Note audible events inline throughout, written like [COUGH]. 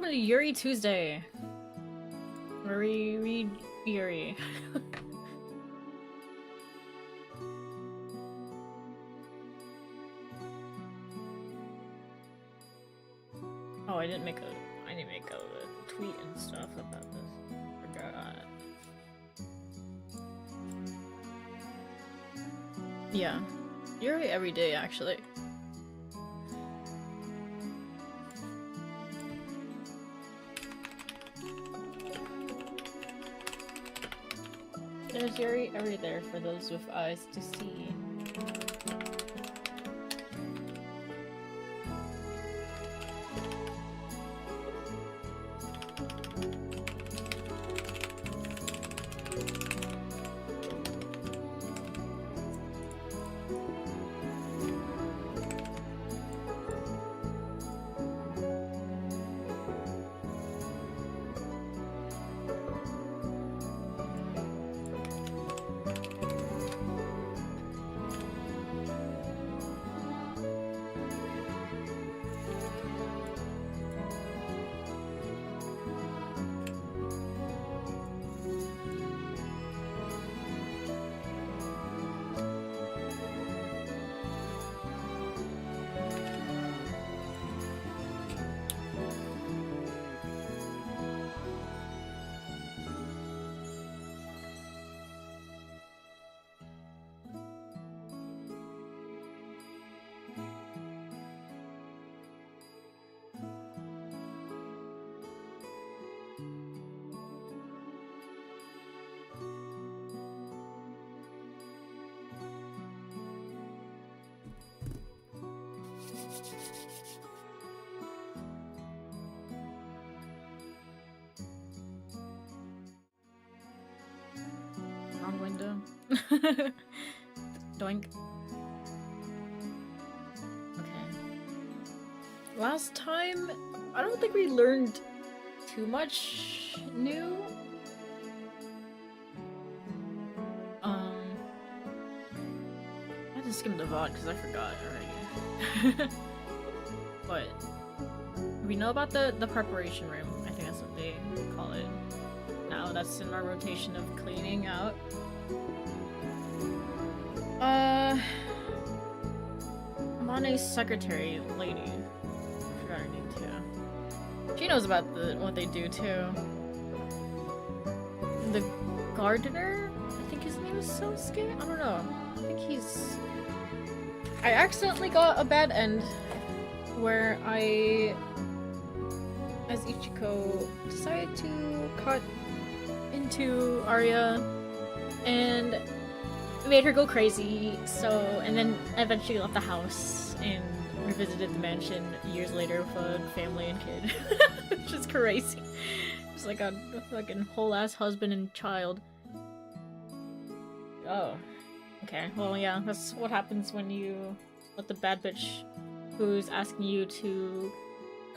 welcome to Yuri Tuesday. Where we read Yuri. Oh, I didn't make a tweet and stuff about this. Forgot. Yeah. Yuri every day, actually. There's Yuri every there for those with eyes to see. Wrong window. Doink. Okay. Last time, I don't think we learned too much new. I had to skim the VOD because I forgot already. But we know about the preparation room. I think that's what they call it. Now that's in our rotation of cleaning out. Mone's secretary lady. I forgot her name too. She knows about what they do too. The gardener? I think his name is Sosuke? I don't know. I think he's... I accidentally got a bad end where I, as Ichiko, decided to cut into Aria and made her go crazy, and then eventually left the house and revisited the mansion years later with a family and kid. Which is crazy. Just like a fucking whole ass husband and child. Oh. Okay, well yeah, that's what happens when you let the bad bitch who's asking you to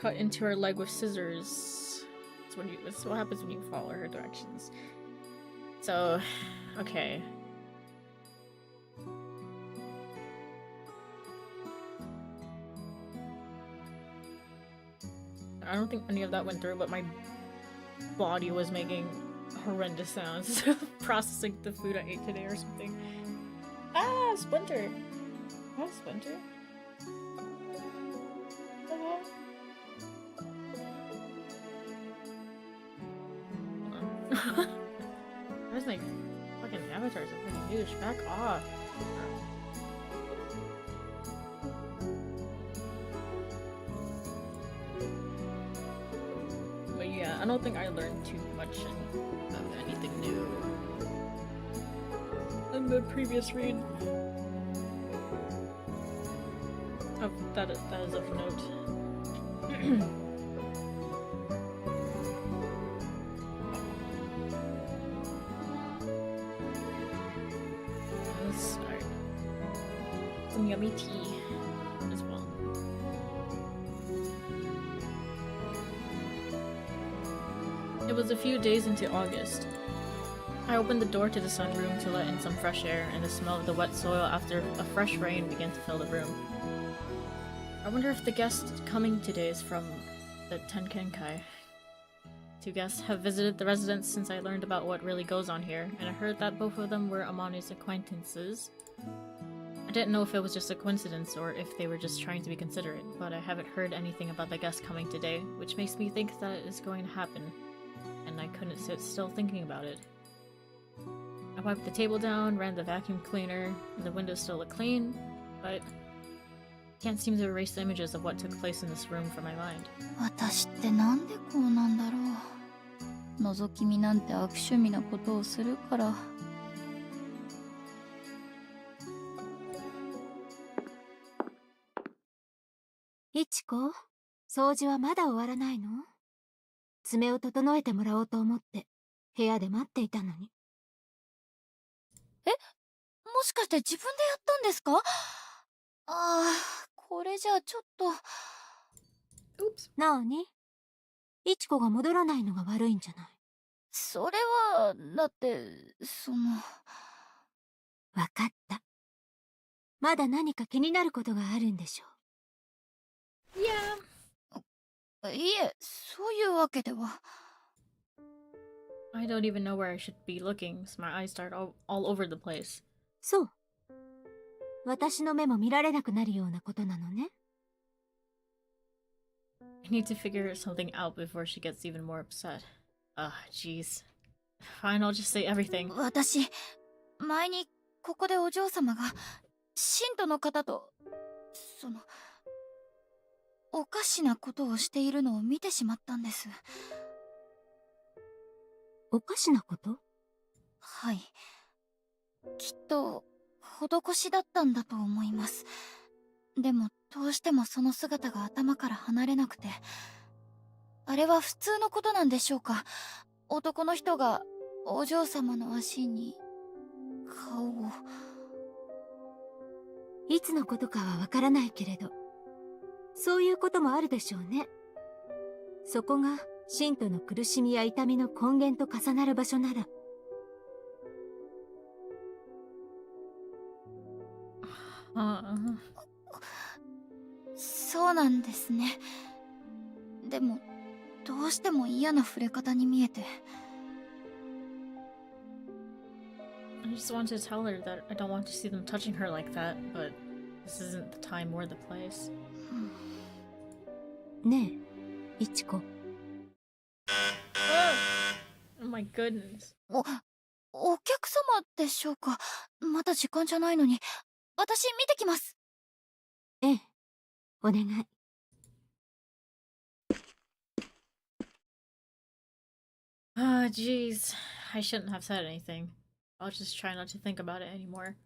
cut into her leg with scissors. That's what happens when you follow her directions. So, okay. I don't think any of that went through, but my body was making horrendous sounds processing the food I ate today or something. Ah, Splinter! Oh, Splinter? Where's my fucking avatars are pretty huge. Back off. But yeah, I don't think I learned too much of anything new in the previous read. Oh, that is of note. Let's start. Some yummy tea as well. It was a few days into August. I opened the door to the sunroom to let in some fresh air, and the smell of the wet soil after a fresh rain began to fill the room. I wonder if the guest coming today is from the Tenkenkai. Two guests have visited the residence since I learned about what really goes on here, and I heard that both of them were Amane's acquaintances. I didn't know if it was just a coincidence or if they were just trying to be considerate, but I haven't heard anything about the guest coming today, which makes me think that it is going to happen, and I couldn't sit still thinking about it. I wiped the table down, ran the vacuum cleaner, and the windows still look clean, but can't seem to erase the images of what took place in this room from my mind. 私ってなんでこうなんだろう。覗き見なんて悪趣味なことをするから。いちこ、掃除はまだ終わらないの？爪を整えてもらおうと思って部屋で待っていたのに。え？もしかして自分でやったんですか？ああ、これじゃあちょっと。なあに？いちこが戻らないのが悪いんじゃない？それは、だって、わかった。まだ何か気になることがあるんでしょう。いえ、そういうわけでは。I don't even know where I should be looking, so my eyes start all over the place. そう。私の目も見られなくなるようなことなのね。I need to figure something out before she gets even more upset. Jeez. Fine, I'll just say everything. 私、前にここでお嬢様が信徒の方と、おかしなことをしているのを見てしまったんです。おかしなこと？はい。きっと、施しだったんだと思います。でも、どうしてもその姿が頭から離れなくて。あれは普通のことなんでしょうか？男の人がお嬢様の足に顔を。いつのことかはわからないけれど、そういうこともあるでしょうね。そこが信徒の苦しみや痛みの根源と重なる場所なら。そうなんですね。でも、どうしても嫌な触れ方に見えて。I just want to tell her that I don't want to see them touching her like that, but this isn't the time or the place. ねえ、いちこ。Oh my goodness. お客様でしょうか？まだ時間じゃないのに。私見てきます。ええ、お願い。Jeez. I shouldn't have said anything. I'll just try not to think about it anymore.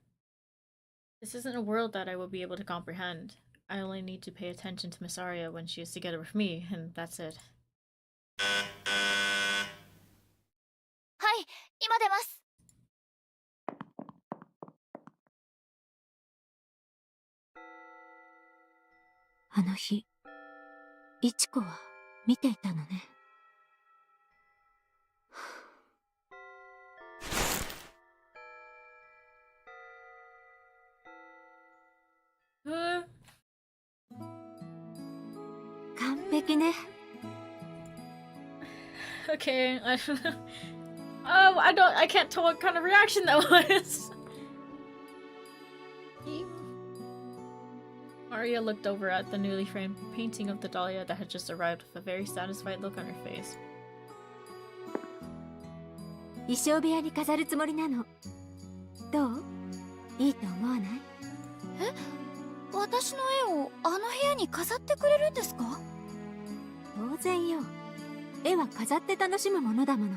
This isn't a world that I will be able to comprehend. I only need to pay attention to Miss Aria when she is together with me, and that's it. はい、今出ます。あの日、いちこは見ていたのね。完璧ね。Okay, I can't tell what kind of reaction that was. Aria looked over at the newly framed painting of the Dahlia that had just arrived with a very satisfied look on her face. 衣装部屋に飾るつもりなの。どう？いいと思わない？え？私の絵をあの部屋に飾ってくれるんですか？当然よ。絵は飾って楽しむものだもの。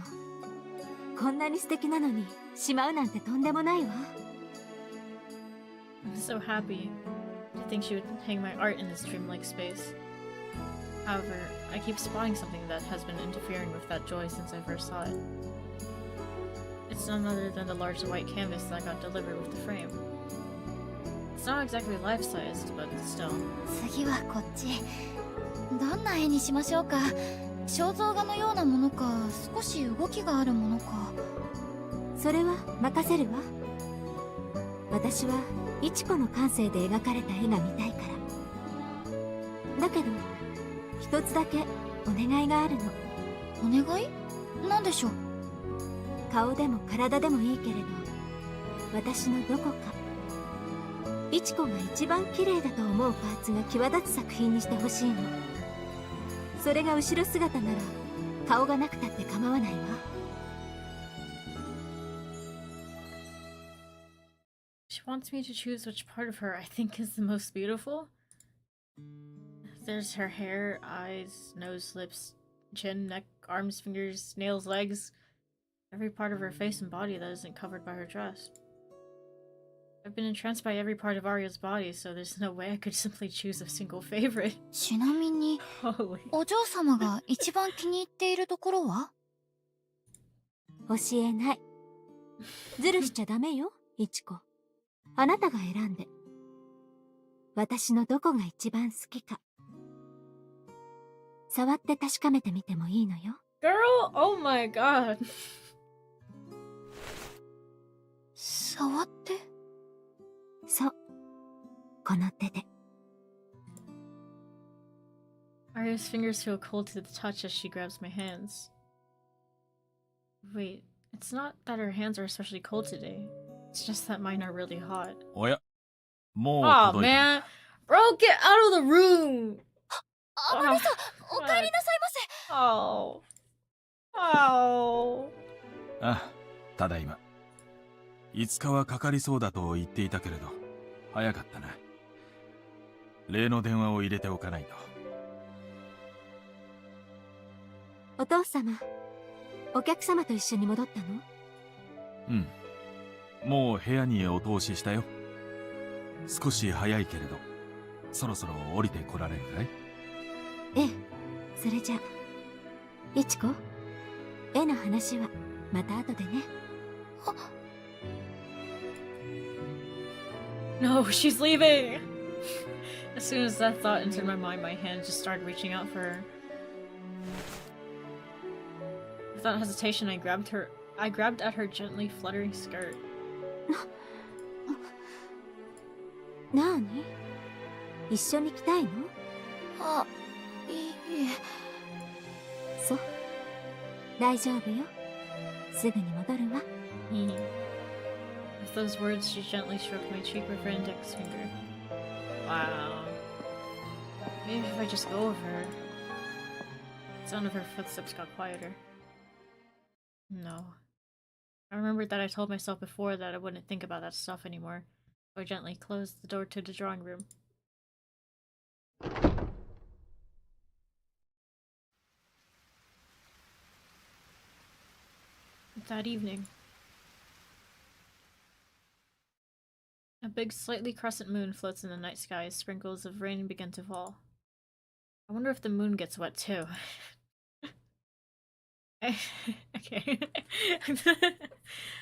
こんなに素敵なのにしまうなんてとんでもないわ。I'm so happy to think she would hang my art in this dreamlike space. However, I keep spotting something that has been interfering with that joy since I first saw it. It's none other than the large white canvas that got delivered with the frame. It's not exactly life-sized, but still. 次はこっち。どんな絵にしましょうか。肖像画のようなものか、少し動きがあるものか。それは任せるわ。私はイチコの感性で描かれた絵が見たいから。だけど、一つだけお願いがあるの。お願い？なんでしょう？顔でも体でもいいけれど、私のどこか、イチコが一番綺麗だと思うパーツが際立つ作品にしてほしいの。それが後ろ姿なら顔がなくたって構わないわ。She wants me to choose which part of her I think is the most beautiful. There's her hair, eyes, nose, lips, chin, neck, arms, fingers, nails, legs. Every part of her face and body that isn't covered by her dress. I've been entranced by every part of Aria's body, so there's no way I could simply choose a single favorite. ちなみに、 Holy. お嬢様が一番気に入っているところは？教えない。ずるしちゃダメよ、イチコ。あなたが選んで。私のどこが一番好きか。触って確かめてみてもいいのよ。Girl, oh my god. 触って？そう。この手で。Aria's fingers feel cold to the touch as she grabs my hands. Wait, it's not that her hands are especially cold today. It's just that mine are really hot. おや、もう Oh 届いた。 man! Bro, get out of the room! あまねさん、お帰りなさいませ。 Oh. Oh. あ、ただいま。5日はかかりそうだと言っていたけれど、早かったな。例の電話を入れておかないと。お父様、お客様と一緒に戻ったの？うん。もう部屋にお通ししたよ。少し早いけれど、そろそろ降りてこられるかい？ええ、それじゃ。イチコ、絵の話はまた後でね。No, she's leaving! As soon as that thought entered my mind, my hand just started reaching out for her. Without hesitation, I grabbed at her gently fluttering skirt. なに？一緒に来たいの？あ、いいえ。そう。大丈夫よ。すぐに戻るわ。With those words, she gently stroked my cheek with her index finger. Wow. Maybe if I just go over her. The sound of her footsteps got quieter. No. I remembered that I told myself before that I wouldn't think about that stuff anymore, so I gently closed the door to the drawing room. That evening, a big, slightly crescent moon floats in the night sky as sprinkles of rain begin to fall. I wonder if the moon gets wet too. Okay.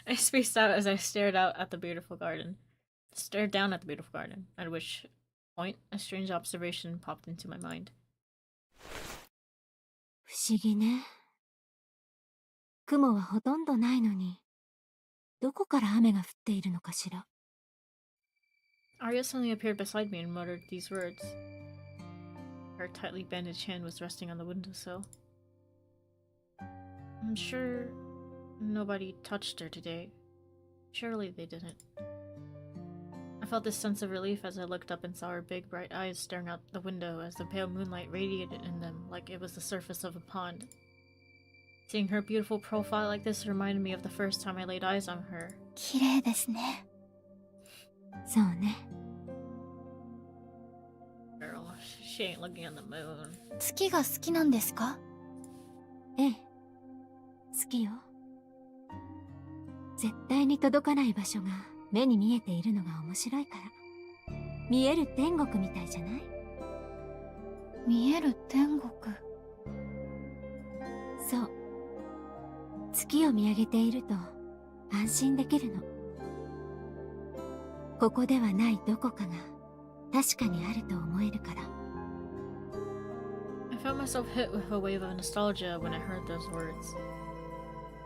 I spaced out as I stared out at the beautiful garden. Stared down at the beautiful garden, at which point a strange observation popped into my mind. 不思議ね。雲はほとんどないのに、どこから雨が降っているのかしら。Aria suddenly appeared beside me and muttered these words. Her tightly bandaged hand was resting on the windowsill. I'm sure nobody touched her today. Surely they didn't. I felt this sense of relief as I looked up and saw her big bright eyes staring out the window as the pale moonlight radiated in them like it was the surface of a pond. Seeing her beautiful profile like this reminded me of the first time I laid eyes on her. 綺麗ですね。そうね。Girl, she ain't looking at the moon. 月が好きなんですか？ええ、好きよ。絶対に届かない場所が目に見えているのが面白いから。見える天国みたいじゃない？見える天国。そう。月を見上げていると安心できるの。ここではないどこかが確かにあると思えるから。I felt myself hit with a wave of nostalgia when I heard those words.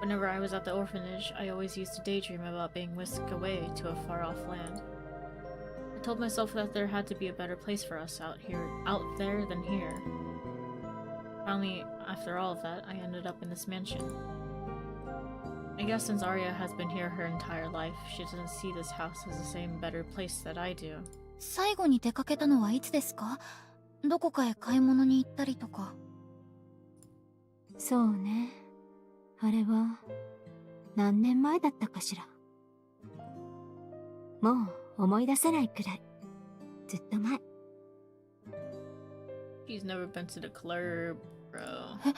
Whenever I was at the orphanage, I always used to daydream about being whisked away to a far-off land. I told myself that there had to be a better place for us out there than here. Finally, after all of that, I ended up in this mansion. I guess since Aria has been here her entire life, she doesn't see this house as the same better place that I do. 最後に出かけたのはいつですか？どこかへ買い物に行ったりとか。そうね。あれは何年前だったかしら。もう思い出せないくらい。ずっと前。She's never been to the club, bro. え、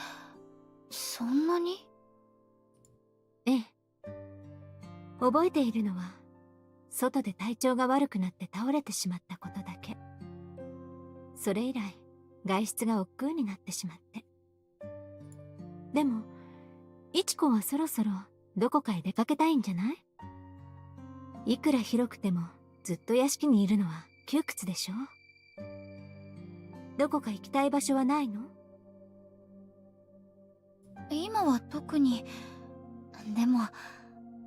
そんなに？ええ。覚えているのは、外で体調が悪くなって倒れてしまったことだけ。それ以来、外出が億劫になってしまって。でも、いちこはそろそろどこかへ出かけたいんじゃない？いくら広くてもずっと屋敷にいるのは窮屈でしょ？どこか行きたい場所はないの？今は特に。でも、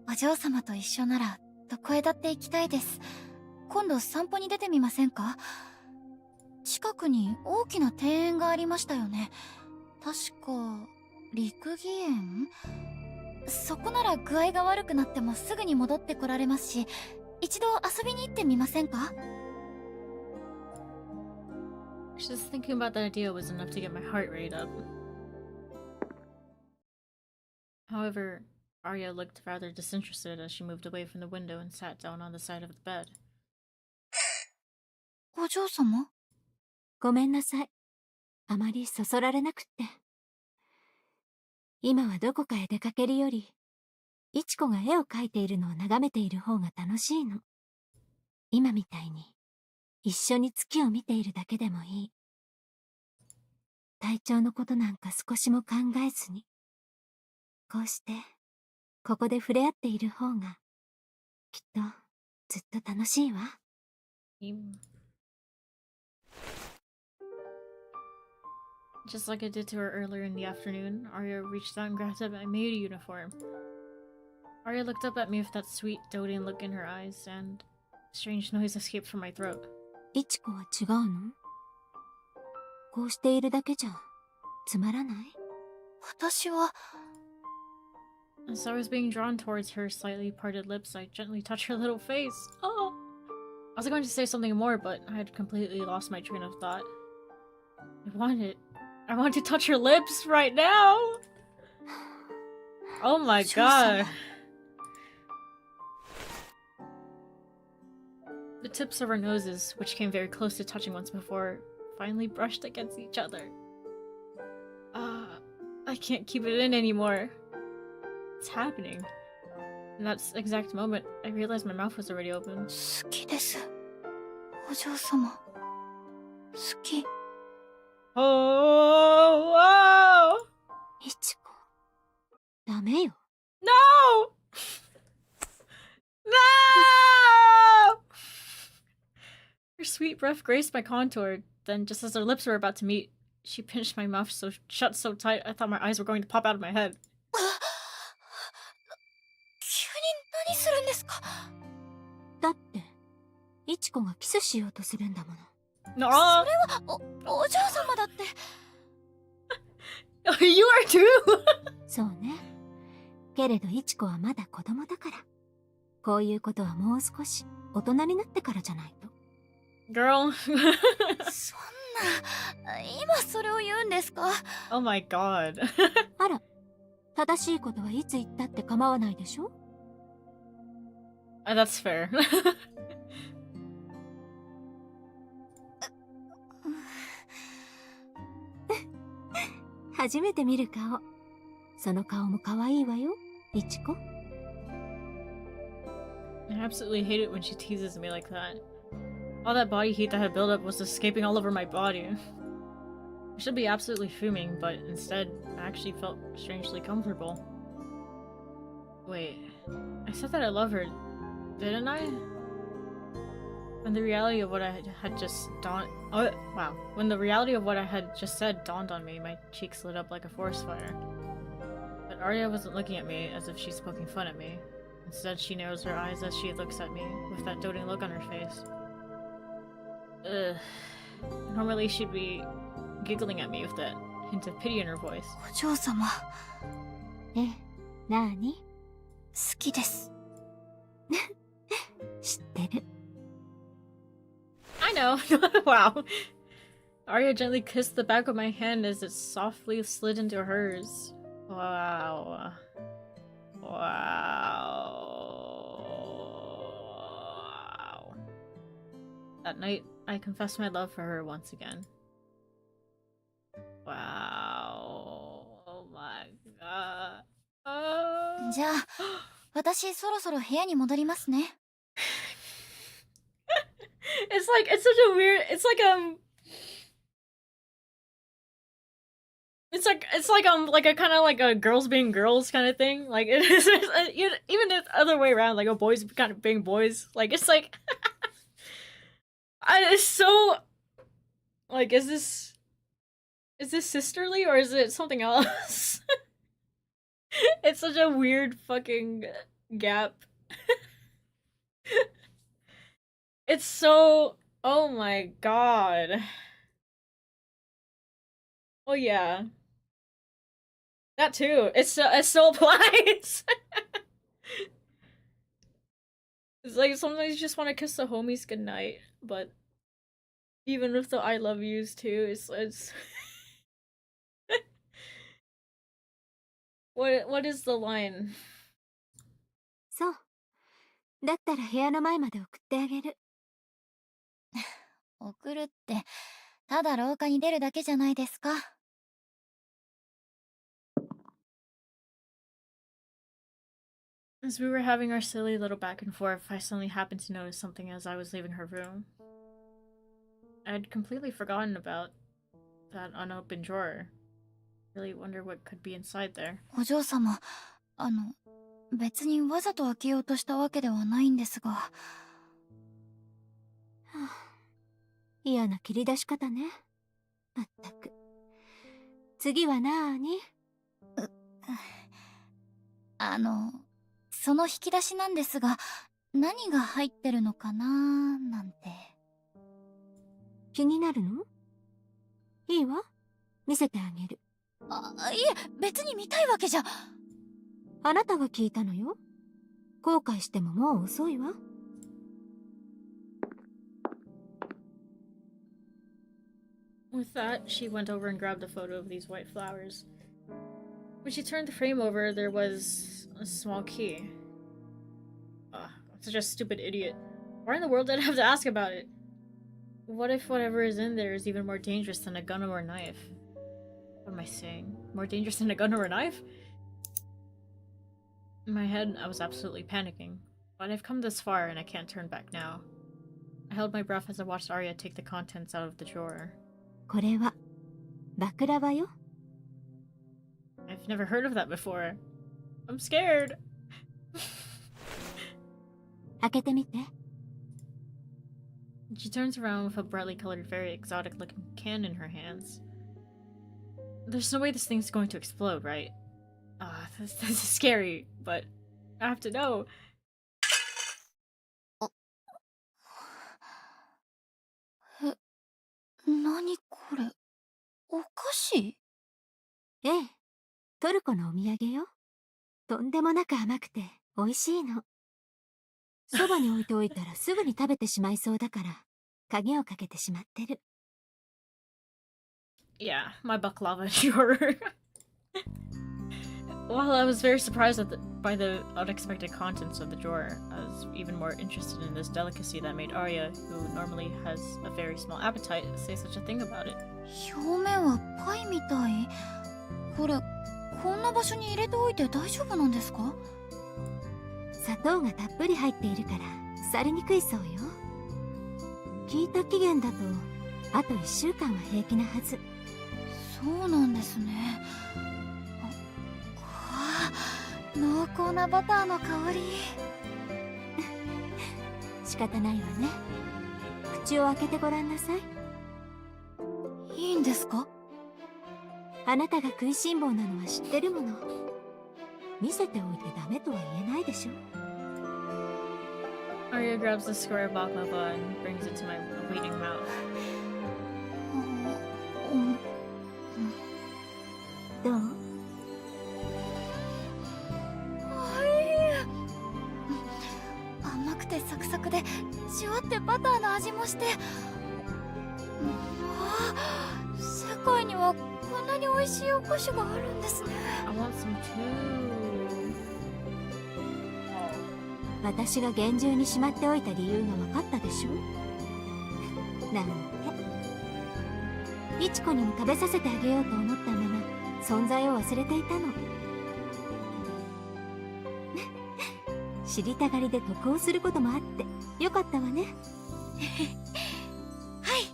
お嬢様と一緒ならどこへだって行きたいです。今度散歩に出てみませんか？近くに大きな庭園がありましたよね。確か陸義園？そこなら具合が悪くなってもすぐに戻ってこられますし、一度遊びに行ってみませんか？ Just thinking about that idea was enough to get my heart rate up. However, Arya looked rather disinterested as she moved away from the window and sat down on the side of the bed. お嬢様？ごめんなさい。あまりそそられなくって。今はどこかへ出かけるより、いちこが絵を描いているのを眺めている方が楽しいの。今みたいに、一緒に月を見ているだけでもいい。体調のことなんか少しも考えずに、こうして、ここで触れ合っている方が、きっと、ずっと楽しいわ。Just like I did to her earlier in the afternoon, Arya reached out and grabbed at my maid uniform. Arya looked up at me with that sweet, doting look in her eyes, and a strange noise escaped from my throat. いちこは違うの？こうしているだけじゃ、つまらない？私は。As I was being drawn towards her slightly parted lips, I gently touched her little face. Oh! I was going to say something more, but I had completely lost my train of thought. I want to touch her lips right now! Oh my god. The tips of our noses, which came very close to touching once before, finally brushed against each other. I can't keep it in anymore. It's happening. In that exact moment, I realized my mouth was already open. 好きです。お嬢様。好き。Oh! Oh! いちこ。ダメよ。No! No! Her sweet breath graced my contour. Then, just as our lips were about to meet, she pinched my mouth shut so tight I thought my eyes were going to pop out of my head. 急に何するんですか？だって、いちこがキスしようとするんだもの。No! それは、お嬢様だって。You are too! そうね。けれどいちこはまだ子供だから。こういうことはもう少し大人になってからじゃないと。Girl. そんな、今それを言うんですか？ Oh my god. あら、正しいことはいつ言ったって構わないでしょ？ That's fair. 初めて見る顔。その顔も可愛いわよ、いちこ。I absolutely hate it when she teases me like that. All that body heat that had built up was escaping all over my body. I should be absolutely fuming, but instead, I actually felt strangely comfortable. Wait, I said that I love her, didn't I? When the reality of what I had just dawned— oh, wow. When the reality of what I had just said dawned on me, my cheeks lit up like a forest fire. But Arya wasn't looking at me as if she's poking fun at me. Instead, she narrows her eyes as she looks at me, with that doting look on her face. Ugh. Normally she'd be giggling at me with that hint of pity in her voice. お嬢様、え、なーに？好きです。知ってる。I know. Wow. Arya gently kissed the back of my hand as it softly slid into hers. Wow. Wow. That night, I confessed my love for her once again. Wow. Oh my god. じゃあ、私そろそろ部屋に戻りますね。It's like, it's such a weird, it's like a kind of like a girls being girls kind of thing. Like, it is, even the other way around, like a boys kind of being boys. Like, it's like, it's so, like, is this sisterly or is it something else? It's such a weird fucking gap. It's so, oh my god. Oh yeah. That too. It so applies. It's like sometimes you just want to kiss the homies goodnight, but even with the I love yous too, it's what is the line? そう。だったら部屋の前まで送ってあげる。送るって、ただ廊下に出るだけじゃないですか。As we were having our silly little back and forth, I suddenly happened to notice something as I was leaving her room. I had completely forgotten about that unopened drawer. Really wonder what could be inside there. お嬢様、別にわざと開けようとしたわけではないんですが。はあ、嫌な切り出し方ね。まったく。次はなーに？その引き出しなんですが、何が入ってるのかなーなんて。気になるの？いいわ。見せてあげる。いえ、別に見たいわけじゃ。あなたが聞いたのよ。後悔してももう遅いわ。With that, she went over and grabbed a photo of these white flowers. When she turned the frame over, there was a small key. Ugh, I'm such a stupid idiot. Why in the world did I have to ask about it? What if whatever is in there is even more dangerous than a gun or a knife? What am I saying? More dangerous than a gun or a knife? In my head, I was absolutely panicking. But I've come this far and I can't turn back now. I held my breath as I watched Arya take the contents out of the drawer. これはバクラワよ。I've never heard of that before. I'm scared. 開けてみて。She turns around with a brightly colored, very exotic looking can in her hands. There's no way this thing's going to explode, right? This is scary, but I have to know. 何これ、お菓子？ええ、トルコのお土産よ。とんでもなく甘くて美味しいの。そばに置いておいたらすぐに食べてしまいそうだから、鍵をかけてしまってる。Yeah, my baklava drawer. While I was very surprised by the unexpected contents of the drawer, I was even more interested in this delicacy that made Arya, who normally has a very small appetite, say such a thing about it. 表面はパイみたい。これ、こんな場所に入れておいて大丈夫なんですか？砂糖がたっぷり入っているから腐りにくいそうよ。聞いた期限だとあと1週間は平気なはず。そうなんですね。濃厚なバターの香り。仕方ないわね。口を開けてごらんなさい。いいんですか？あなたが食いしん坊なのは知ってるもの。見せておいてダメとは言えないでしょ。Arya grabs the square baklava and brings it to my waiting mouth. くてサクサクでシュワってバターの味もして、世界にはこんなに美味しいお菓子があるんですね。 I want some too. 私が厳重にしまっておいた理由が分かったでしょ。なんてイチコにも食べさせてあげようと思ったまま存在を忘れていたの。知りたがりで得をすることもあってよかったわね。はい。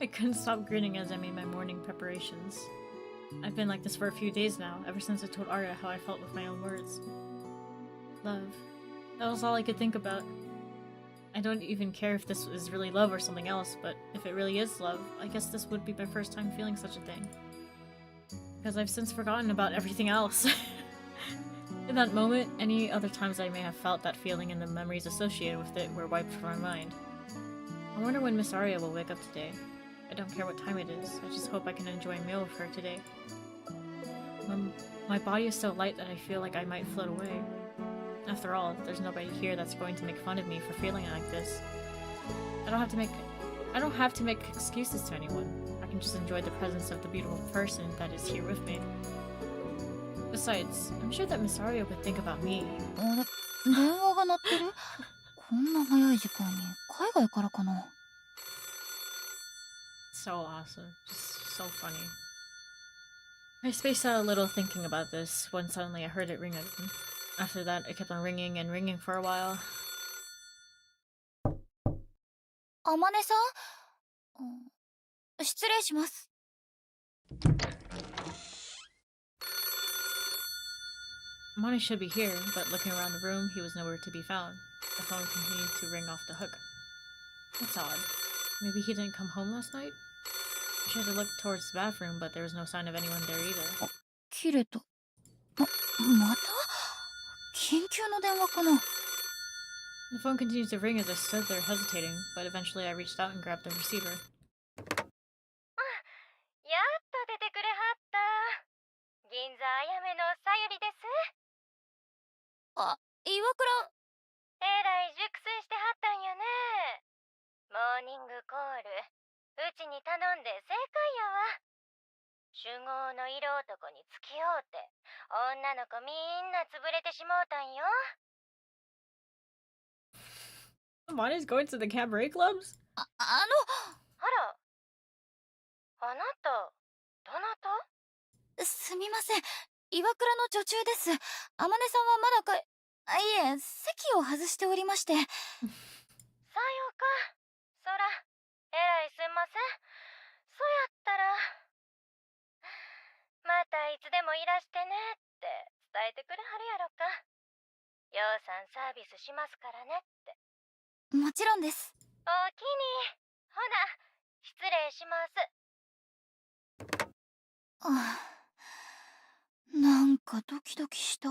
I couldn't stop grinning as I made my morning preparations. I've been like this for a few days now, ever since I told Aria how I felt with my own words. Love. That was all I could think about. I don't even care if this is really love or something else, but if it really is love, I guess this would be my first time feeling such a thing. Because I've since forgotten about everything else. In that moment, any other times I may have felt that feeling and the memories associated with it were wiped from my mind. I wonder when Miss Aria will wake up today. I don't care what time it is, I just hope I can enjoy a meal with her today. My body is so light that I feel like I might float away. After all, there's nobody here that's going to make fun of me for feeling like this. I don't have to make excuses to anyone. I can just enjoy the presence of the beautiful person that is here with me. Besides, I'm sure that Miss Aria would think about me. あれ、電話が鳴ってる。こんな早い時間に海外からかな。 So awesome. Just so funny. I spaced out a little thinking about this when suddenly I heard it ring again. After that, it kept on ringing and ringing for a while. あまねさん、失礼します。 Money should be here, but looking around the room, he was nowhere to be found. The phone continued to ring off the hook. That's odd. Maybe he didn't come home last night? I tried to look towards the bathroom, but there was no sign of anyone there either. 切れた。また緊急の電話かな。 The phone continued to ring as I stood there hesitating, but eventually I reached out and grabbed the receiver. やっと出てくれはった。銀座あやめのさゆりです。あ、岩倉。えらい熟睡してはったんやね。モーニングコール、うちに頼んで正解やわ。酒豪の色男に付き合うて、女の子みんな潰れてしもうたんよ。Money's going to the cabaret clubs? あら、あなた、どなた？すみません。岩倉の女中です。あまねさんはまだいえ、席を外しておりまして。さようか。そら、えらいすんません。そやったら、またいつでもいらしてねって伝えてくれはるやろか。ようさんサービスしますからねって。もちろんです。おおきに。ほな、失礼します。なんかドキドキした。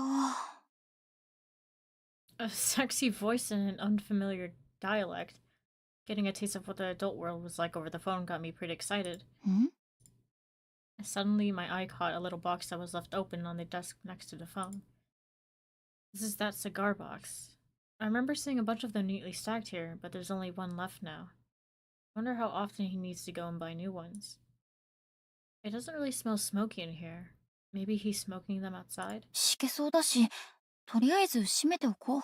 A sexy voice in an unfamiliar dialect. Getting a taste of what the adult world was like over the phone got me pretty excited. ん? Suddenly, my eye caught a little box that was left open on the desk next to the phone. This is that cigar box. I remember seeing a bunch of them neatly stacked here, but there's only one left now. I wonder how often he needs to go and buy new ones. It doesn't really smell smoky in here. Maybe he's smoking them outside? しけそうだし、とりあえず閉めておこう。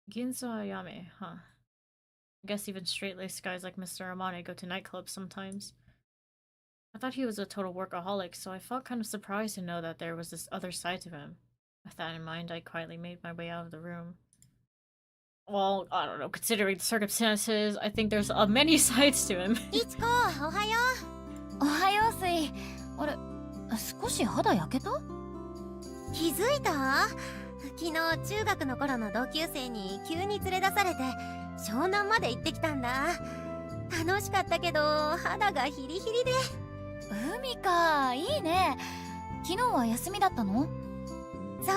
Ginzo Ayame, huh? I guess even straight-laced guys like Mr. Amane go to nightclubs sometimes. I thought he was a total workaholic, so I felt kind of surprised to know that there was this other side to him. With that in mind, I quietly made my way out of the room. Well, I don't know, considering the circumstances, I think there's many sides to him. いちこ、おはよおはようすい。あれ、少し肌焼けた？う。気づいた？昨日中学の頃の同級生に急に連れ出されて湘南まで行ってきたんだ。楽しかったけど肌がヒリヒリで。海か、いいね。昨日は休みだったの？そう、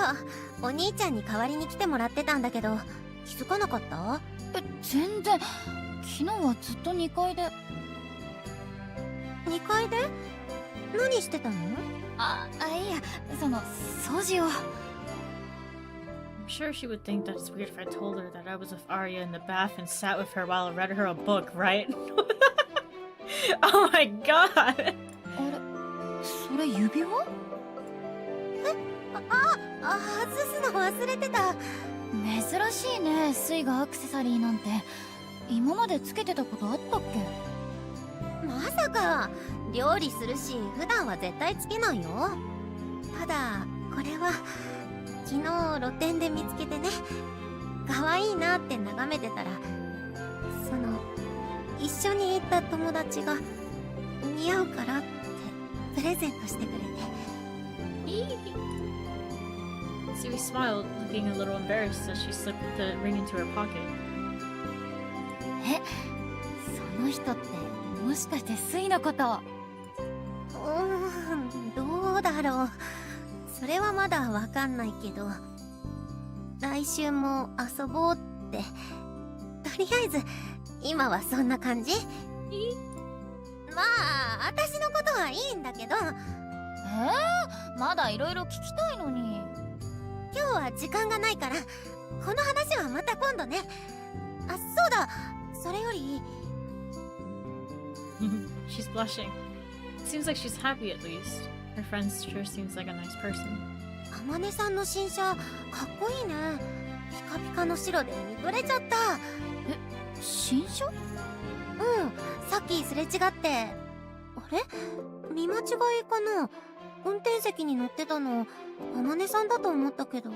お兄ちゃんに代わりに来てもらってたんだけど、気づかなかった？全然。昨日はずっと2階で。2階で？何してたの？いや、掃除を。I'm sure she would think that it's weird if I told her that I was with Aria in the bath and sat with her while I read her a book, right? Oh my god! あれ、それ指輪？外すの忘れてた。珍しいね、スイがアクセサリーなんて。今までつけてたことあったっけ？まさか、料理するし、普段は絶対つけないよ。ただ、これは、昨日露店で見つけてね、可愛いなって眺めてたら、一緒に行った友達が、似合うからってプレゼントしてくれて。Sui smiled, looking a little embarrassed as she slipped the ring into her pocket. その人って、もしかしてスイのこと。どうだろう。それはまだわかんないけど、来週も遊ぼうって。とりあえず、今はそんな感じ？まあ、私のことはいいんだけど。まだいろいろ聞きたいのに。今日は時間がないから、この話はまた今度ね。そうだ、それより。She's blushing. Seems like she's happy at least. Her friend sure seems like a nice person. あまねさんの新車、かっこいいね。ピカピカの白で見とれちゃった。新車？さっきすれ違って。あれ？見間違いかな？運転席に乗ってたの、あまねさんだと思ったけど。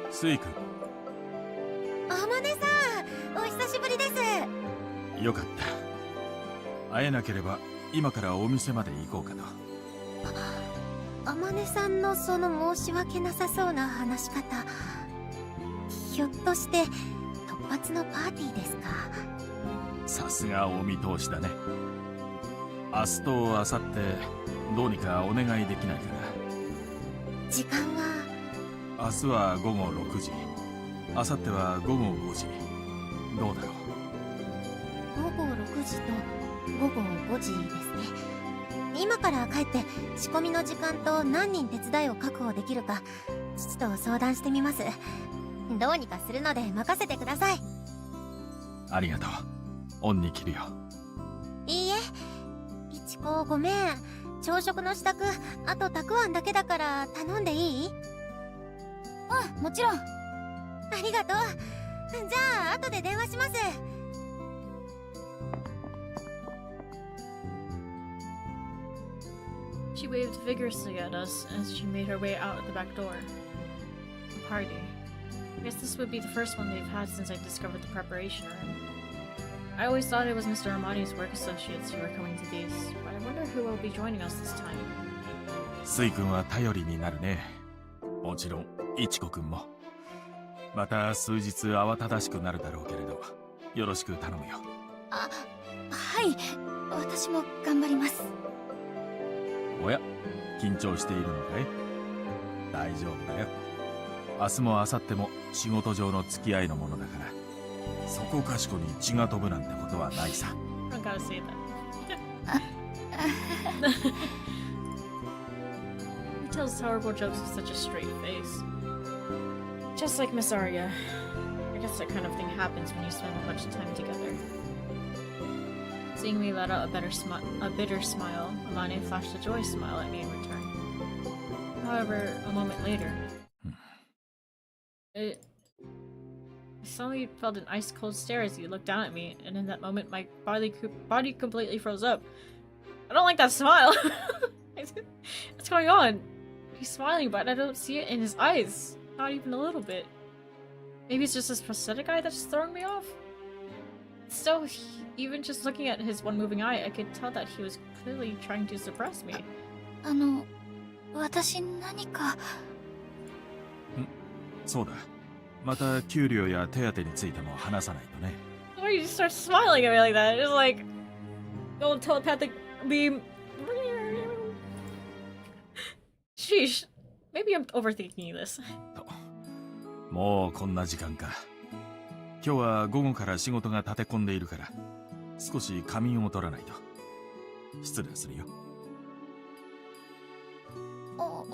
スイ君。あまねさん、お久しぶりです。よかった。会えなければ今からお店まで行こうかと。あまねさんのその申し訳なさそうな話し方、ひょっとして突発のパーティーですか？さすがお見通しだね。明日と明後日どうにかお願いできないかな。時間は？明日は午後6時、明後日は午後5時。どうだろう。午後6時と午後5時ですね。今から帰って仕込みの時間と何人手伝いを確保できるか父と相談してみます。どうにかするので任せてください。ありがとう。恩に着るよ。いいえ、いちこごめん。朝食の支度、あとたくあんだけだから頼んでいい？もちろん。ありがとう。じゃあ後で電話します。She waved vigorously at us as she made her way out the back door. A party. I guess this would be the first one they've had since I discovered the preparation room. I always thought it was Mr. Armani's work associates who were coming to these, but I wonder who will be joining us this time. スイ君は頼りになるね。もちろん、イチコ君も。また数日慌ただしくなるだろうけれど、よろしく頼むよ。はい。私も頑張ります。おや、緊張しているのかい？大丈夫だよ。明日も明後日も仕事上の付き合いのものだから、そこかしこに血が飛ぶなんてことはないさ。I don't gotta say that. He tells horrible jokes with such a straight face. Just like Miss Aria. I guess that kind of thing happens when you spend a bunch of time together. Seeing me let out a bitter smile, Amane flashed a joyous smile at me in return. However, a moment later, I suddenly felt an ice-cold stare as he looked down at me, and in that moment, my body completely froze up. I don't like that smile! What's going on? He's smiling, but I don't see it in his eyes. Not even a little bit. Maybe it's just his prosthetic eye that's throwing me off? Still, even just looking at his one moving eye, I could tell that he was clearly trying to suppress me. 私何か。そうだ。また給料や手当についても話さないとね。Why do you just start smiling at me like that? It's like, no telepathic beam. Sheesh. Maybe I'm overthinking this. もうこんな時間か。今日は午後から仕事が立て込んでいるから、少し仮眠を取らないと。失礼するよ。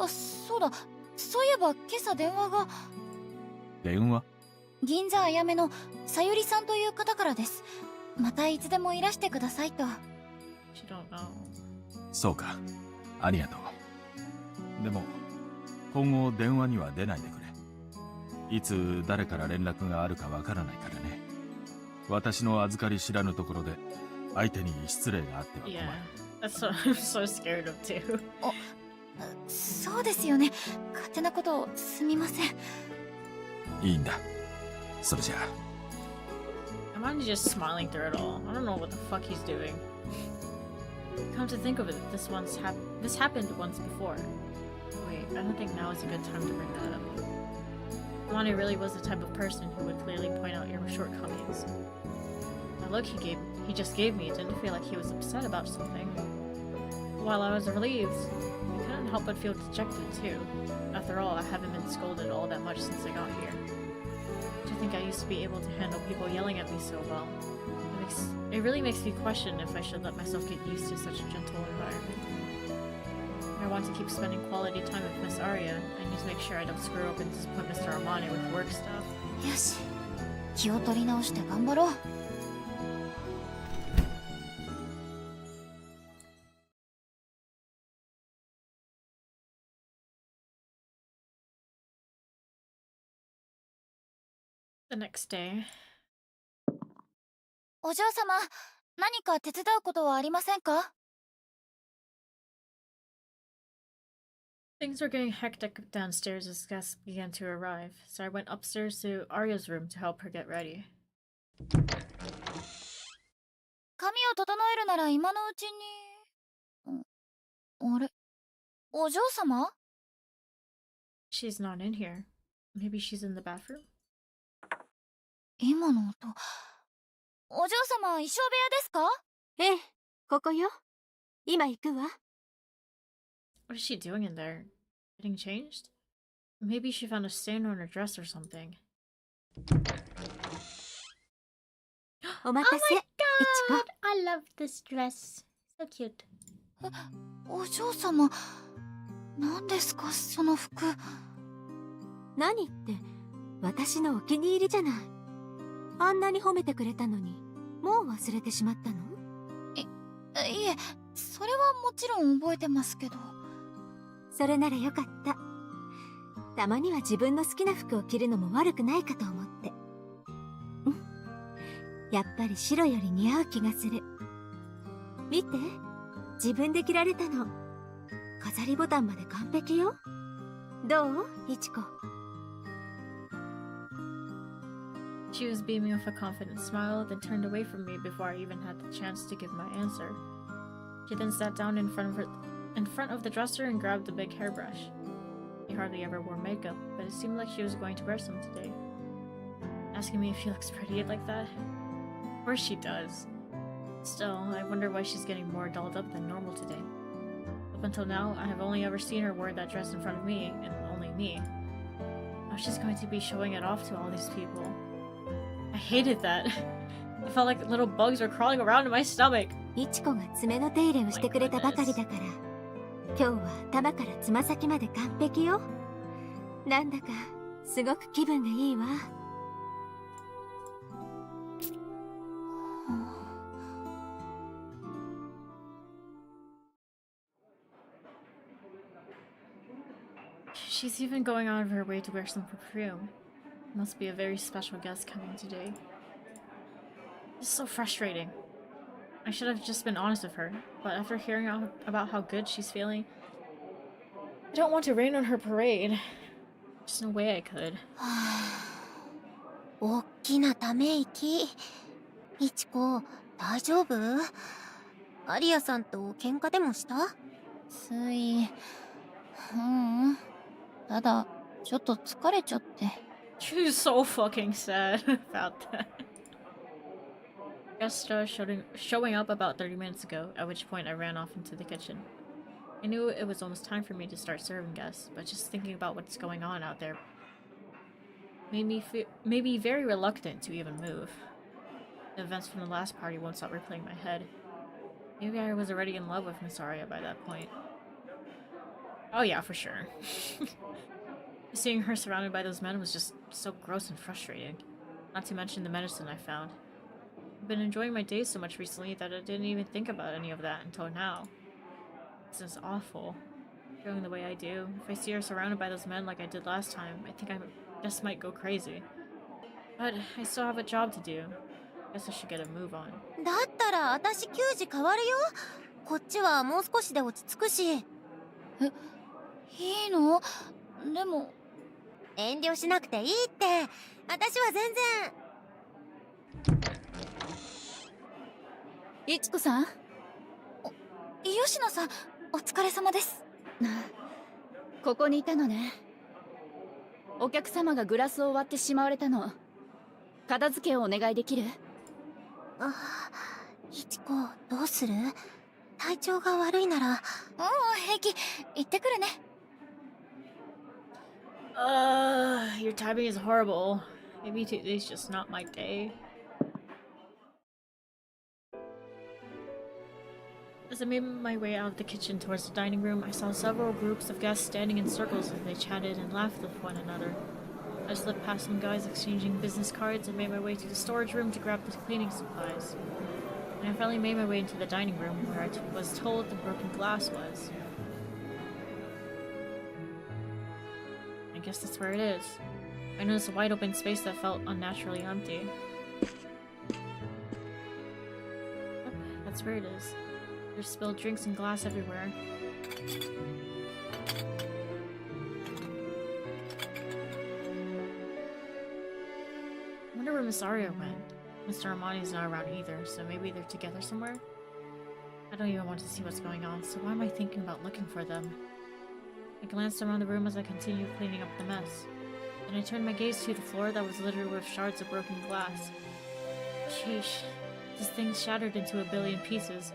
そうだ。そういえば今朝電話が。電話？銀座あやめのさゆりさんという方からです。またいつでもいらしてくださいと。She don't know. そうか。ありがとう。でも、今後電話には出ないでくれ。いつ誰から連絡があるかわからないからね。私の預かり知らぬところで相手に失礼があっては困る。Yeah, that's what I'm so scared of too. そうですよね。勝手なことをすみません。いいんだ。それじゃあ。I'm only just smiling through it all. I don't know what the fuck he's doing. Come to think of it, this happened once before. Wait, I don't think now is a good time to bring that up. Lonnie really was the type of person who would clearly point out your shortcomings. The look he just gave me didn't feel like he was upset about something. While I was relieved, I couldn't help but feel dejected too. After all, I haven't been scolded all that much since I got here. Do you think I used to be able to handle people yelling at me so well? It really makes me question if I should let myself get used to such a gentle environment. I want to keep spending quality time with Miss Aria. I need to make sure I don't screw up and disappoint Mr. Armani with work stuff. よし。気を取り直して頑張ろう。The next day. お嬢様、何か手伝うことはありませんか？ Things were getting hectic downstairs as guests began to arrive, so I went upstairs to Arya's room to help her get ready. 髪を整えるなら今のうちに。あれ？お嬢様？ She's not in here. Maybe she's in the bathroom? 今の音。お嬢様、衣装部屋ですか？ええ、ここよ。今行くわ。What is she doing in there? Getting changed? Maybe she found a stain on her dress or something. お待たせ、いちこ。 I love this dress. So cute. お嬢様、何ですかその服。何って、私のお気に入りじゃない。あんなに褒めてくれたのに、もう忘れてしまったの？いえ、それはもちろん覚えてますけど。それならよかった。たまには自分の好きな服を着るのも悪くないかと思って。うん。やっぱり白より似合う気がする。見て、自分で着られたの。飾りボタンまで完璧よ。どう？いちこ。She was beaming with a confident smile, then turned away from me before I even had the chance to give my answer. She then sat down in front of the dresser and grabbed the big hairbrush. She hardly ever wore makeup, but it seemed like she was going to wear some today. Asking me if she looks pretty like that? Of course she does. Still, I wonder why she's getting more dolled up than normal today. Up until now, I have only ever seen her wear that dress in front of me, and only me. Now she's going to be showing it off to all these people. I hated that. I felt like little bugs were crawling around in my stomach. いちこが爪の手入れをしてくれたばかりだから、今日は頭からつま先まで完璧よ。なんだかすごく気分がいいわ。She's even going out of her way to wear some perfume. Must be a very special guest coming today. This is so frustrating. I should have just been honest with her, but after hearing about how good she's feeling, I don't want to rain on her parade. There's no way I could. おっきなため息。いちこ、大丈夫？アリアさんと喧嘩でもした？ただ、ちょっと疲れちゃって。She's so fucking sad about that. Guest showing up about 30 minutes ago, at which point I ran off into the kitchen. I knew it was almost time for me to start serving guests, but just thinking about what's going on out there made me very reluctant to even move. The events from the last party won't stop replaying in my head. Maybe I was already in love with Miss Aria by that point. Oh yeah, for sure. Seeing her surrounded by those men was just so gross and frustrating. Not to mention the medicine I found. I've been enjoying my days so much recently that I didn't even think about any of that until now. This is awful. Feeling the way I do. If I see her surrounded by those men like I did last time, I think I just might go crazy. But I still have a job to do. Guess I should get a move on. だったら私給仕変わるよ。こっちはもう少しで落ち着くし。いいの？でも遠慮しなくていいって。私は全然。いちこさん？吉野さん、お疲れ様です。ここにいたのね。お客様がグラスを割ってしまわれたの。片付けをお願いできる？あ、いちこ、どうする？体調が悪いなら。平気。行ってくるね。Your timing is horrible. Maybe today's just not my day. As I made my way out of the kitchen towards the dining room, I saw several groups of guests standing in circles as they chatted and laughed with one another. I slipped past some guys exchanging business cards and made my way to the storage room to grab the cleaning supplies. And I finally made my way into the dining room, where I was told the broken glass was. I guess that's where it is. I noticed a wide open space that felt unnaturally empty. Yep, that's where it is. There's spilled drinks and glass everywhere. I wonder where Miss Aria went. Mr. Armani's not around either, so maybe they're together somewhere? I don't even want to see what's going on, so why am I thinking about looking for them? I glanced around the room as I continued cleaning up the mess. Then I turned my gaze to the floor that was littered with shards of broken glass. Sheesh. This thing's shattered into a billion pieces.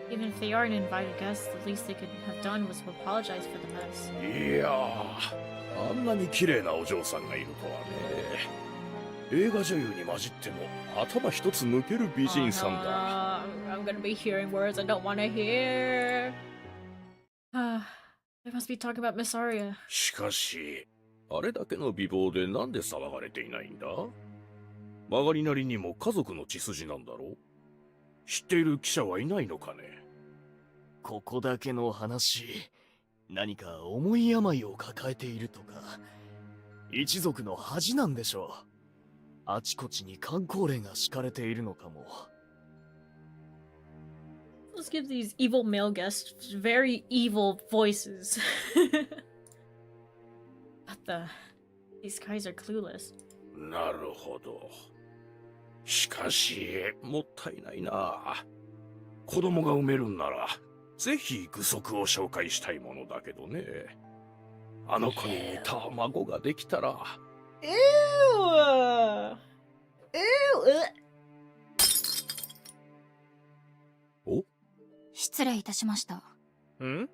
Even if they aren't invited guests, the least they could have done was to apologize for the mess. いやー、あんなに綺麗なお嬢さんがいるとはね。映画女優に混じっても頭一つ抜ける美人さんだ。I'm gonna be hearing words I don't want to hear. They must be talking about Miss Aria. しかし、あれだけの美貌でなんで騒がれていないんだ？曲がりなりにも家族の血筋なんだろう？知っている記者はいないのかね？ここだけの話、何か重い病を抱えているとか、一族の恥なんでしょう。あちこちに箝口令が敷かれているのかも。Let's give these evil male guests very evil voices. These guys are clueless. なるほど。しかし、もったいないな。子供が産めるんなら、ぜひ具足を紹介したいものだけどね。あの子に似た孫ができたら。Ew! Ew! お？失礼いたしました。ん？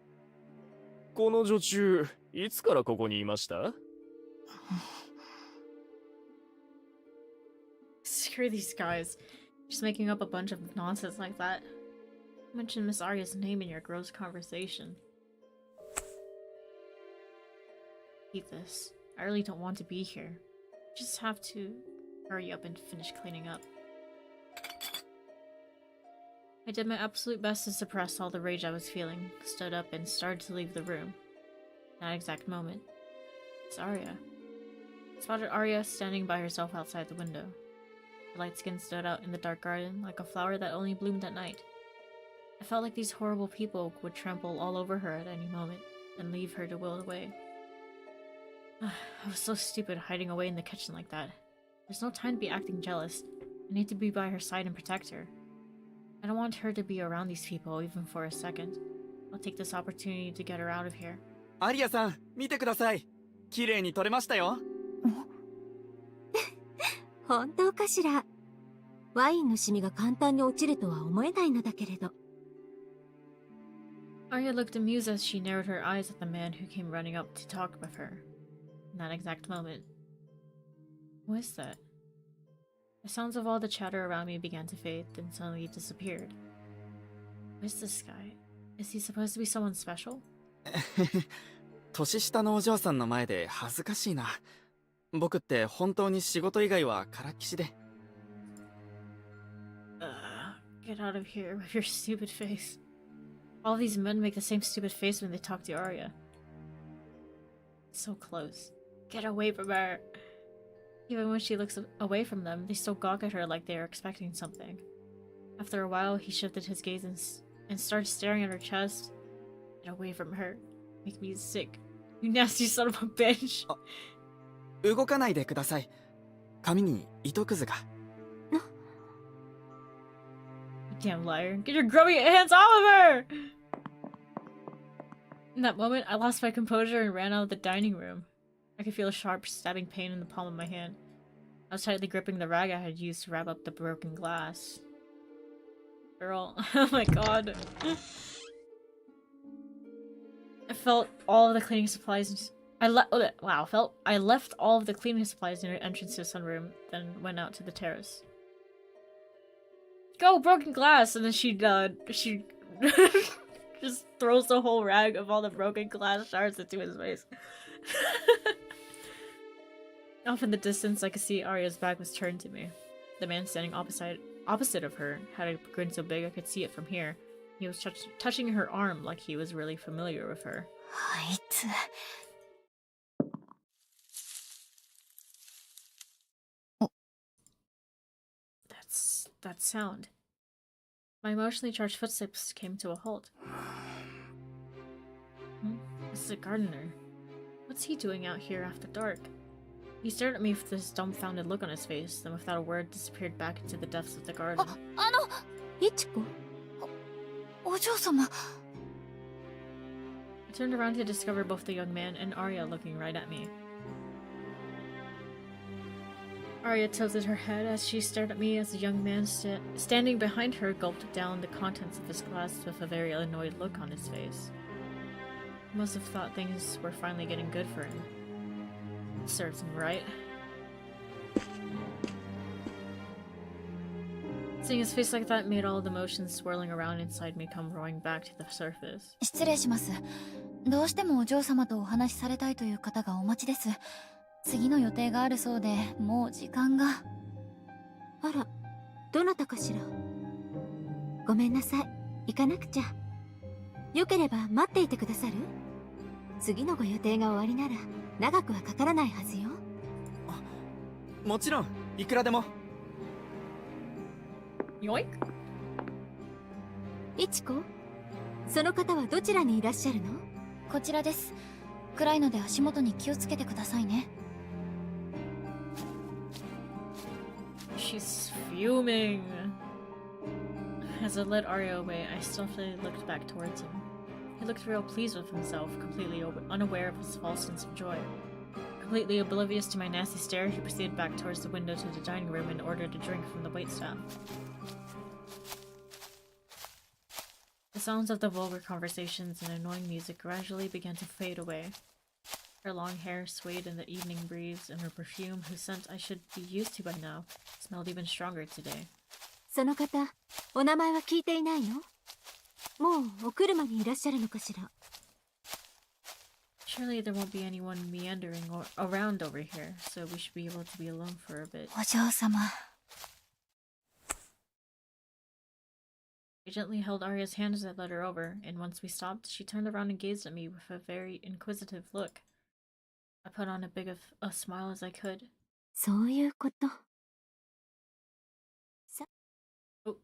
この女中、いつからここにいました？ Screw these guys. Just making up a bunch of nonsense like that. Mention Miss Aria's name in your gross conversation. Hate this. I really don't want to be here. Just have to hurry up and finish cleaning up. I did my absolute best to suppress all the rage I was feeling, stood up and started to leave the room. At that exact moment, it's Aria. I spotted Aria standing by herself outside the window. Her light skin stood out in the dark garden like a flower that only bloomed at night. I felt like these horrible people would trample all over her at any moment and leave her to wilt away. I was so stupid hiding away in the kitchen like that. There's no time to be acting jealous. I need to be by her side and protect her. I don't want her to be around these people even for a second. I'll take this opportunity to get her out of here. アリアさん、見てください。綺麗に撮れましたよ。本当かしら。ワインのシミが簡単に落ちるとは思えないのだけれど。Arya looked amused as she narrowed her eyes at the man who came running up to talk with her. In that exact moment. What is that? The sounds of all the chatter around me began to fade, then suddenly disappeared. Who is this guy? Is he supposed to be someone special? 年下のお嬢さんの前で恥ずかしいな。僕って本当に仕事以外はからっきしで。Get out of here with your stupid face. All these men make the same stupid face when they talk to Arya. So close. Get away from her. Even when she looks away from them, they still gawk at her like they are expecting something. After a while, he shifted his gaze and started staring at her chest. Get away from her. Make me sick. You nasty son of a bitch. 動かないでください。髪に糸くずが。You damn liar. Get your grubby hands off of her! In that moment, I lost my composure and ran out of the dining room. I could feel a sharp, stabbing pain in the palm of my hand. I was tightly gripping the rag I had used to wrap up the broken glass. Girl, oh my god. I felt all of the cleaning supplies. I left all of the cleaning supplies near the entrance to the sunroom, then went out to the terrace. Go, broken glass! And then she just throws the whole rag of all the broken glass shards into his face. Off in the distance, I could see Arya's back was turned to me. The man standing opposite of her had a grin so big I could see it from here. He was touching her arm like he was really familiar with her. あいつ。That sound. My emotionally charged footsteps came to a halt. This is a gardener. What's he doing out here after dark? He stared at me with this dumbfounded look on his face, then without a word disappeared back into the depths of the garden. いちこ。お嬢様。I turned around to discover both the young man and Arya looking right at me. Arya tilted her head as she stared at me as the young man standing behind her gulped down the contents of his glass with a very annoyed look on his face. He must have thought things were finally getting good for him. Serves him right. Seeing his face like that made all the emotions swirling around inside me come roaring back to the surface. 失礼します。どうしてもお嬢様とお話しされたいという方がお待ちです。次の予定があるそうで、もう時間が。あら、どなたかしら。ごめんなさい、行かなくちゃ。よければ待っていてくださる？次のご予定が終わりなら長くはかからないはずよ。もちろん、いくらでも。Yoink! いちこ、その方はどちらにいらっしゃるの？こちらです。暗いので足元に気をつけてくださいね。She's fuming. As I led Arya away, I stealthily looked back towards him. He looked real pleased with himself, completely unaware of his false sense of joy. Completely oblivious to my nasty stare, he proceeded back towards the window to the dining room and ordered a drink from the waitstaff. The sounds of the vulgar conversations and annoying music gradually began to fade away. Her long hair swayed in the evening breeze, and her perfume, whose scent I should be used to by now, smelled even stronger today. その方、お名前は聞いていないの？もうお車にいらっしゃるのかしら。Surely there won't be anyone meandering around over here, so we should be able to be alone for a bit. お嬢様。I gently held Arya's hand as I led her over, and once we stopped, she turned around and gazed at me with a very inquisitive look. I put on as big of a smile as I could. そういうこと。Oh.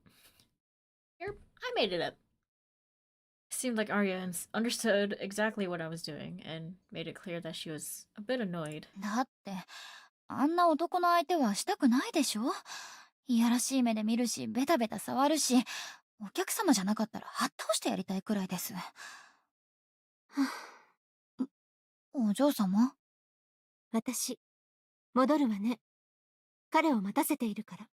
Here, I made it up. It seemed like Arya understood exactly what I was doing, and made it clear that she was a bit annoyed. だって、あんな男の相手はしたくないでしょ？いやらしい目で見るし、ベタベタ触るし、お客様じゃなかったらはっ倒してやりたいくらいです。お嬢様？私、戻るわね。彼を待たせているから。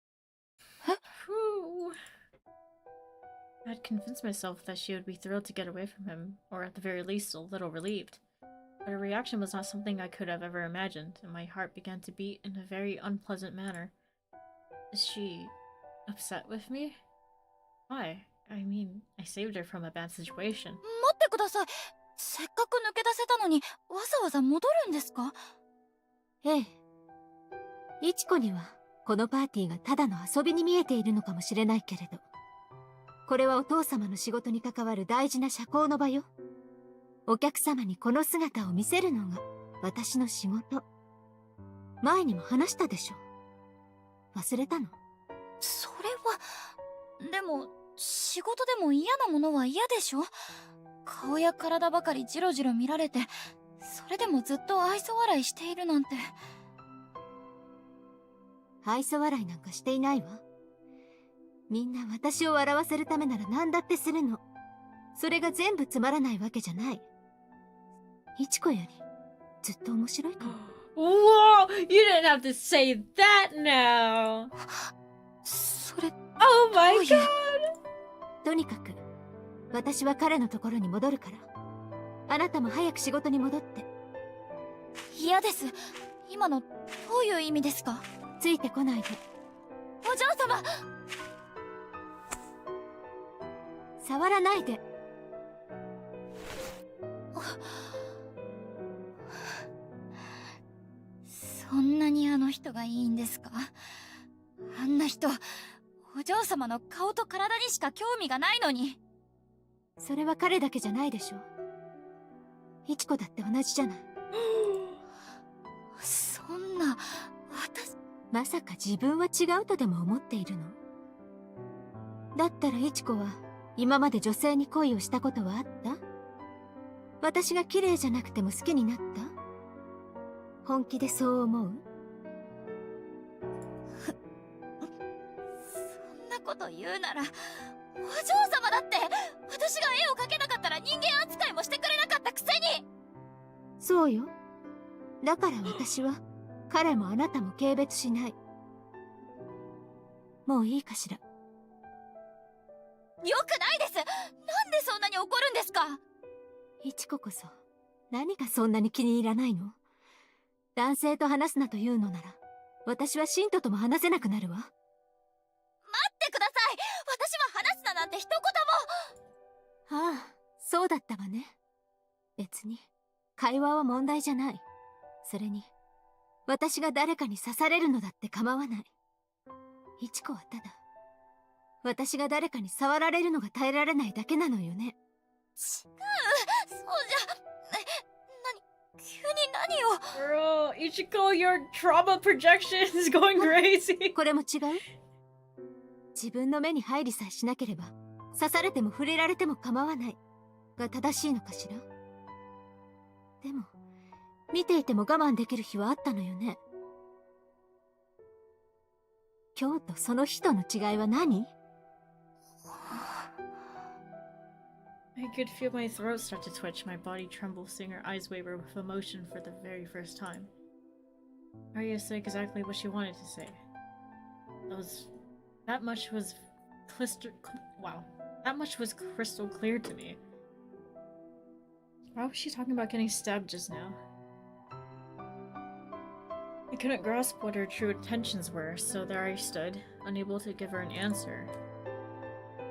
え？ I'd convinced myself that she would be thrilled to get away from him, or at the very least a little relieved. But her reaction was not something I could have ever imagined, and my heart began to beat in a very unpleasant manner. Is she upset with me? Why? I mean, I saved her from a bad situation. 待ってください。せっかく抜け出せたのに、わざわざ戻るんですか？ええ。イチコにはこのパーティーがただの遊びに見えているのかもしれないけれど、これはお父様の仕事に関わる大事な社交の場よ。お客様にこの姿を見せるのが私の仕事。前にも話したでしょ。忘れたの？それは、でも、仕事でも嫌なものは嫌でしょ？顔や体ばかりジロジロ見られて、それでもずっと愛想笑いしているなんて。愛想笑いなんかしていないわ。みんな私を笑わせるためなら何だってするの。それが全部つまらないわけじゃない。イチコよりずっと面白いかも。Whoa! You didn't have to say that now! それ、Oh my どういう god! とにかく私は彼のところに戻るから、あなたも早く仕事に戻って。嫌です。今の、どういう意味ですか？ついてこないで。お嬢様！触らないで。そんなにあの人がいいんですか？あんな人、お嬢様の顔と体にしか興味がないのに。それは彼だけじゃないでしょ。イチコだって同じじゃない。そんな、私。まさか自分は違うとでも思っているの？だったらイチコは今まで女性に恋をしたことはあった？私が綺麗じゃなくても好きになった？本気でそう思う？そんなこと言うなら、お嬢様だって私が絵を描けなかったら人間扱いもしてくれなかったくせに。そうよ。だから私は彼もあなたも軽蔑しない。もういいかしら。よくないです。なんでそんなに怒るんですか？イチコこそ何がそんなに気に入らないの？男性と話すなというのなら、私はシントとも話せなくなるわ。待ってください。私は話すななんて一言も。ああ、そうだったわね。別に会話は問題じゃない。それに私が誰かに刺されるのだって構わない。イチコはただ私が誰かに触られるのが耐えられないだけなのよね。違う、そうじゃ。急に何を。Girl, Ichiko, your trauma projection is going crazy! これも違う？自分の目に入りさえしなければ刺されても触れられても構わないが正しいのかしら。でも見ていても我慢できる日はあったのよね。今日とその日との違いは何？ I could feel my throat start to twitch, my body tremble, seeing her eyes waver with emotion for the very first time. Aria said exactly what she wanted to say. That much was crystal clear to me. Why was she talking about getting stabbed just now? I couldn't grasp what her true intentions were, so there I stood, unable to give her an answer.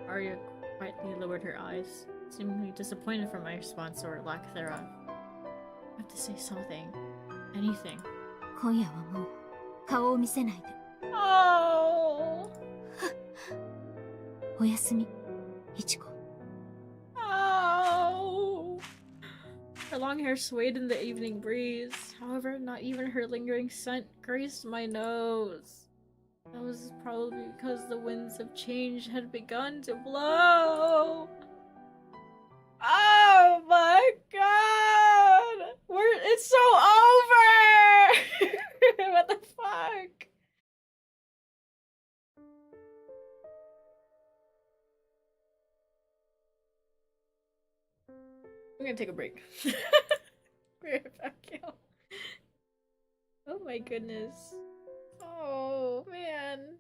Aria quietly lowered her eyes, seemingly disappointed for my response or lack thereof. I have to say something. Anything. 今夜はもう顔を見せないで。Oh! おやすみ、イチコ。Oh! Her long hair swayed in the evening breeze. However, not even her lingering scent graced my nose. That was probably because the winds of change had begun to blow. Oh my god! It's so over! What the fuck? I'm gonna take a break. Be right back, yo. Oh my goodness. Oh man.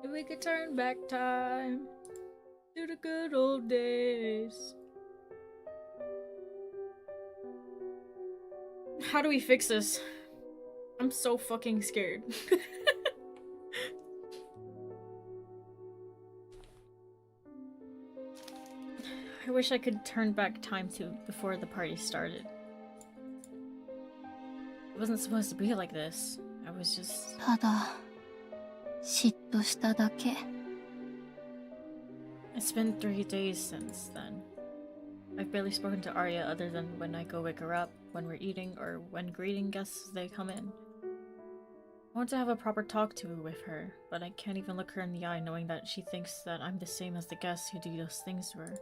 If we could turn back time to the good old days. How do we fix this? I'm so fucking scared. I wish I could turn back time to before the party started. It wasn't supposed to be like this. I was just... ただ嫉妬しただけ。 It's been 3 days since then. I've barely spoken to Aria other than when I go wake her up, when we're eating, or when greeting guests as they come in. I want to have a proper talk to with her, but I can't even look her in the eye knowing that she thinks that I'm the same as the guests who do those things to her.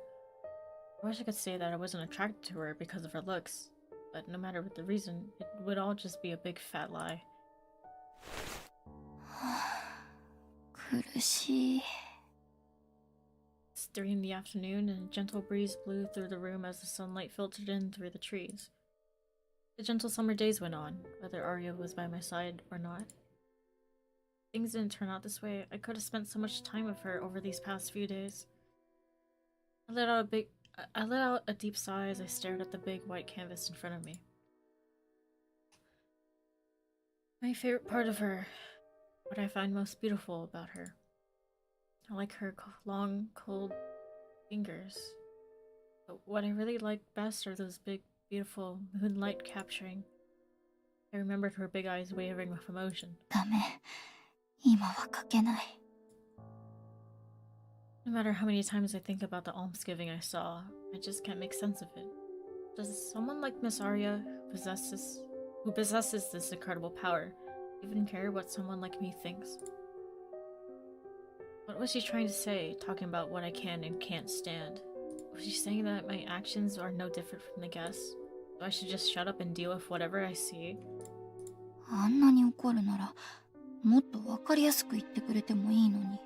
I wish I could say that I wasn't attracted to her because of her looks, but no matter what the reason, it would all just be a big fat lie. 苦しい。 It's 3 in the afternoon, and a gentle breeze blew through the room as the sunlight filtered in through the trees. The gentle summer days went on, whether Arya was by my side or not. Things didn't turn out this way. I could have spent so much time with her over these past few days. I let out a deep sigh as I stared at the big white canvas in front of me. My favorite part of her, what I find most beautiful about her. I like her long, cold fingers. But what I really like best are those big, beautiful moonlight capturing. I remembered her big eyes wavering with emotion. ダメ。今は書けない。 No matter how many times I think about the almsgiving I saw, I just can't make sense of it. Does someone like Miss Aria, who possesses this incredible power, even care what someone like me thinks? What was she trying to say, talking about what I can and can't stand? Was she saying that my actions are no different from the guests? So I should just shut up and deal with whatever I see? あんなに怒るなら、もっとわかりやすく言ってくれてもいいのに。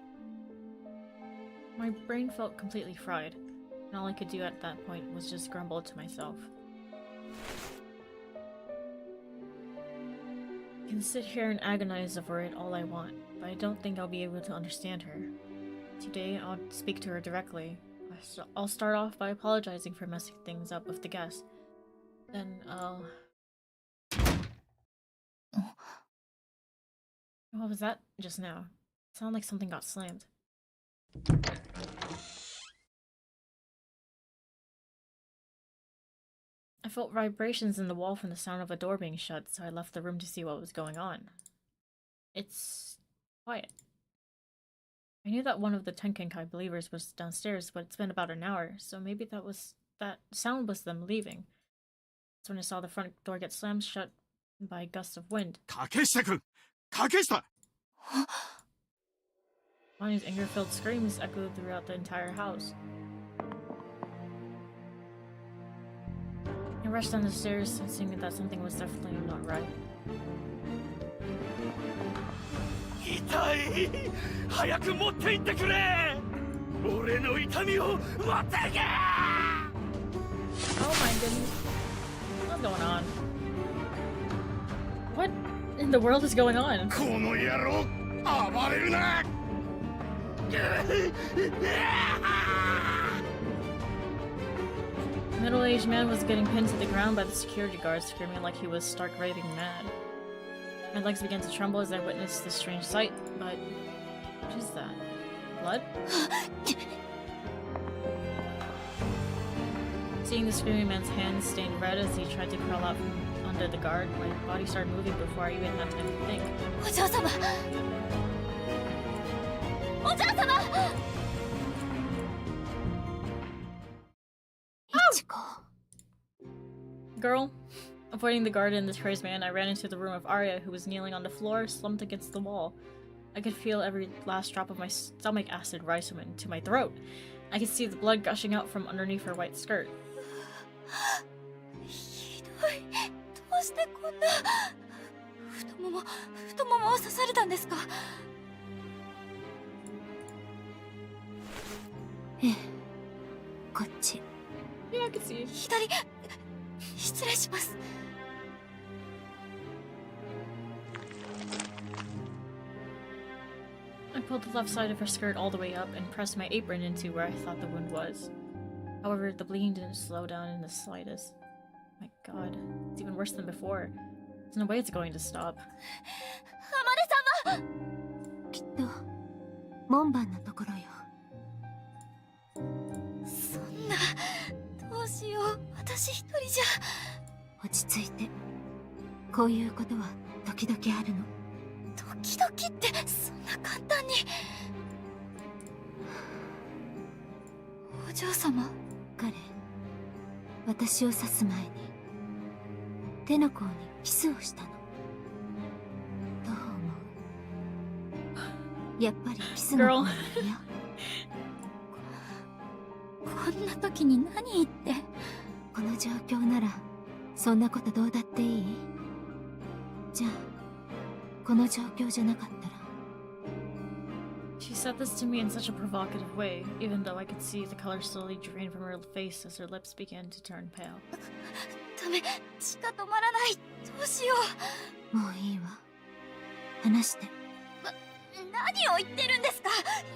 My brain felt completely fried, and all I could do at that point was just grumble to myself. I can sit here and agonize over it all I want, but I don't think I'll be able to understand her. Today, I'll speak to her directly. I'll start off by apologizing for messing things up with the guest. Then I'll... What was that just now? It sounded like something got slammed. I felt vibrations in the wall from the sound of a door being shut, so I left the room to see what was going on. It's quiet. I knew that one of the Tenkenkai believers was downstairs, but it's been about an hour, so maybe that sound was them leaving. That's when I saw the front door get slammed shut by gusts of wind. Kakeshita-kun! Kakeshita! Bonnie's anger-filled screams echoed throughout the entire house. I rushed down the stairs, sensing that something was definitely not right. 痛い早く持って行ってくれ俺の痛みを持ってけ Oh my goodness. What's going on? What in the world is going on? この野郎暴れるな The middle-aged man was getting pinned to the ground by the security guards, screaming like he was stark raving mad. My legs began to tremble as I witnessed this strange sight, but... what is that? Blood? Seeing the screaming man's hands stained red as he tried to crawl out from under the guard, my body started moving before I even had time to think. Girl. Avoiding the guard and the crazed man, I ran into the room of Aria, who was kneeling on the floor, slumped against the wall. I could feel every last drop of my stomach acid rise to my throat. I could see the blood gushing out from underneath her white skirt. Yeah, I could see it. I pulled the left side of her skirt all the way up and pressed my apron into where I thought the wound was. However, the bleeding didn't slow down in the slightest. My god, it's even worse than before. There's no way it's going to stop. きっと門番のところよ落ち着いてこういうことは時々あるの時々ってそんな簡単にお嬢様彼私を刺す前に手の甲にキスをしたのどう思うやっぱりキスの方が嫌こんな時に何言ってこの状況ならそんなことどうだっていいじゃあこの状況じゃなかったら She said this to me in such a provocative way, even though I could see the color slowly drain from her face as her lips began to turn pale. ダメ血が止まらないどうしよもういいわ話して何を言ってるんですか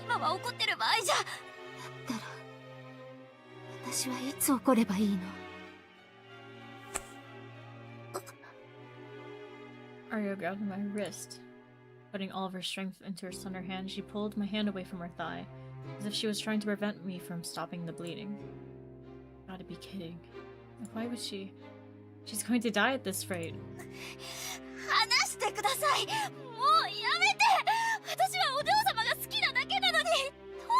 今は怒ってる場合じゃだったら私はいつ怒ればいいのAria grabbed my wrist. Putting all of her strength into her slender hand, she pulled my hand away from her thigh, as if she was trying to prevent me from stopping the bleeding. Gotta be kidding. Why would she? She's going to die at this rate. 話してくださいもうやめて私はお嬢様が好きなだけなのにど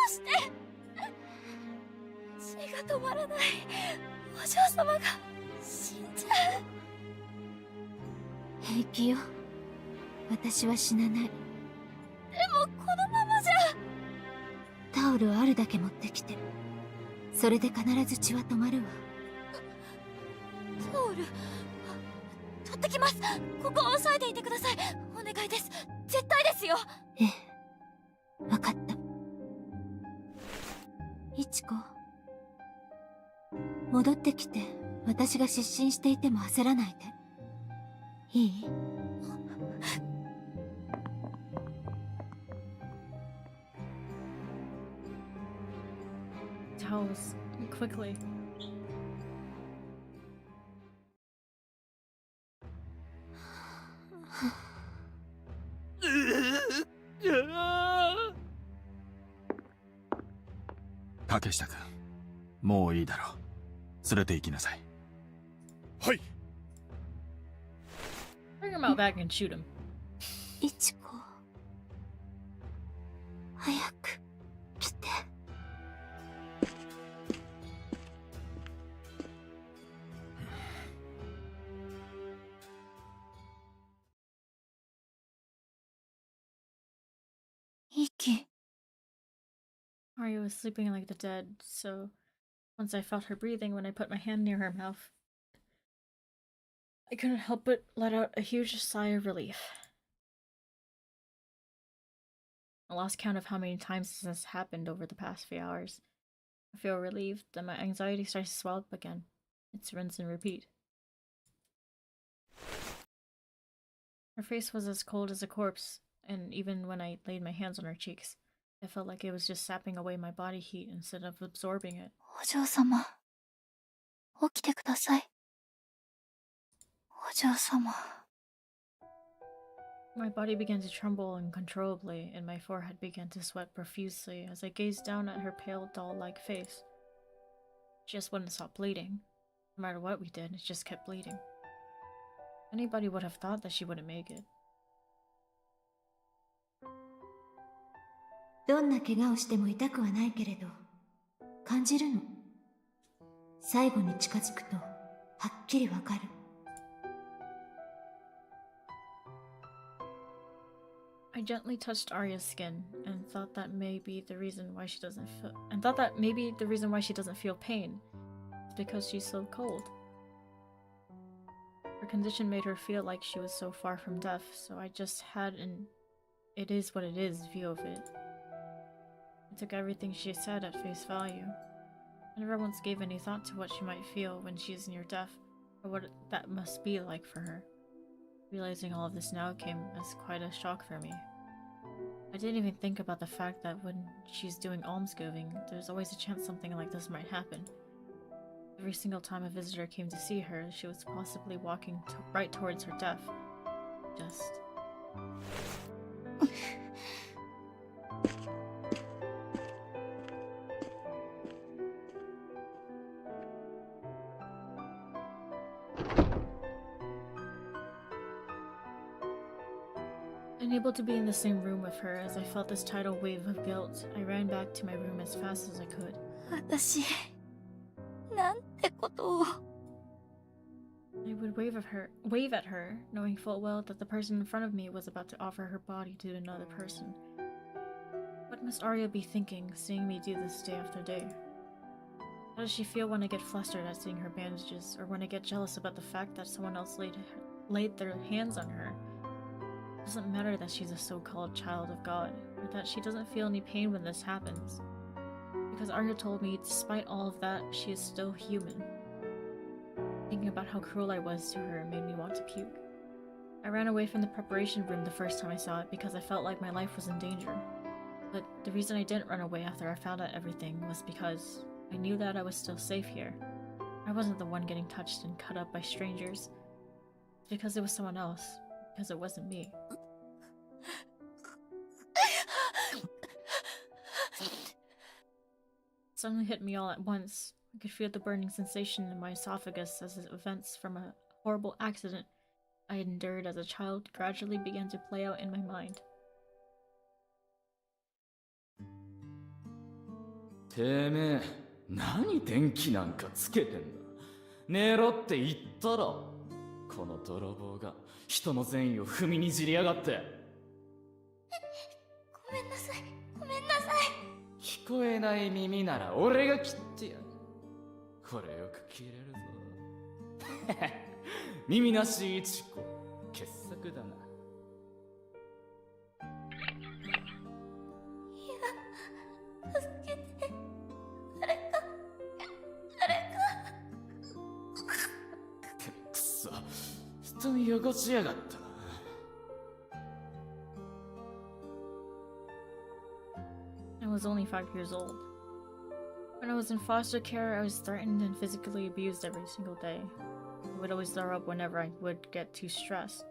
うして血が止まらないお嬢様が死んじゃう平気よ私は死なないでもこのままじゃタオルあるだけ持ってきてそれで必ず血は止まるわタオル取ってきますここを押さえていてくださいお願いです絶対ですよええわかったいちこ戻ってきて私が失神していても焦らないでいい towels quickly.竹下君、もういいだろう。連れて行きなさい。はい。 Bring him out back and shoot him. いちこ、早く来て。息。 Aria was sleeping like the dead, so once I felt her breathing when I put my hand near her mouth, I couldn't help but let out a huge sigh of relief. I lost count of how many times this has happened over the past few hours. I feel relieved, then my anxiety starts to swell up again. It's rinse and repeat. Her face was as cold as a corpse, and even when I laid my hands on her cheeks, I felt like it was just sapping away my body heat instead of absorbing it. お嬢様、起きてください。お嬢様。 My body began to tremble uncontrollably, and my forehead began to sweat profusely as I gazed down at her pale, doll-like face. She just wouldn't stop bleeding. No matter what we did, it just kept bleeding. Anybody would have thought that she wouldn't make it. どんな怪我をしても痛くはないけれど、感じるの。最後に近づくと、はっきりわかる。I gently touched Arya's skin and thought that maybe the reason why she doesn't feel pain is because she's so cold. Her condition made her feel like she was so far from death, so I just had an it is what it is view of it. I took everything she said at face value. I never once gave any thought to what she might feel when she is near death, or what that must be like for her. Realizing all of this now came as quite a shock for me. I didn't even think about the fact that when she's doing almsgiving, there's always a chance something like this might happen. Every single time a visitor came to see her, she was possibly walking right towards her death. Just... Unable to be in the same room with her as I felt this tidal wave of guilt, I ran back to my room as fast as I could. 私、なんてことを。 I would wave at her, knowing full well that the person in front of me was about to offer her body to another person. What must Aria be thinking, seeing me do this day after day? How does she feel when I get flustered at seeing her bandages, or when I get jealous about the fact that someone else laid their hands on her? It doesn't matter that she's a so-called child of God, or that she doesn't feel any pain when this happens. Because Arya told me, despite all of that, she is still human. Thinking about how cruel I was to her made me want to puke. I ran away from the preparation room the first time I saw it because I felt like my life was in danger. But the reason I didn't run away after I found out everything was because I knew that I was still safe here. I wasn't the one getting touched and cut up by strangers. It's because it was someone else. Because it wasn't me. It suddenly hit me all at once. I could feel the burning sensation in my esophagus as the events from a horrible accident I had endured as a child gradually began to play out in my mind. てめえ、何電気なんかつけてんだ。寝ろって言ったろ。この泥棒が人の善意を踏みにじりやがって。ごめんなさい、ごめんなさい。聞こえない耳なら俺が切ってやる。これよく切れるぞ。耳なしいちこ、傑作だな。助けて。誰か。くそ、布団汚しやがったな。I was only 5 years old. When I was in foster care, I was threatened and physically abused every single day. I would always throw up whenever I would get too stressed.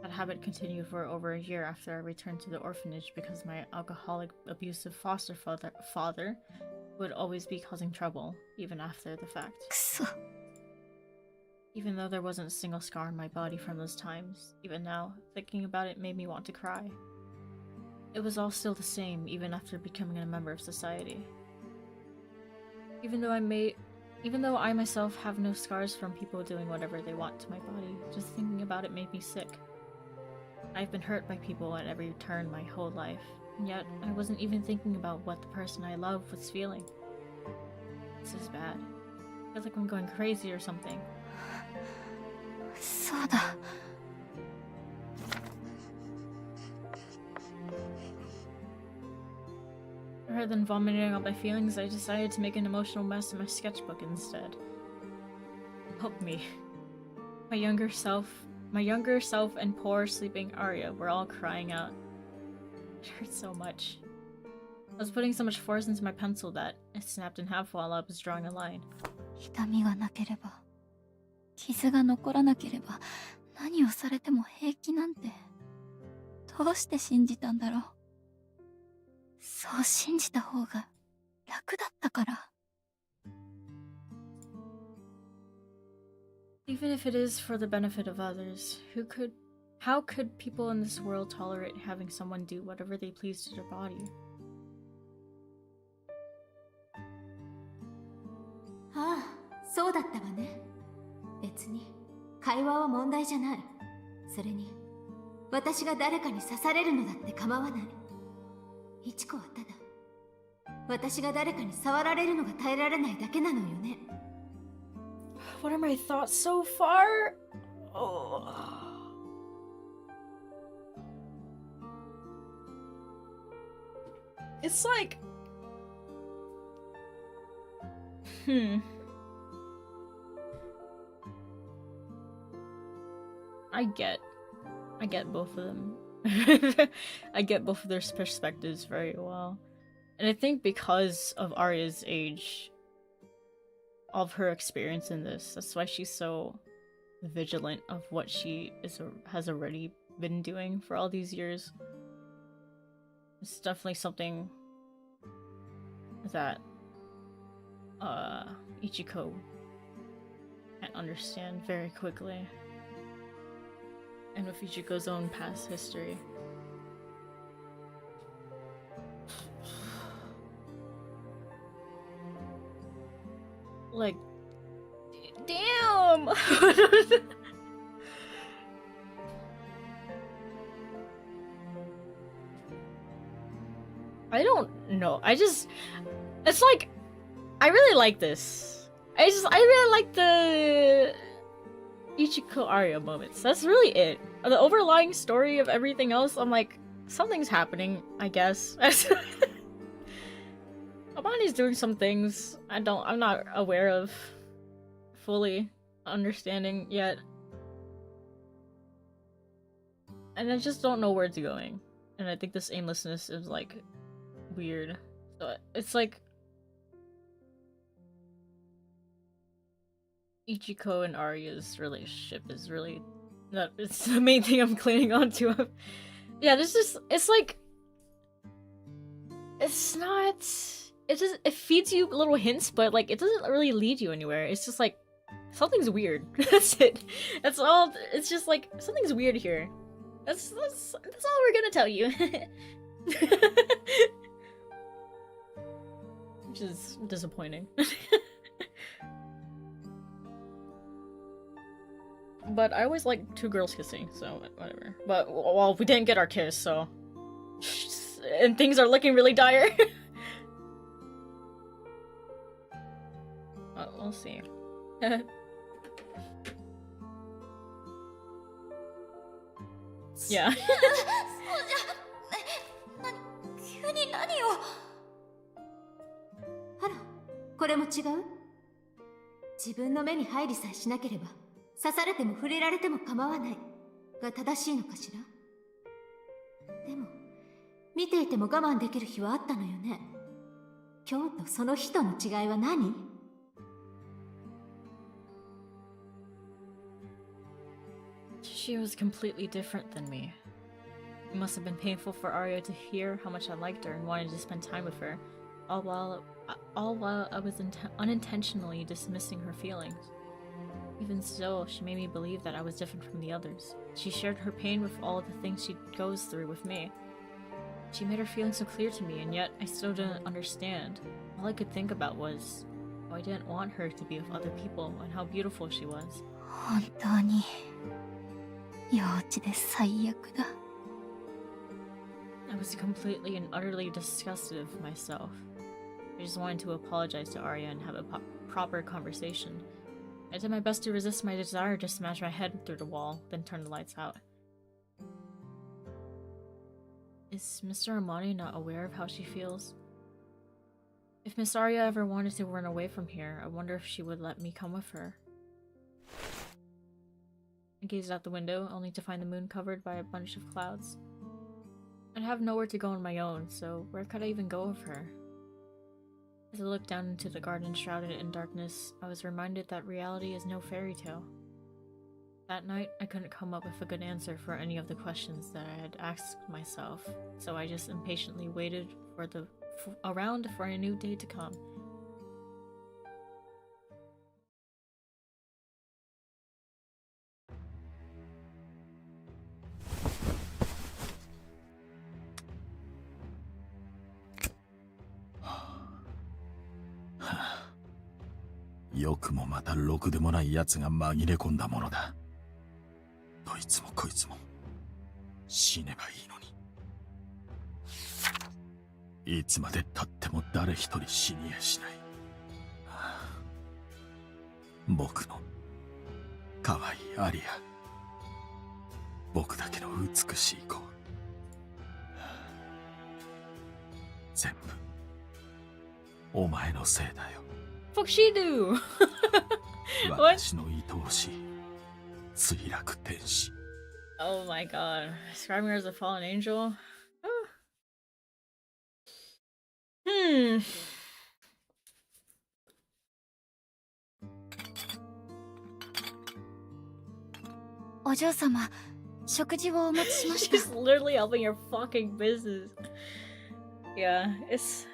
That habit continued for over a year after I returned to the orphanage because my alcoholic, abusive foster father would always be causing trouble, even after the fact. くそ。 Even though there wasn't a single scar on my body from those times, even now, thinking about it made me want to cry. It was all still the same, even after becoming a member of society. Even though I myself have no scars from people doing whatever they want to my body, just thinking about it made me sick. I've been hurt by people at every turn my whole life, and yet I wasn't even thinking about what the person I love was feeling. This is bad. I feel like I'm going crazy or something. そうだ。 Rather than vomiting out my feelings, I decided to make an emotional mess in my sketchbook instead. Help me. My younger self and poor sleeping Aria were all crying out. It hurt so much. I was putting so much force into my pencil that it snapped in half while I was drawing a line. 痛みがなければ、傷が残らなければ、何をされても平気なんて、どうして信じたんだろう。そう信じた方が楽だったから。 Even if it is for the benefit of others, how could people in this world tolerate having someone do whatever they please to their body? ああ、そうだったわね。別に会話は問題じゃない。それに私が誰かに刺されるのだって構わない。イチコはただ私が誰かに触られるのが耐えられないだけなのよね。 What are my thoughts so far? Oh. It's like... I get both of them. I get both of their perspectives very well. And I think because of Arya's age, of her experience in this, that's why she's so vigilant of what she has already been doing for all these years. It's definitely something that Ichiko can't understand very quickly. And with Ichiko's own past history. Like, damn! I don't know. It's like, I really like this. I really like the Ichiko Aria moments. That's really it. The overlying story of everything else, I'm like, something's happening, I guess. Amani's doing some things I'm not aware of fully understanding yet. And I just don't know where it's going. And I think this aimlessness is like weird. So it's like Ichiko and Arya's relationship is really it's the main thing I'm clinging on to. Yeah, it's like it's not it feeds you little hints, but like it doesn't really lead you anywhere. It's just like something's weird. That's it. That's all. It's just like something's weird here. That's all we're gonna tell you. Which is disappointing. But I always like two girls kissing, so whatever. But well, we didn't get our kiss, so and things are looking really dire. We'll see. Yeah. 急に何を。あら、これも違う？自分の目に入りさえしなければ刺されても触れられても構わないが正しいのかしら。でも見ていても我慢できる日はあったのよね。今日とその日との違いは何？ She was completely different than me. It must have been painful for Arya to hear how much I liked her and wanted to spend time with her, all while I was unintentionally dismissing her feelings. Even still, she made me believe that I was different from the others. She shared her pain with all of the things she goes through with me. She made her feelings so clear to me, and yet I still didn't understand. All I could think about was how I didn't want her to be with other people and how beautiful she was. 本当に幼稚で最悪だ。 I was completely and utterly disgusted with myself. I just wanted to apologize to Arya and have a proper conversation. I did my best to resist my desire to smash my head through the wall, then turn the lights out. Is Mr. Amani not aware of how she feels? If Miss Arya ever wanted to run away from here, I wonder if she would let me come with her. I gazed out the window, only to find the moon covered by a bunch of clouds. I'd have nowhere to go on my own, so where could I even go with her? As I looked down into the garden shrouded in darkness, I was reminded that reality is no fairy tale. That night, I couldn't come up with a good answer for any of the questions that I had asked myself, so I just impatiently waited around for a new day to come. Ha. よくもまたろくでもない奴が紛れ込んだものだ。どいつもこいつも死ねばいいのに。いつまで経っても誰一人死にやしない。僕の可愛いアリア、僕だけの美しい子、全部お前のせいだよ。Fuck she do? 私の愛おしい墜落天使。Oh my god. Describing her as a fallen angel? Hmm. お嬢様、食事をお持ちしました。 She's literally helping your fucking business. Yeah, it's...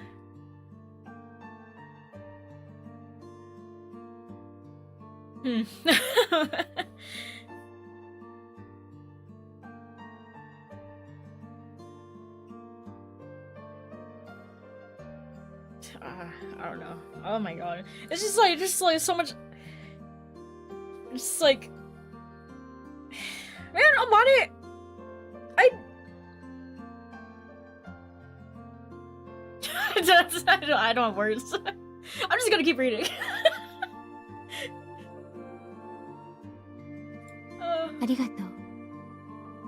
I don't know. Oh my god. It's just like so much... It's just like... Man, Amani! I don't have words. I'm just gonna keep reading. ありがとう。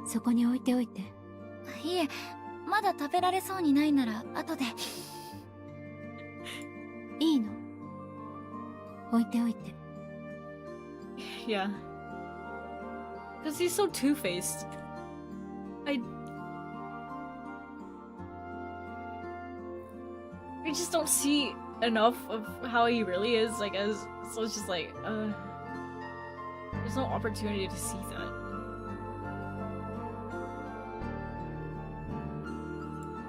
そこに置いておいて。いえ、まだ食べられそうにないなら後で。いいの。置いておいて。Yeah. Because he's so two-faced. I just don't see enough of how he really is, I guess. So it's just like, there's no opportunity to see that.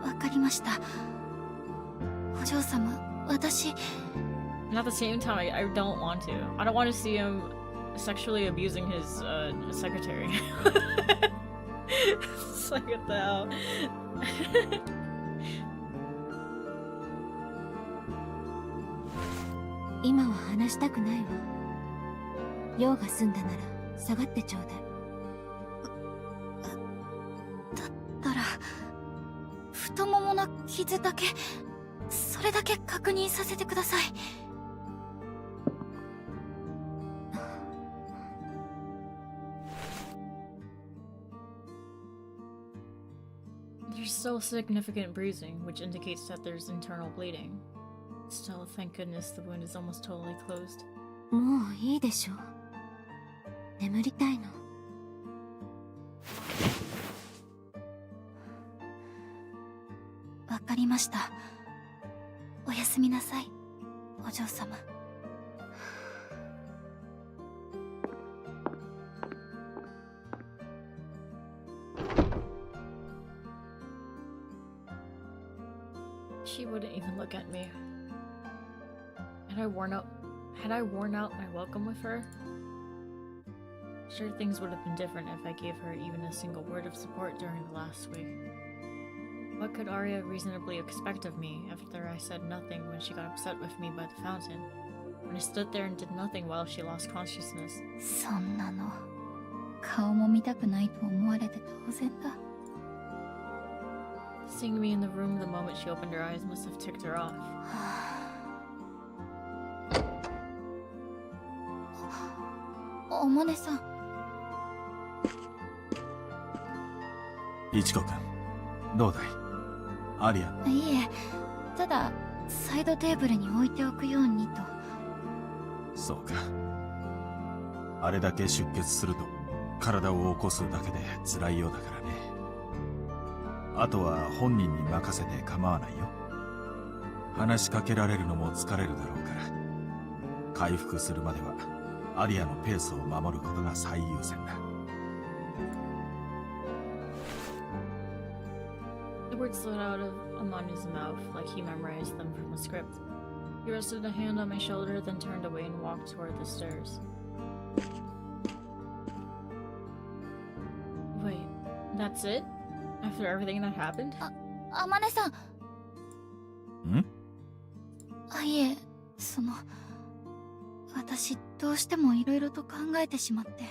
わかりました。お嬢様、私。And at the same time, I don't want to. I don't want to see him sexually abusing his secretary. It's like, what the hell? 今は話したくないわ。用が済んだなら下がってちょうだい。だったら太ももの傷だけ、それだけ確認させてください。There's still significant bruising, which indicates that there's internal bleeding. Still, thank goodness the wound is almost totally closed. もういいでしょ。眠りたいの。わかりました。おやすみなさい、お嬢様。She wouldn't even look at me. Had I worn out my welcome with her? Sure, things would have been different if I gave her even a single word of support during the last week. What could Aria reasonably expect of me after I said nothing when she got upset with me by the fountain? When I stood there and did nothing while she lost consciousness? そんなの顔も見たくないと思われて当然だ。 Seeing me in the room the moment she opened her eyes must have ticked her off. おまねさん。いちこくん、どうだい？アリア。いえ、ただサイドテーブルに置いておくようにと。そうか。あれだけ出血すると体を起こすだけで辛いようだからね。あとは本人に任せて構わないよ。話しかけられるのも疲れるだろうから、回復するまではアリアのペースを守ることが最優先だ。The words slid out of Amanu's mouth like he memorized them from a script. He rested a hand on my shoulder, then turned away and walked toward the stairs. Wait, that's it? After everything that happened? あまねさん。ん？いえ、私どうしてもいろいろと考えてしまって、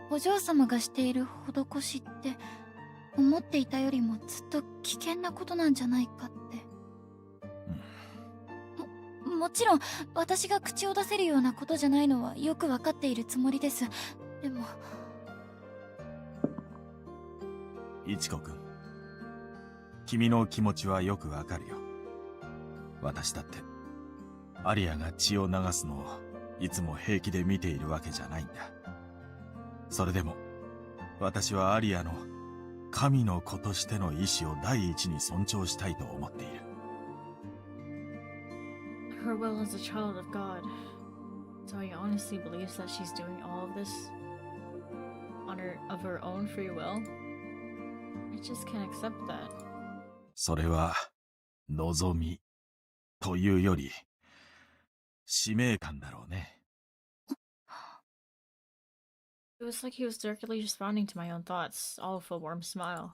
お嬢様がしている施しって思っていたよりもずっと危険なことなんじゃないかって。もちろん私が口を出せるようなことじゃないのはよくわかっているつもりです。でもいちこくん、君の気持ちはよくわかるよ。私だってアリアが血を流すのをいつも平気で見ているわけじゃないんだ。それでも私はアリアの神の子としての意志を第一に尊重したいと思っている。Her will as a child of God. So he honestly believes that she's doing all of this of her own free will? I just can't accept that. それは望みというより使命感だろうね。It was like he was directly responding to my own thoughts, all with a warm smile.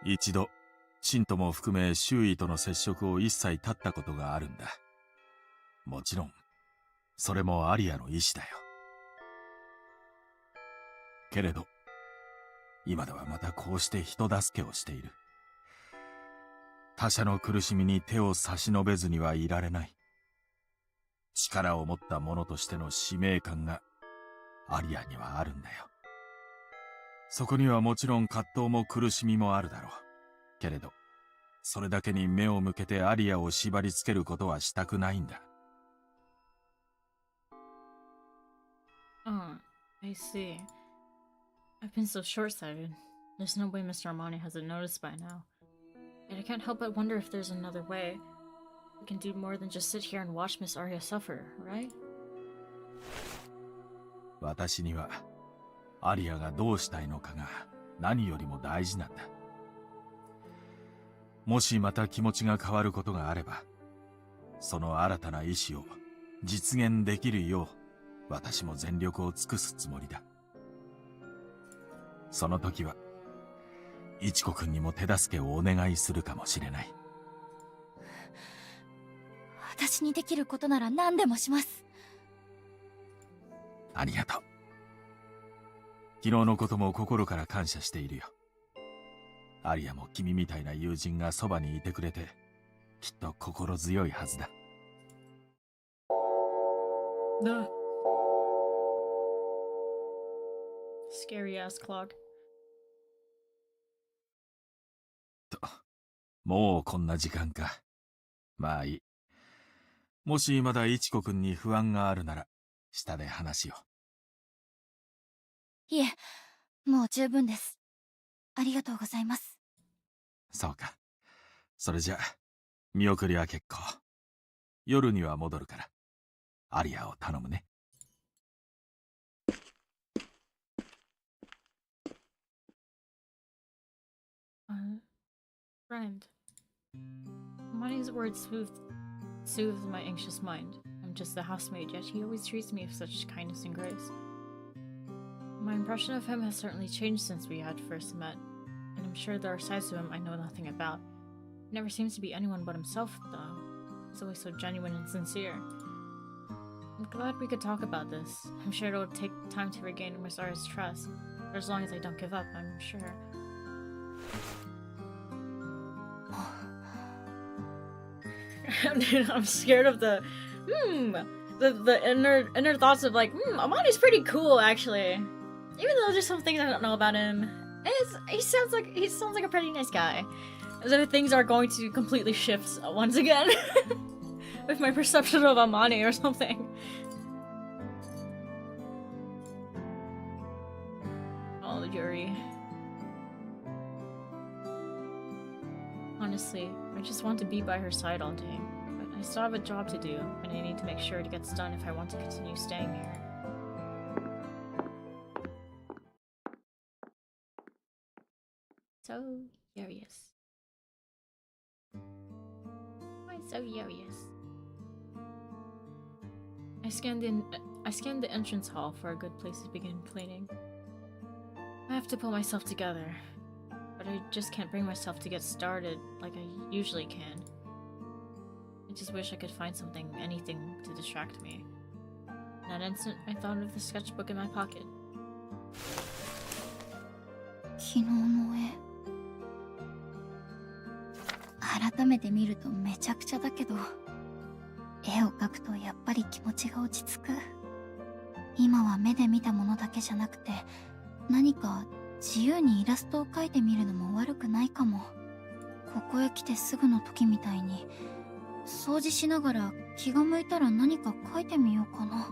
一度信徒も含め周囲との接触を一切絶ったことがあるんだ。もちろんそれもアリアの意志だよ。けれど今ではまたこうして人助けをしている。他者の苦しみに手を差し伸べずにはいられない。力を持った者としての使命感がアリアにはあるんだよ。そこにはもちろん葛藤も苦しみもあるだろう。けれどそれだけに目を向けてアリアを縛り付けることはしたくないんだ。I see. I've been so short-sighted. There's no way Mr. Armani hasn't noticed by now. Yet I can't help but wonder if there's another way. We can do more than just sit here and watch Miss Aria suffer, right? 私にはアリアがどうしたいのかが何よりも大事なんだ。もしまた気持ちが変わることがあれば、その新たな意志を実現できるよう私も全力を尽くすつもりだ。その時はイチコくんにも手助けをお願いするかもしれない。私にできることなら何でもします。ありがとう。昨日のことも心から感謝しているよ。アリアも君みたいな友人がそばにいてくれてきっと心強いはずだ。Scary ass clock. もうこんな時間か。まあいい。もしまだイチコくんに不安があるなら下で話を。いえ、もう十分です。ありがとうございます。そうか。それじゃ見送りは結構。夜には戻るから、アリアを頼むね。Friend. Money's words soothes my anxious mind. I'm just the housemaid, yet he always treats me with such kindness and grace. My impression of him has certainly changed since we had first met, and I'm sure there are sides to him I know nothing about. He never seems to be anyone but himself, though. He's always so genuine and sincere. I'm glad we could talk about this. I'm sure it'll take time to regain Masara's trust, but as long as I don't give up, I'm sure. I'm scared of the inner thoughts of like, Amani's pretty cool actually. Even though there's some things I don't know about him. He sounds like a pretty nice guy. As if things are going to completely shift once again. With my perception of Amani or something. Oh, Yuri. Honestly, I just want to be by her side all day. But I still have a job to do, and I need to make sure it gets done if I want to continue staying here. So curious. Why so curious? I scanned the entrance hall for a good place to begin cleaning. I have to pull myself together, but I just can't bring myself to get started like I usually can. I just wish I could find anything to distract me. In that instant, I thought of the sketchbook in my pocket. 昨日の絵改めて見るとめちゃくちゃだけど、絵を描くとやっぱり気持ちが落ち着く。今は目で見たものだけじゃなくて、何か自由にイラストを描いてみるのも悪くないかも。ここへ来てすぐの時みたいに、掃除しながら気が向いたら何か描いてみようかな。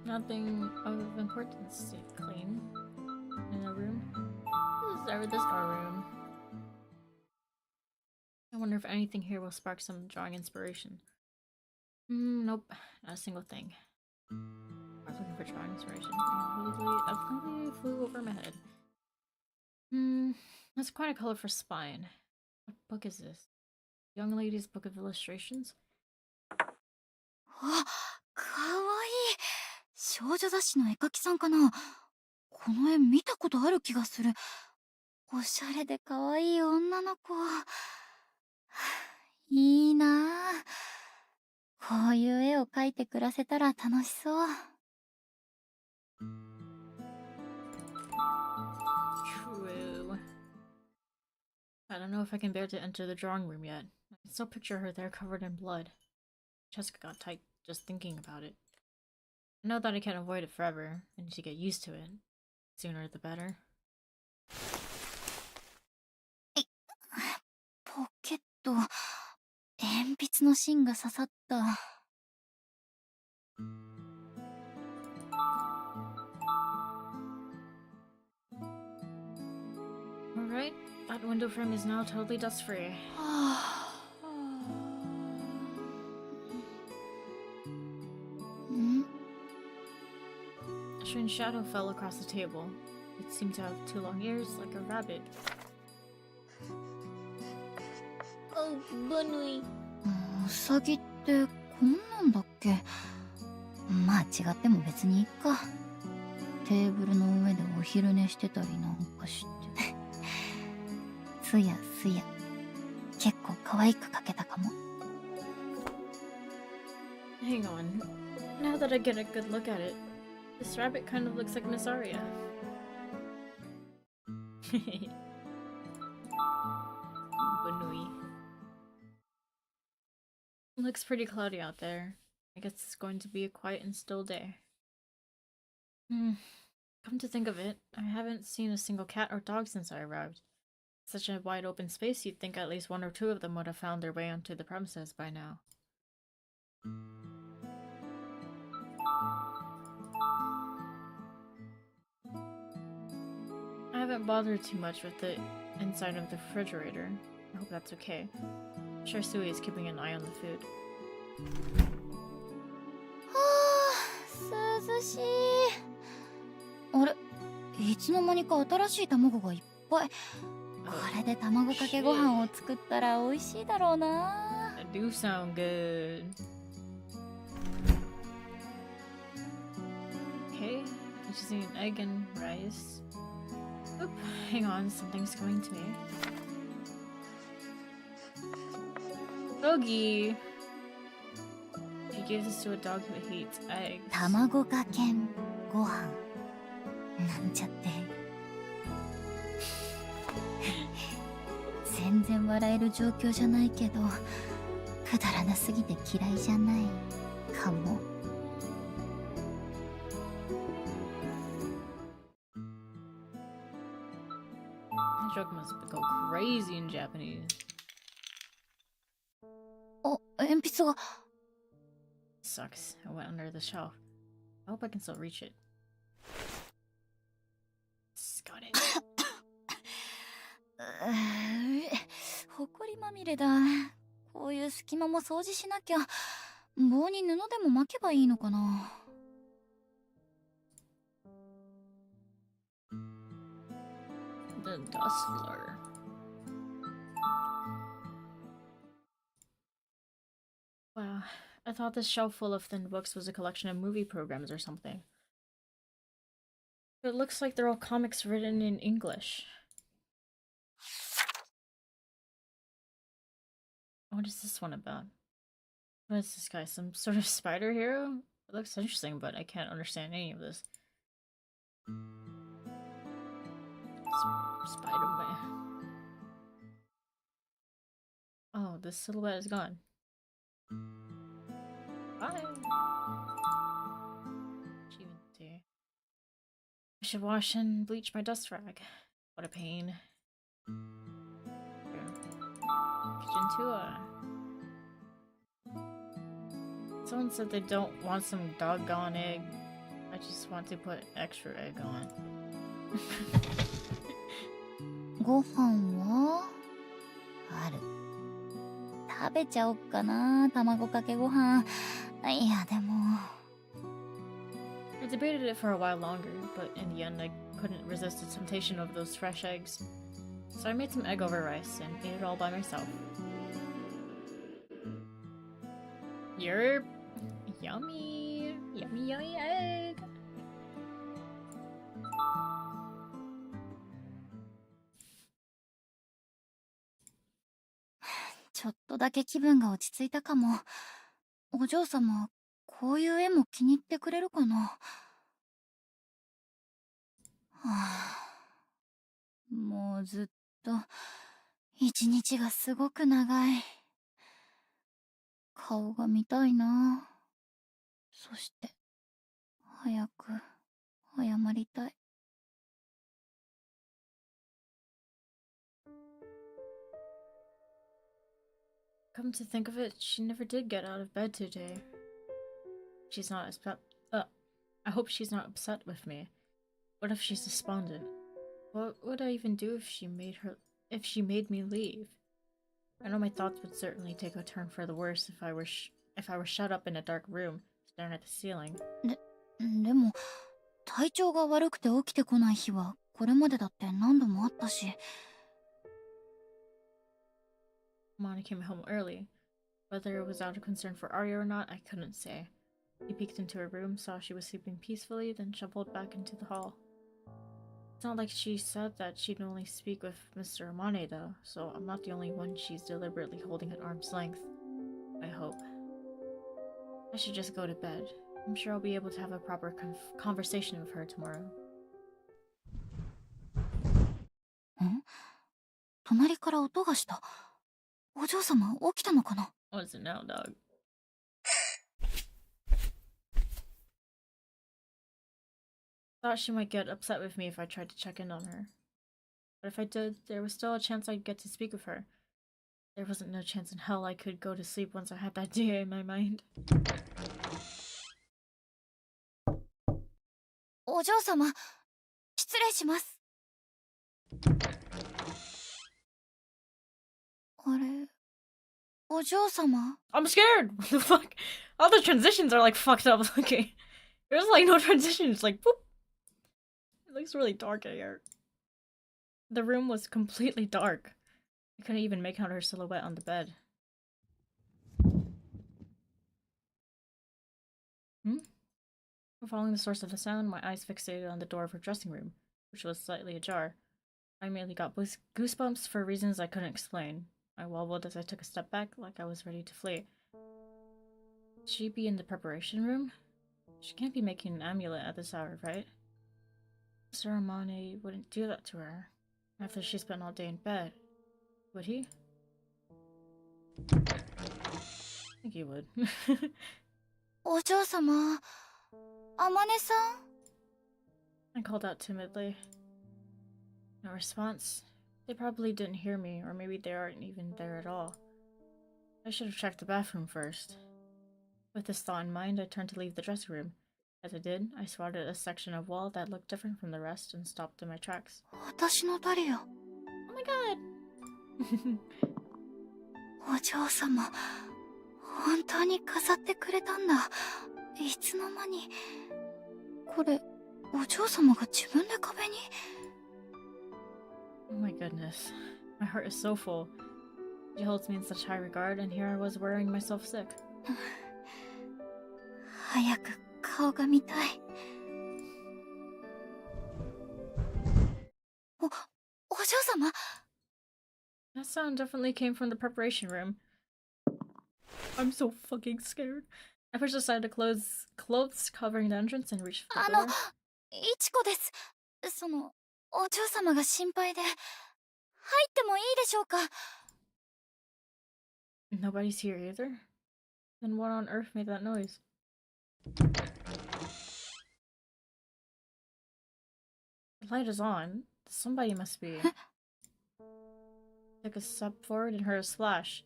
Nothing of importance to clean in the room. Let's start with the storeroom. I wonder if anything here will spark some drawing inspiration. Nope, not a single thing. I was looking for drawing inspiration. It completely flew over my head. That's quite a colorful spine. What book is this? Young Lady's Book of Illustrations? あ、かわいい。少女雑誌の絵描きさんかな。この絵見たことある気がする。おしゃれでかわいい女の子。いいなあ。こういう絵を描いて暮らせたら楽しそう。True. I don't know if I can bear to enter the drawing room yet. I can still picture her there covered in blood. Chest got tight just thinking about it. I know that I can't avoid it forever. I need to get used to it. Sooner the better. ポケット、鉛筆の芯が刺さった。Alright, that window frame is now totally dust free. A strange shadow fell across the table. It seemed to have 2 long ears, like a rabbit. Oh, Bunui. ウサギってこんなんだっけ。まあ違っても別にいっか。テーブルの上でお昼寝してたりなんかして。すやすや。結構可愛く描けたかも。Hang on. Now that I get a good look at it, this rabbit kind of looks like Miss Aria. Bunui. Looks pretty cloudy out there. I guess it's going to be a quiet and still day. Come to think of it, I haven't seen a single cat or dog since I arrived. Such a wide open space, you'd think at least 1 or 2 of them would have found their way onto the premises by now. haven't bothered too much with the inside of the refrigerator. I hope that's okay. I'm sure Sui is keeping an eye on the food. はあ、涼しい。あれ、いつの間にか新しい卵がいっぱい。これで卵かけご飯を作ったら美味しいだろうな。That do sound good. Okay, I'm just eating an egg and rice. Oop, hang on, something's coming to me. Doggy! If you give this to a dog who hates eggs. 卵かけんご飯なんちゃって。全然笑える状況じゃないけど、くだらなすぎて嫌いじゃないかも。The joke must go crazy in Japanese. あ、鉛筆が。Sucks. I went under the shelf. I hope I can still reach it. Got it. ほこりまみれだ。こういう隙間も掃除しなきゃ。棒に布でも巻けばいいのかな。The dustler. Wow, I thought this shelf full of thin books was a collection of movie programs or something. It looks like they're all comics written in English. What is this one about? What is this guy? Some sort of spider hero? It looks interesting, but I can't understand any of this. Spider-Man. Oh, this silhouette is gone. Bye. Achievement day. I should wash and bleach my dust rag. What a pain. Here. Kitchen tour. Someone said they don't want some doggone egg. I just want to put extra egg on. ご飯はある。食べちゃおっかな、卵かけご飯。いや、でも。I debated it for a while longer, but in the end I couldn't resist the temptation of those fresh eggs. So I made some egg over rice and ate it all by myself. Yerp! Yummy! Yummy, yummy egg! [SIGHS] ちょっとだけ気分が落ち着いたかも。お嬢様、こういう絵も気に入ってくれるかな。はあ、もうずっと一日がすごく長い。顔が見たいな。そして早く謝りたい。Come to think of it, she never did get out of bed today. She's not upset. I hope she's not upset with me. What if she's despondent? What would I even do if she made me leave? I know my thoughts would certainly take a turn for the worse if I were shut up in a dark room, staring at the ceiling. でも体調が悪くて起きてこない日はこれまでだって何度もあったし。Mona came home early. Whether it was out of concern for Aria or not, I couldn't say. He peeked into her room, saw she was sleeping peacefully, then shuffled back into the hall. It's not like she said that she'd only speak with Mr. Amane though, so I'm not the only one she's deliberately holding at arm's length. I hope. I should just go to bed. I'm sure I'll be able to have a proper conversation with her tomorrow. ん？隣から音がした。お嬢様、起きたのかな？ What is it now, dog? Thought she might get upset with me if I tried to check in on her. But if I did, there was still a chance I'd get to speak with her. There wasn't no chance in hell I could go to sleep once I had that day in my mind. お嬢様、失礼します。あれ、お嬢様？ I'm scared! What the fuck? All the transitions are like fucked up looking. There's like no transitions, like boop! It looks really dark in here. The room was completely dark. I couldn't even make out her silhouette on the bed. Following the source of the sound, my eyes fixated on the door of her dressing room, which was slightly ajar. I immediately got goosebumps for reasons I couldn't explain. I wobbled as I took a step back, like I was ready to flee. Should she be in the preparation room? She can't be making an amulet at this hour, right? Mr. Amane wouldn't do that to her. After she spent all day in bed. Would he? I think he would. お嬢様、あまねさん？ I called out timidly. No response. They probably didn't hear me, or maybe they aren't even there at all. I should have checked the bathroom first. With this thought in mind, I turned to leave the dressing room. As I did, I spotted a section of wall that looked different from the rest and stopped in my tracks. 私のダリア。 Oh my god! お嬢様、本当に飾ってくれたんだ。いつの間に。これ、お嬢様が自分で壁に？ Oh my goodness. My heart is so full. She holds me in such high regard, and here I was worrying myself sick. 早く顔が見たい。お嬢様。 That sound definitely came from the preparation room. I'm so fucking scared. I pushed aside the clothes covering the entrance and reached for the door. いちこです。お嬢様が心配で。入ってもいいでしょうか？ Nobody's here either? Then what on earth made that noise? The light is on. Somebody must be. Took a step forward and heard a splash.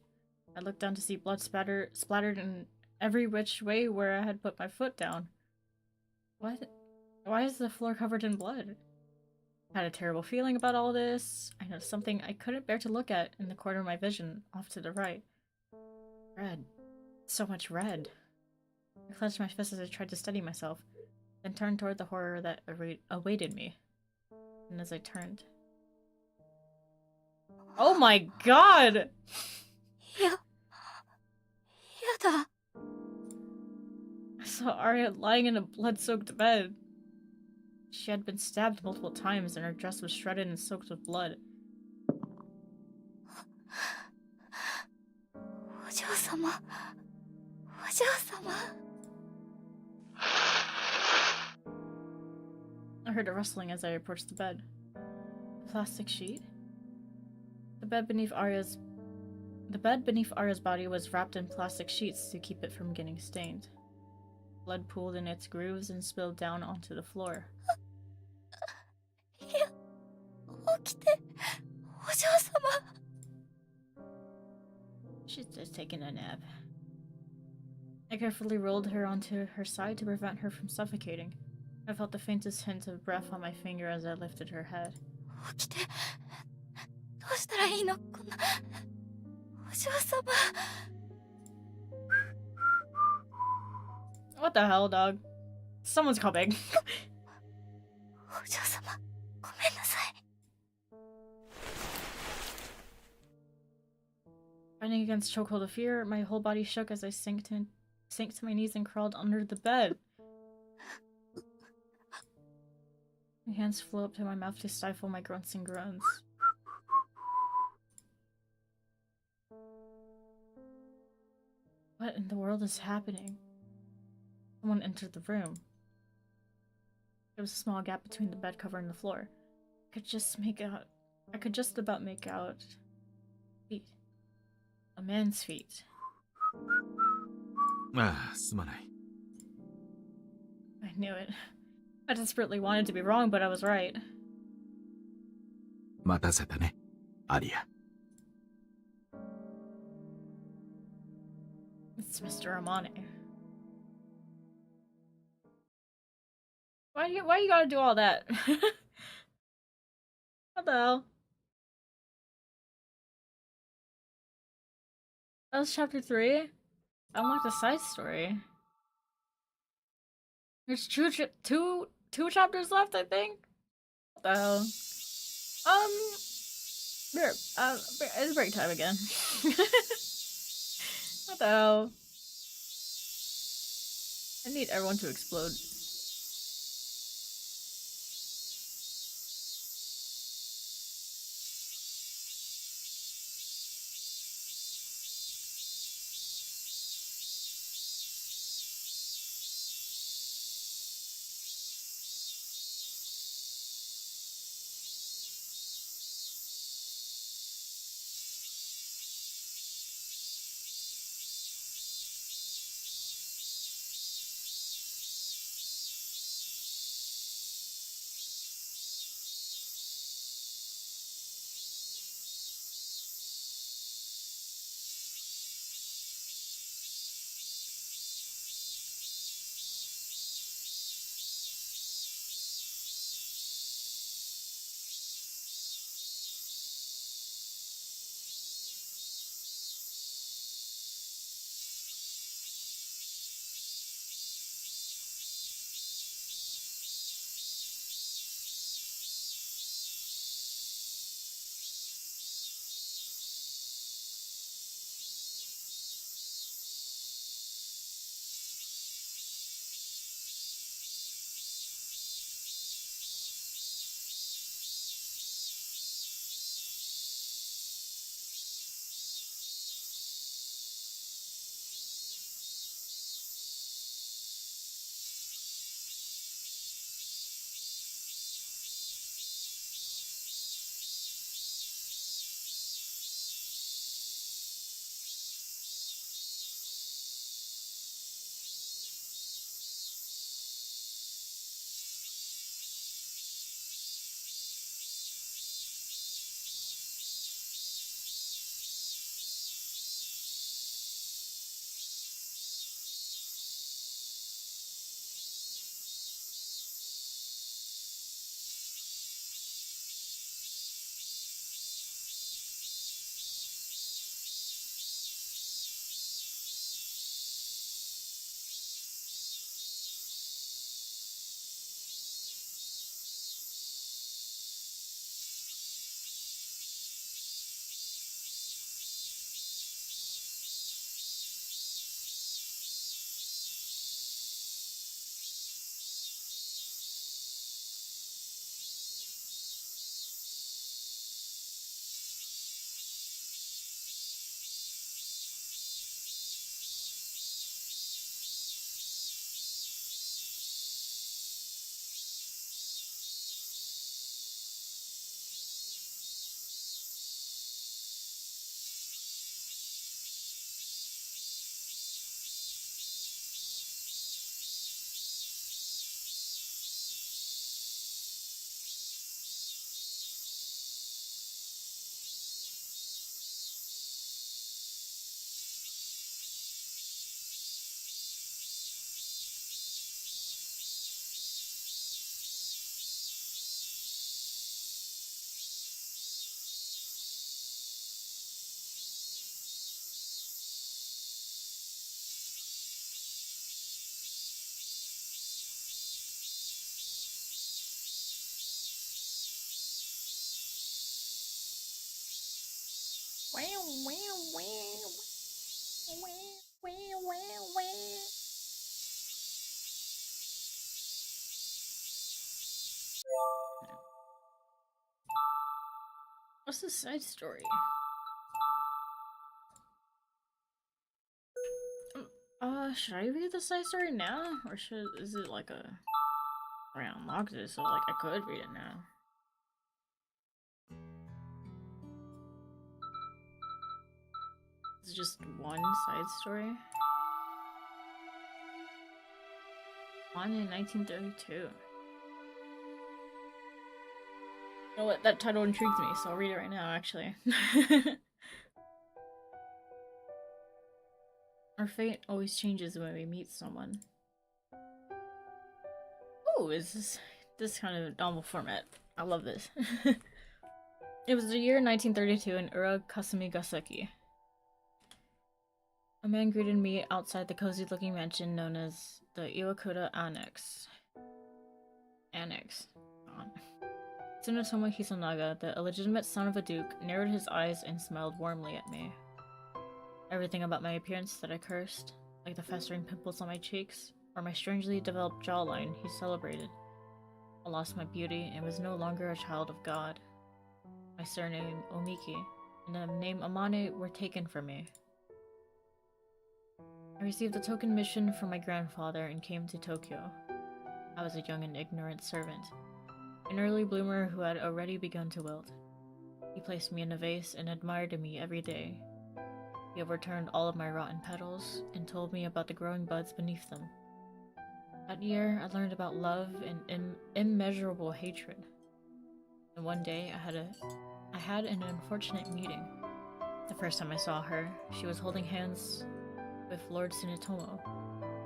I looked down to see blood splattered in every which way where I had put my foot down. What? Why is the floor covered in blood? I had a terrible feeling about all this. I noticed something I couldn't bear to look at in the corner of my vision, off to the right. Red. So much red. I clenched my fist as I tried to steady myself, then turned toward the horror that awaited me. And as I turned... Oh my god! やだ。 I saw Aria lying in a blood-soaked bed. She had been stabbed multiple times and her dress was shredded and soaked with blood. お嬢様。お嬢様。 I heard a rustling as I approached the bed. A plastic sheet? The bed beneath Aria's body was wrapped in plastic sheets to keep it from getting stained. Blood pooled in its grooves and spilled down onto the floor. 起きて。お嬢様。 She's just taking a nap. I carefully rolled her onto her side to prevent her from suffocating. I felt the faintest hint of breath on my finger as I lifted her head. 起きて。どうしたらいいの？こんな。お嬢様。 What the hell, dog? Someone's coming. お嬢様、ごめんなさい。 Fighting against chokehold of fear, my whole body shook as I sank to my knees and crawled under the bed. My hands flew up to my mouth to stifle my grunts and groans. What in the world is happening? Someone entered the room. There was a small gap between the bed cover and the floor. I could just about make out feet. A man's feet. ああ、すまない。 I knew it. I desperately wanted to be wrong, but I was right. 待たせたね、アリア。It's Mr. Amane. Why you gotta do all that? What the hell? That was chapter 3? Unlock the side story. There's two chapters left, I think? What the hell? Here, it's break time again. What the hell? I need everyone to explode. What's the side story? Should I read the side story now? Or is it like a... I unlocked it, so like I could read it now. It's just one side story. On in 1932. You know what? That title intrigues me, so I'll read it right now, actually. Our fate always changes when we meet someone. Oh, is this kind of novel format? I love this. It was the year 1932 in Ura Kasumigaseki. A man greeted me outside the cozy-looking mansion known as the Iwakura Annex. Tsunotomo Hisanaga, the illegitimate son of a duke, narrowed his eyes and smiled warmly at me. Everything about my appearance that I cursed, like the festering pimples on my cheeks, or my strangely developed jawline, he celebrated. I lost my beauty and was no longer a child of God. My surname, Omiki, and the name Amane were taken from me. I received a token mission from my grandfather and came to Tokyo. I was a young and ignorant servant, an early bloomer who had already begun to wilt. He placed me in a vase and admired me every day. He overturned all of my rotten petals and told me about the growing buds beneath them. That year, I learned about love and immeasurable hatred. And one day, I had an unfortunate meeting. The first time I saw her, she was holding hands with Lord Tsunotomo.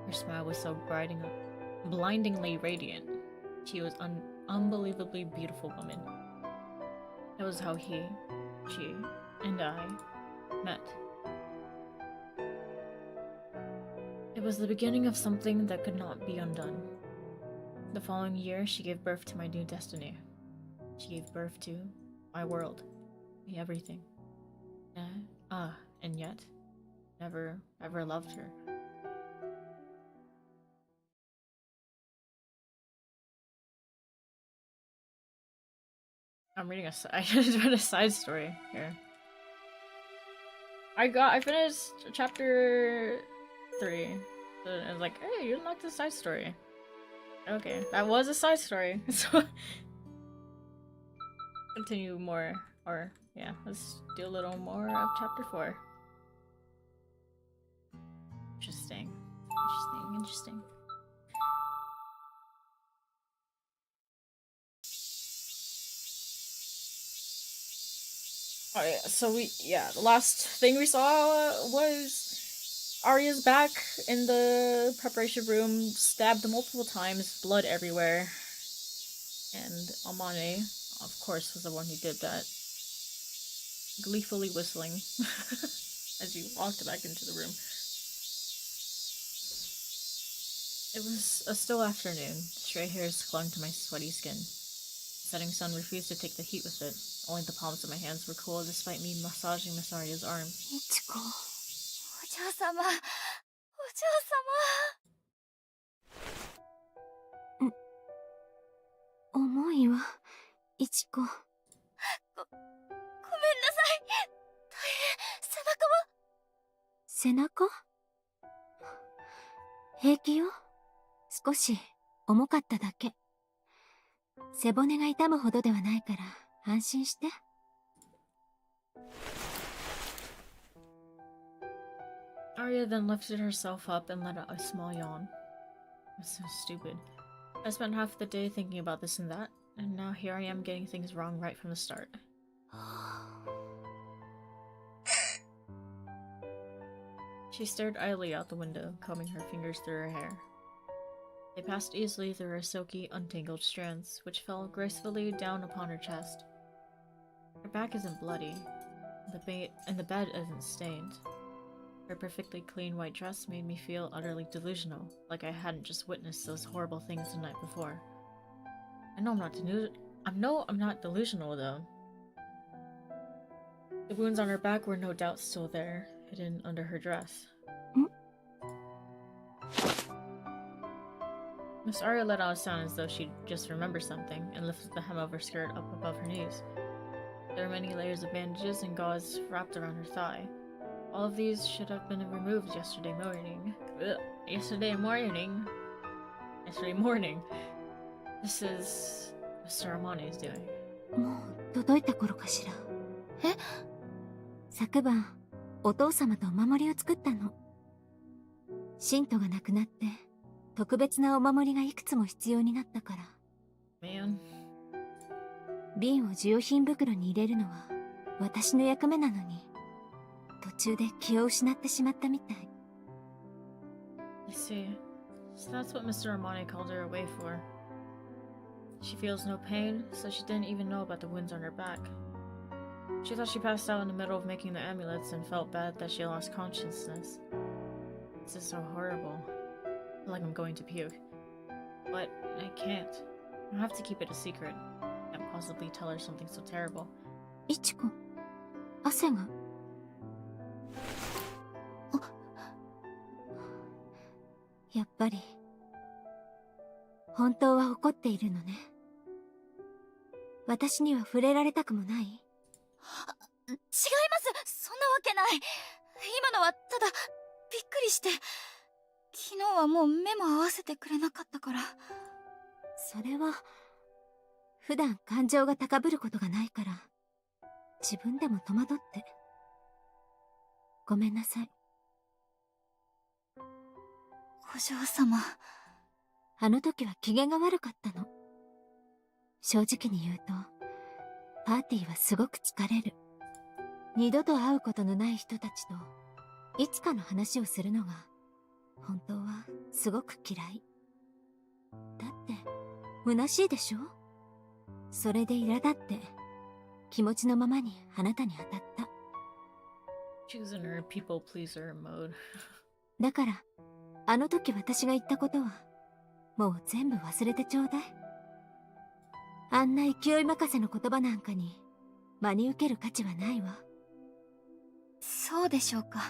Her smile was so blindingly radiant. She was an unbelievably beautiful woman. That was how she, and I met. It was the beginning of something that could not be undone. The following year, she gave birth to my new destiny. She gave birth to my world, my everything. And yet, never ever loved her. I'm reading I just read a side story here. I finished chapter 3. So I was like, hey, you unlocked the side story. Okay, that was a side story. So continue more, or yeah, let's do a little more of chapter 4. Interesting. Oh yeah, so the last thing we saw was Aria's back in the preparation room, stabbed multiple times, blood everywhere. And Amane, of course, was the one who did that. Gleefully whistling as he walked back into the room. It was a still afternoon. Stray hairs clung to my sweaty skin. The setting sun refused to take the heat with it. Only the palms of my hands were cool despite me massaging Miss Aria's arms. Ichiko. お嬢様。お嬢様。重いわ、イチコ。ごめんなさい。大変、背中も。背中？平気よ。少し重かっただけ。背骨が痛むほどではないから安心して。Aria then lifted herself up and let out a small yawn. It was so stupid. I spent half the day thinking about this and that, and now here I am getting things wrong right from the start. She stared idly out the window, combing her fingers through her hair. They passed easily through her silky, untangled strands, which fell gracefully down upon her chest. Her back isn't bloody, and the bed isn't stained. Her perfectly clean white dress made me feel utterly delusional, like I hadn't just witnessed those horrible things the night before. I know I'm not delusional though. The wounds on her back were no doubt still there, hidden under her dress. Miss Aria let out a sound as though she'd just remembered something, and lifted the hem of her skirt up above her knees. There were many layers of bandages and gauze wrapped around her thigh. All of these should have been removed yesterday morning. Yesterday morning. This is Mr. Amane's doing. もう届いた頃かしら。え？昨晩、お父様とお守りを作ったの。信徒が亡くなって、特別なお守りがいくつも必要になったから。Man. 瓶を授与品袋に入れるのは私の役目なのに、途中で気を失ってしまったみたい。I see. So that's what Mr. Amane called her away for. She feels no pain, so she didn't even know about the wounds on her back. She thought she passed out in the middle of making the amulets and felt bad that she lost consciousness. This is so horrible. I feel like I'm going to puke. But I can't. I have to keep it a secret. I can't possibly tell her something so terrible. いちこ、汗が。やっぱり、本当は怒っているのね。私には触れられたくもない？違います。そんなわけない。今のはただびっくりして、昨日はもう目も合わせてくれなかったから。それは普段感情が高ぶることがないから、自分でも戸惑って。ごめんなさい。お嬢様。あの時は機嫌が悪かったの。正直に言うと、パーティーはすごく疲れる。二度と会うことのない人たちといつかの話をするのが本当はすごく嫌い。だって虚しいでしょ。それで苛立って気持ちのままにあなたに当たった。 She's in her people pleaser mode. だからあの時私が言ったことはもう全部忘れてちょうだい。あんな勢い任せの言葉なんかに真に受ける価値はないわ。そうでしょうか。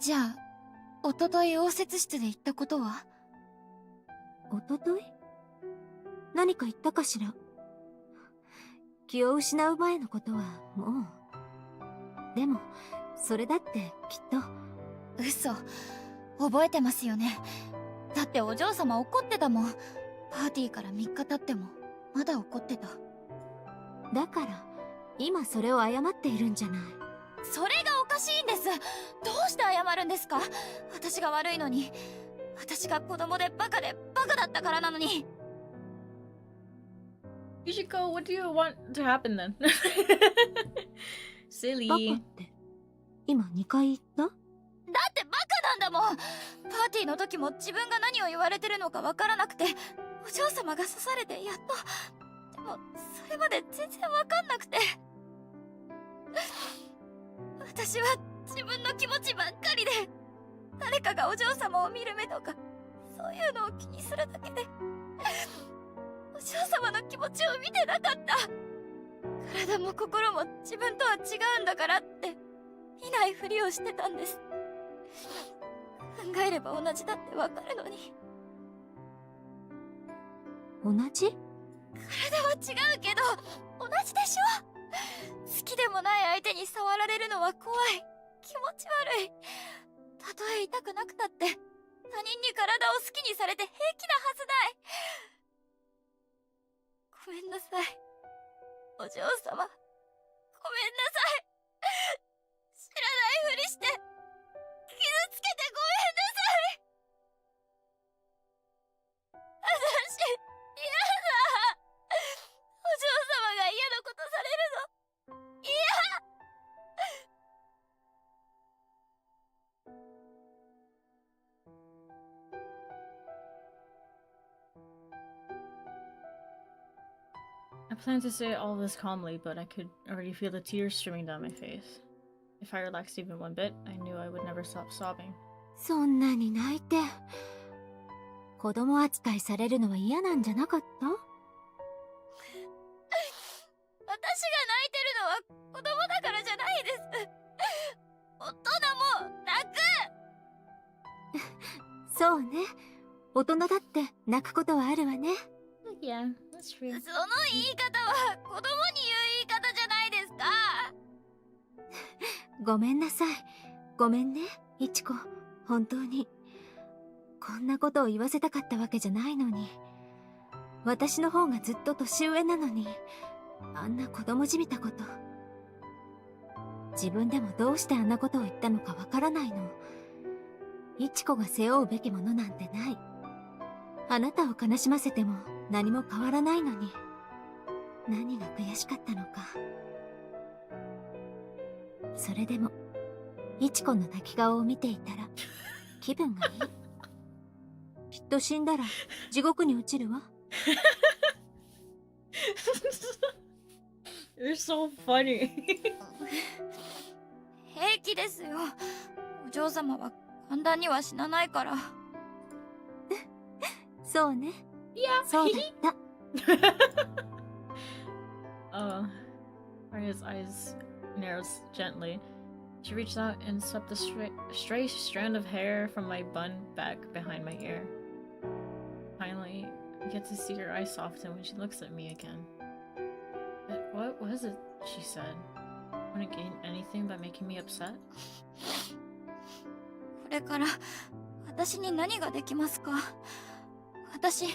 じゃあ、おととい応接室で言ったことは？おととい？何か言ったかしら。気を失う前のことはもう。でもそれだってきっと。嘘。覚えてますよね。だってお嬢様怒ってたもん。パーティーから3日経ってもまだ怒ってた。だから今それを謝っているんじゃない。それがおかしいんです。どうして謝るんですか？私が悪いのに。私が子供でバカだったからなのに。Yushiko, what do you want to happen then? バカ Silly. って今2回言った？だってバカなんだもん。パーティーの時も自分が何を言われてるのかわからなくて、お嬢様が刺されてやっと。でもそれまで全然わかんなくて。私は自分の気持ちばっかりで、誰かがお嬢様を見る目とかそういうのを気にするだけで、お嬢様の気持ちを見てなかった。体も心も自分とは違うんだからって見ないふりをしてたんです。考えれば同じだってわかるのに。同じ？体は違うけど同じでしょ。好きでもない相手に触られるのは怖い。気持ち悪い。たとえ痛くなくたって他人に体を好きにされて平気なはずない。ごめんなさい、お嬢様。ごめんなさい。知らないふりして傷つけてごめんなさい。私嫌だ。お嬢様が嫌なことされるの嫌。I planned to say all this calmly, but I could already feel the tears streaming down my face. If I relaxed even one bit, I knew I would never stop sobbing. そんなに泣いて子供扱いされるのは嫌なんじゃなかった？私が泣いてるのは子供だからじゃないです。大人も泣く。そうね、大人だって泣くことはあるわね。Yeah, that's true. その言い方は子供に言う言い方じゃないですか。ごめんなさい。ごめんね、いちこ。本当に。こんなことを言わせたかったわけじゃないのに。私の方がずっと年上なのに、あんな子供じみたこと。自分でもどうしてあんなことを言ったのかわからないの。いちこが背負うべきものなんてない。あなたを悲しませても何も変わらないのに。何が悔しかったのか。それでもいちこの泣き顔を見ていたら気分がいい。きっと死んだら地獄に落ちるわ。You're so funny. 平気ですよ。お嬢様は簡単には死なないから。そうね。 Yeah. そうだった。Arya's eyes narrows gently. She reached out and swept a stray strand of hair from my bun back behind my ear. Finally, I get to see her eyes soften when she looks at me again. But what was it she said? Wouldn't gain anything by making me upset? これから私に何ができますか？私、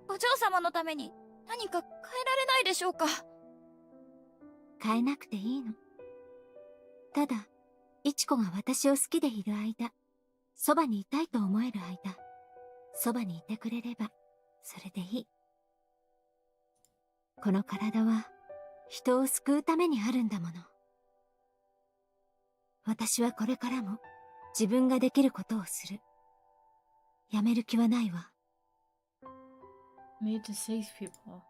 お嬢様のために何か変えられないでしょうか？変えなくていいの。ただ、イチコが私を好きでいる間、そばにいたいと思える間、そばにいてくれれば、それでいい。この体は、人を救うためにあるんだもの。私はこれからも、自分ができることをする。やめる気はないわ。Made to save people.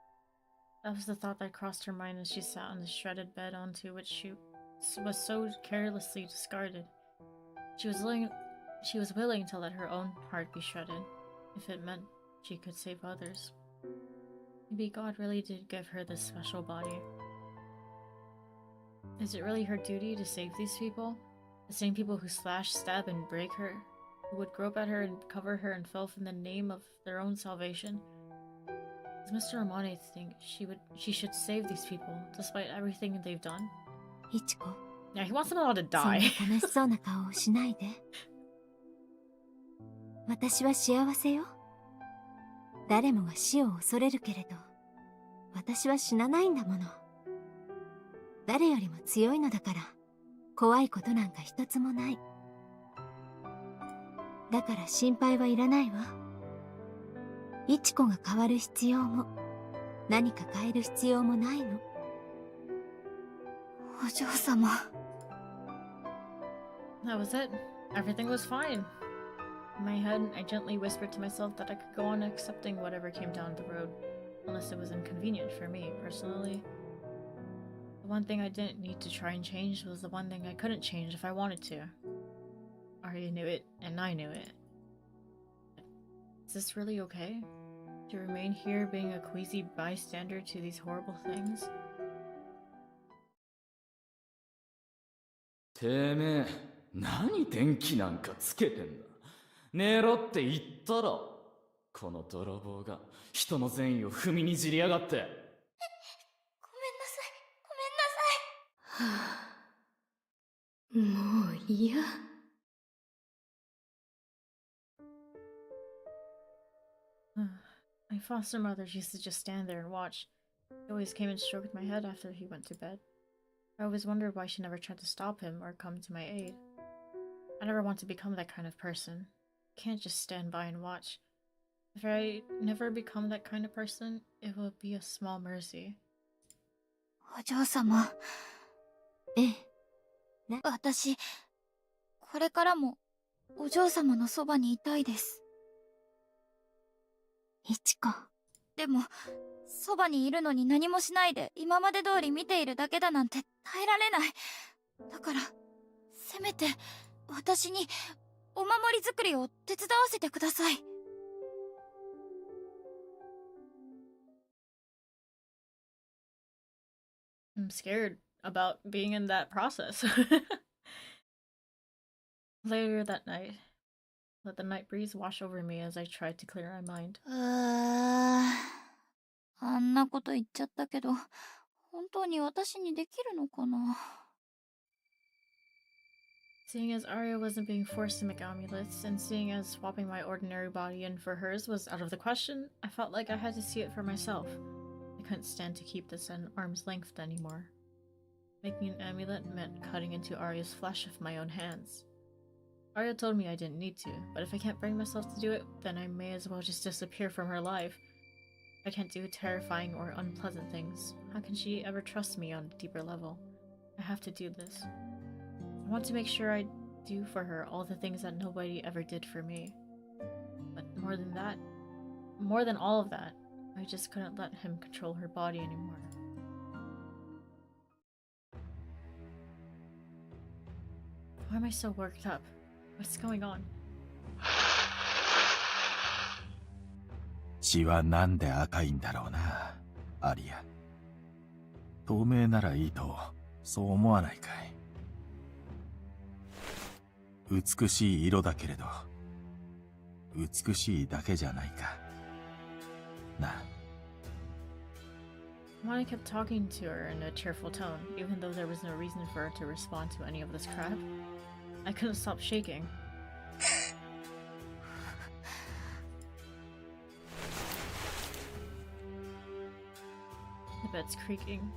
That was the thought that crossed her mind as she sat on the shredded bed onto which she was so carelessly discarded. She was willing to let her own heart be shredded, if it meant she could save others. Maybe God really did give her this special body. Is it really her duty to save these people? The same people who slash, stab, and break her? Who would grope at her and cover her in filth in the name of their own salvation? Does Mr. Amane think she should save these people, despite everything they've done? イチコ、 Yeah, he wants them all to そんな die. 悲しそうな顔をしないで。私は幸せよ。誰もが死を恐れるけれど、私は死なないんだもの。誰よりも強いのだから、怖いことなんか一つもない。だから心配はいらないわ。イチコが変わる必要も、何か変える必要もないの。お嬢様。That was it. Everything was fine. In my head, I gently whispered to myself that I could go on accepting whatever came down the road, unless it was inconvenient for me, personally. The one thing I didn't need to try and change was the one thing I couldn't change if I wanted to. Arya knew it, and I knew it. Is this really okay? To remain here being a queasy bystander to these horrible things? てめえ、何電気なんかつけてんだ。寝ろって言ったろ。この泥棒が人の善意を踏みにじりやがって。ごめんなさい、ごめんなさい。はぁ、もう嫌。My foster mother used to just stand there and watch. She always came and stroked my head after he went to bed. I always wondered why she never tried to stop him or come to my aid. I never want to become that kind of person. I can't just stand by and watch. If I never become that kind of person, it will be a small mercy. お嬢様。ええ。私、これからもお嬢様のそばにいたいです。イチコ。でも、そばにいるのに何もしないで今まで通り見ているだけだなんて耐えられない。だから、せめて私にお守り作りを手伝わせてください。I'm scared about being in that process. Later that night, let the night breeze wash over me as I tried to clear my mind. あんなこと言っちゃったけど、本当に私にできるのかな。Seeing as Aria wasn't being forced to make amulets, and seeing as swapping my ordinary body in for hers was out of the question, I felt like I had to see it for myself. I couldn't stand to keep this at arm's length anymore. Making an amulet meant cutting into Aria's flesh with my own hands. Aria told me I didn't need to, but if I can't bring myself to do it, then I may as well just disappear from her life. I can't do terrifying or unpleasant things. How can she ever trust me on a deeper level? I have to do this. I want to make sure I do for her all the things that nobody ever did for me. But more than that, more than all of that, I just couldn't let him control her body anymore. Why am I so worked up? What's going on? 血はなんで赤いんだろうな、アリア。透明ならいいと、そう思わないかい。美しい色だけれど、美しいだけじゃないか。な。Amani kept talking to her in a cheerful tone, even though there was no reason for her to respond to any of this crap. I couldn't stop shaking. The bed's creaking.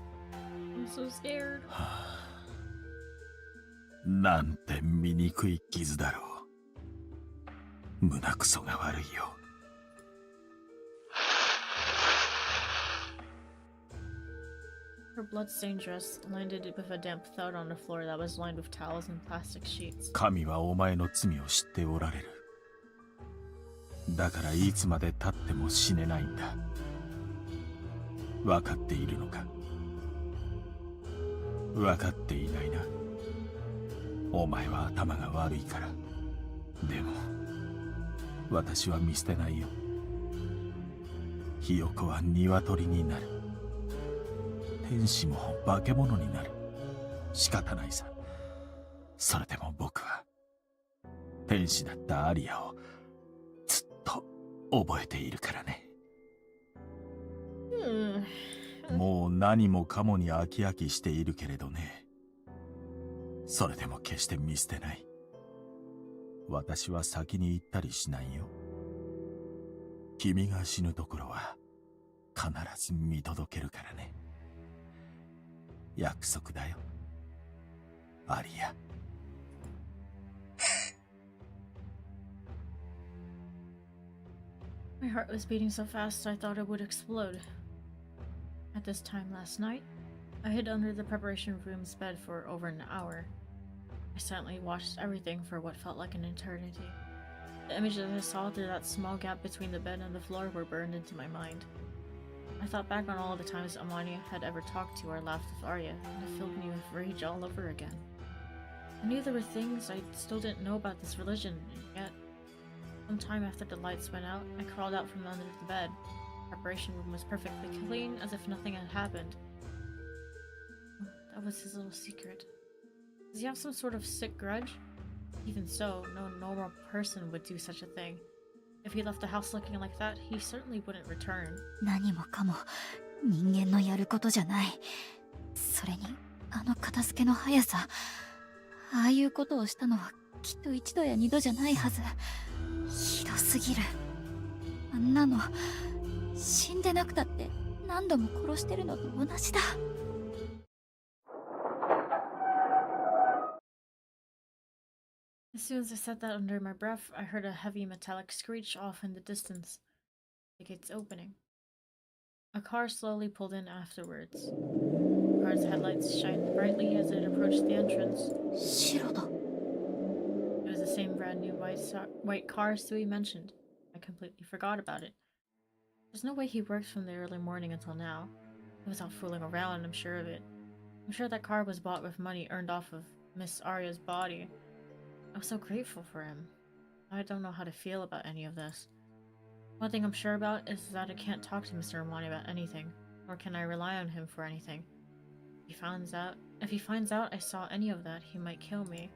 I'm so scared. なんて醜い傷だろう。胸くそが悪いよ。Her blood-stained dress landed with a damp thud on the floor that was lined with towels and plastic sheets. 神はお前の罪を知っておられる。だからいつまで経っても死ねないんだ。分かっているのか？分かっていないな。お前は頭が悪いから。でも私は見捨てないよ。ひよこは鶏になる。天使も化け物になる。仕方ないさ。それでも僕は天使だったアリアをずっと覚えているからね。もう何もかもに飽き飽きしているけれどね。それでも決して見捨てない。私は先に行ったりしないよ。君が死ぬところは必ず見届けるからね。約束だよ、アリア。My heart was beating so fast I thought it would explode. At this time last night, I hid under the preparation room's bed for over an hour. I silently watched everything for what felt like an eternity. The images I saw through that small gap between the bed and the floor were burned into my mind. I thought back on all the times Amani had ever talked to or laughed with Arya, and it filled me with rage all over again. I knew there were things I still didn't know about this religion, and yet, some time after the lights went out, I crawled out from under the bed. The preparation room was perfectly clean, as if nothing had happened. That was his little secret. Does he have some sort of sick grudge? Even so, no normal person would do such a thing. If he left the house looking like that, he certainly wouldn't return. 何もかも人間のやることじゃない。それにあの片付けの速さ、ああいうことをしたのはきっと一度や二度じゃないはず。ひどすぎる。あんなの死んでなくたって何度も殺してるのと同じだ。As soon as I said that under my breath, I heard a heavy metallic screech off in the distance. The gates opening. A car slowly pulled in afterwards. The car's headlights shined brightly as it approached the entrance. 白だ。 It was the same brand new white car Sui mentioned. I completely forgot about it. There's no way he worked from the early morning until now. He was out fooling around, I'm sure of it. I'm sure that car was bought with money earned off of Miss Arya's body. I was so grateful for him. I don't know how to feel about any of this. One thing I'm sure about is that I can't talk to Mr. Amani about anything, nor can I rely on him for anything. If he finds out I saw any of that, he might kill me.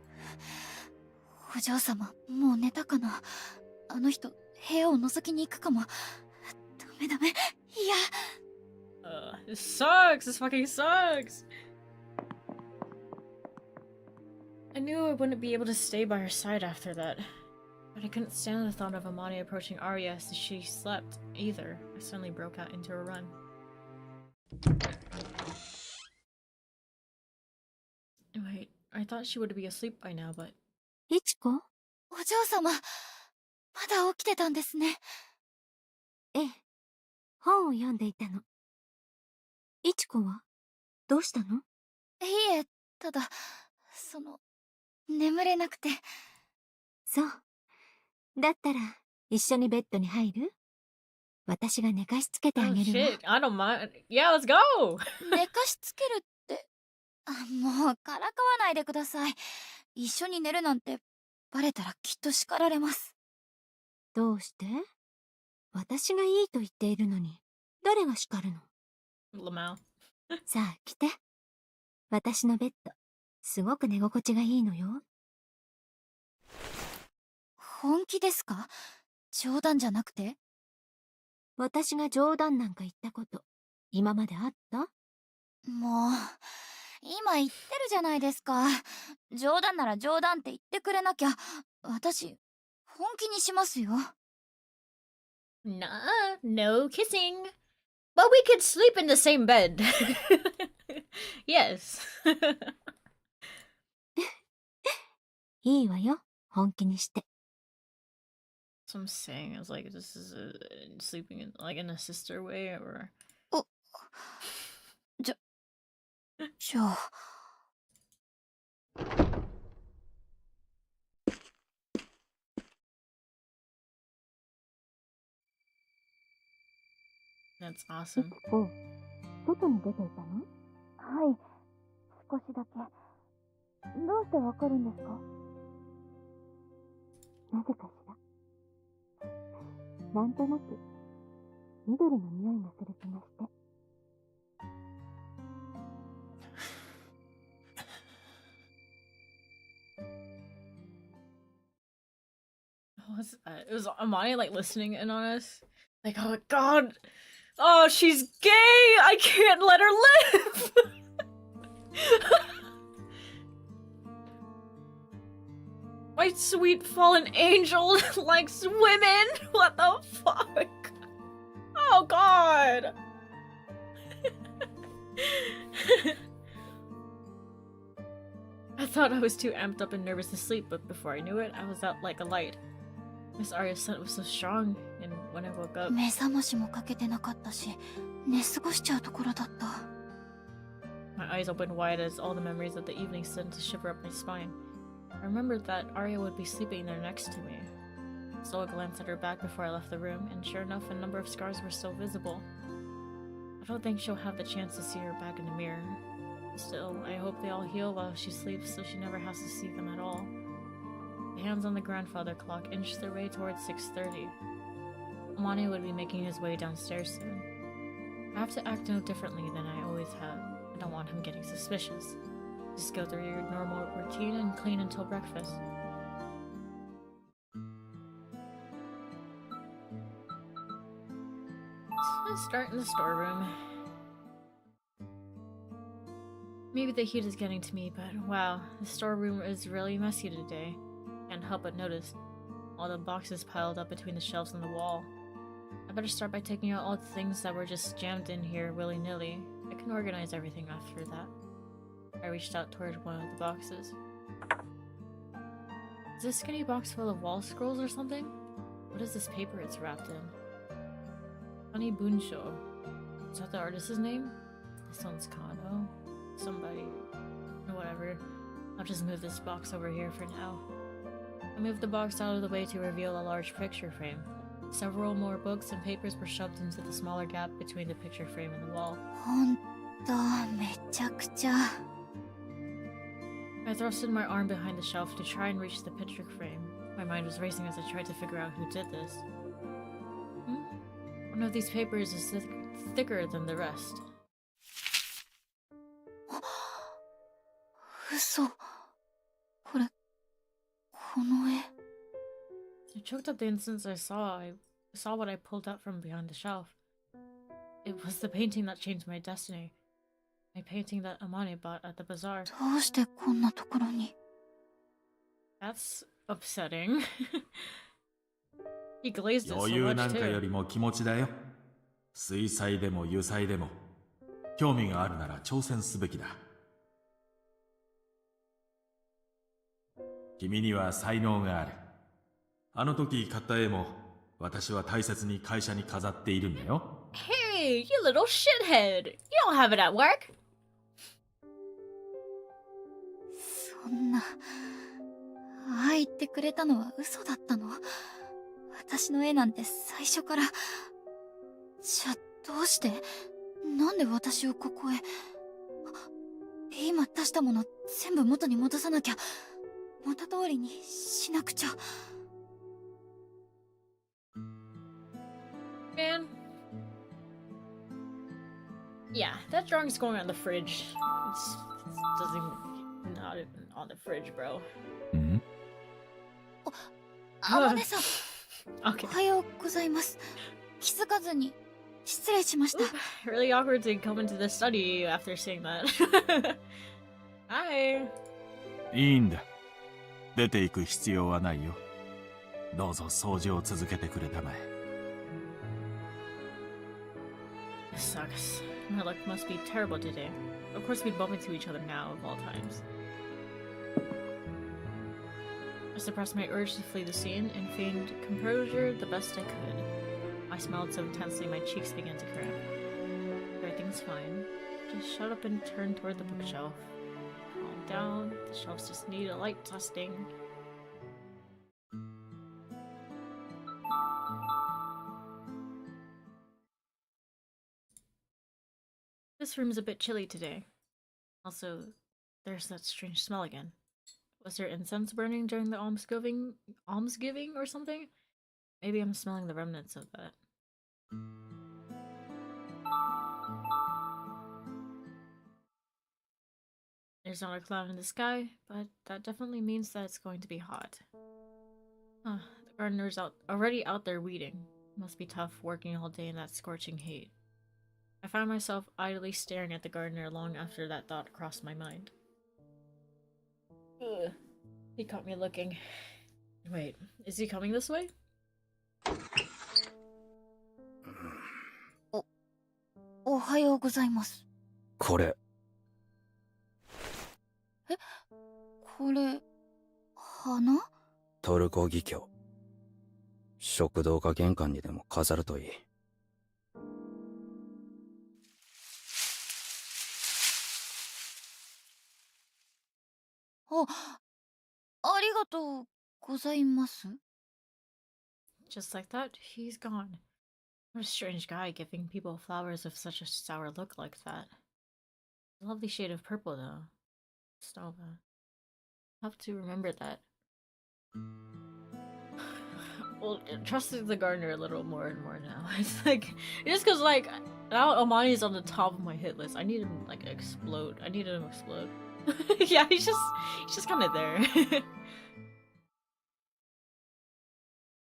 お嬢様、もう寝たかな。あの人、部屋を覗きに行くかも。ダメダメ。いや。This sucks! This fucking sucks! I knew I wouldn't be able to stay by her side after that. But I couldn't stand the thought of Amani approaching Arya as she slept, either. I suddenly broke out into a run. Wait, I thought she would be asleep by now, but... いちこ？お嬢様、まだ起きてたんですね。ええ、本を読んでいたの。いちこはどうしたの？いえ、ただ、眠れなくて。そう。だったら、一緒にベッドに入る？私が寝かしつけてあ Oh げるわ。 shit, I don't mind. Yeah, let's go! 寝かしつけるって、もうからかわないでください。一緒に寝るなんてバレたらきっと叱られます。どうして？私がいいと言っているのに、誰が叱るの？Lamau. さあ来て。私のベッド、すごく寝心地がいいのよ。本気ですか？冗談じゃなくて？私が冗談なんか言ったこと、今まであった？もう、今言ってるじゃないですか。冗談なら冗談って言ってくれなきゃ、私、本気にしますよ。Nah, no kissing. But we could sleep in the same bed. Yes. いいわよ、本気にして。So I'm saying is like this is sleeping in like in a sister way or じゃあ。that's awesome. お、外に出ていたの？はい、少しだけ。どうしてわかるんですか？なぜかしら。なんとなく、緑の匂いがする気がして。It was Amani like listening in on us. Like, oh god. Oh, she's gay! I can't let her live! My sweet fallen angel likes women! What the fuck? Oh god! I thought I was too amped up and nervous to sleep, but before I knew it, I was out like a light. Miss Aria's scent was so strong, and when I woke up... 目覚ましもかけてなかったし、寝過ごしちゃうところだった。My eyes opened wide as all the memories of the evening started to shiver up my spine. I remembered that Aria would be sleeping there next to me. I stole a glance at her back before I left the room, and sure enough, a number of scars were still visible. I don't think she'll have the chance to see her back in the mirror. Still, I hope they all heal while she sleeps so she never has to see them at all. The hands on the grandfather clock inched their way towards 6:30. Amani would be making his way downstairs soon. I have to act no differently than I always have. I don't want him getting suspicious. Just go through your normal routine and clean until breakfast. Let's start in the storeroom. Maybe the heat is getting to me, but wow, the storeroom is really messy today. Can't help but notice all the boxes piled up between the shelves on the wall. I better start by taking out all the things that were just jammed in here willy-nilly. I can organize everything after that. I reached out toward one of the boxes. Is this skinny box full of wall scrolls or something? What is this paper it's wrapped in? Honey Bunsho. Is that the artist's name? This one's Kano. Somebody. Whatever. I'll just move this box over here for now. I moved the box out of the way to reveal a large picture frame. Several more books and papers were shoved into the smaller gap between the picture frame and the wall. ほんと、めちゃくちゃ。I thrusted my arm behind the shelf to try and reach the picture frame. My mind was racing as I tried to figure out who did this. One of these papers is thicker than the rest. 嘘。これ、この絵。I choked up the instant I saw what I pulled out from behind the shelf. It was the painting that changed my destiny. My painting that Amani bought at the bazaar. どうしてこんなところに。That's upsetting. He glazed it so 余裕 much なんかよ too. りも気持ちだよ。水彩でも油彩でも興味があるなら挑戦すべきだ。君には才能がある。あの時買った絵も私は大切に会社に飾っているんだよ。Hey, you little shithead! You don't have it at work! そんな。ああ言ってくれたのは嘘だったの？私の絵なんて最初から。じゃあどうして？なんで私をここへ。今出したもの全部元に戻さなきゃ。元通りにしなくちゃ。Man. Yeah, that drawing's going on the fridge. It doesn't even not even on the fridge, bro. んあまねさん、 Okay. おはようございます。気づかずに失礼しました。 Really awkward to come into the study after saying that. Hi. いいんだ。出ていく必要はないよ。どうぞ掃除を続けてくれたまえ。This sucks. My luck must be terrible today. Of course we'd bump into each other now, of all times. I suppressed my urge to flee the scene and feigned composure the best I could. I smiled so intensely my cheeks began to cramp. Everything's fine. Just shut up and turn toward the bookshelf. Calm down. The shelves just need a light dusting. This room's a bit chilly today. Also, there's that strange smell again. Was there incense burning during the almsgiving or something? Maybe I'm smelling the remnants of that. There's not a cloud in the sky, but that definitely means that it's going to be hot. Huh, the gardener's already out there weeding. Must be tough working all day in that scorching heat. I found myself idly staring at the gardener long after that thought crossed my mind. Ugh. He caught me looking. Wait, is he coming this way? おはようございます。これこれ、花？トルコギキョ。食堂か玄関にでも飾るといい。ありがとうございます。 Just like that, he's gone. What a strange guy giving people flowers with such a sour look like that. A lovely shade of purple, though. Stova. I'll have to remember that. Well, trusting the gardener a little more and more now. It's like, just because, like, now Amani's on the top of my hit list. I need him, like, explode. I need him to explode. Yeah, he's just kind of there.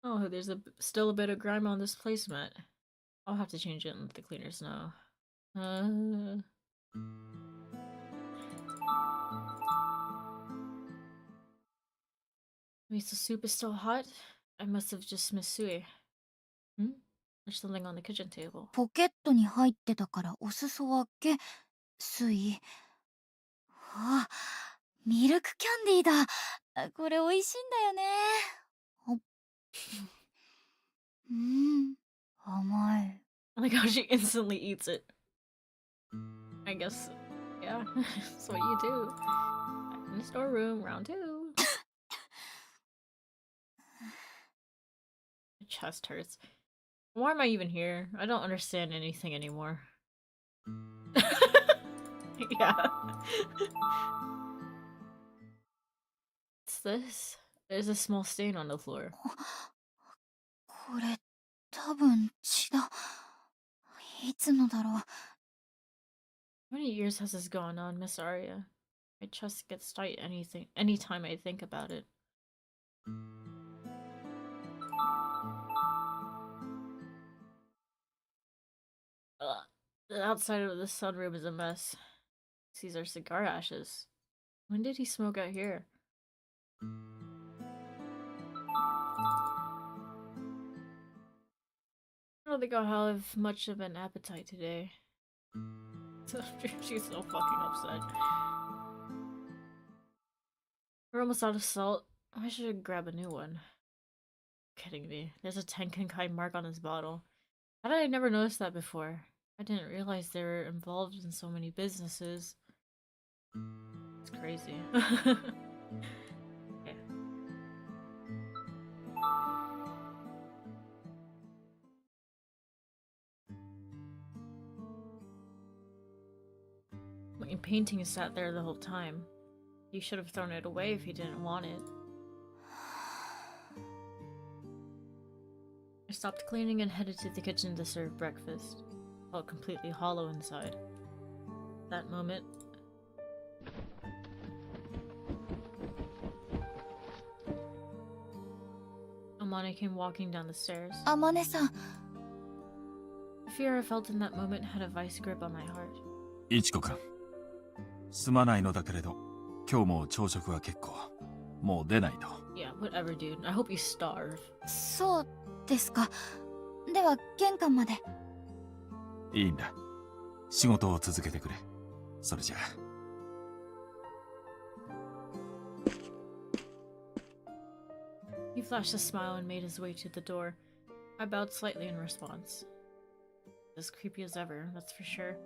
Oh, there's still a bit of grime on this placemat. I'll have to change it and let the cleaners know. Wait, the soup is still hot? I must have just missed Sui. Hmm? There's something on the kitchen table. ポケットに入ってたからお裾分け、水。あ、ミルクキャンディーだ。これ美味しいんだよね。甘い。I like how she instantly eats it. I guess, yeah, that's what you do. Back in the storeroom, round 2. My chest hurts. Why am I even here? I don't understand anything anymore. Yeah. What's this? There's a small stain on the floor. これ多分血だ。いつのだろう。 How many years has this gone on, Miss Aria? My chest gets tight anytime I think about it. The outside of the sunroom is a mess. These are cigar ashes. When did he smoke out here? I don't think I'll have much of an appetite today. She's so fucking upset. We're almost out of salt. I should grab a new one. Kidding me. There's a Tenkan-kai mark on this bottle. How did I never notice that before? I didn't realize they were involved in so many businesses. It's crazy. Okay. My painting sat there the whole time. You should have thrown it away if you didn't want it. I stopped cleaning and headed to the kitchen to serve breakfast. I felt completely hollow inside. That moment, Amane came walking down the stairs. あまねさん、 The fear I felt in that moment had a vice grip on my heart. いちこくん、すまないのだけれど、今日も朝食は結構。もう出ないと。Yeah, whatever, dude. I hope you starve. そうですか。では玄関まで。いいんだ。仕事を続けてくれ。それじゃあ。He flashed a smile and made his way to the door. I bowed slightly in response. As creepy as ever, that's for sure.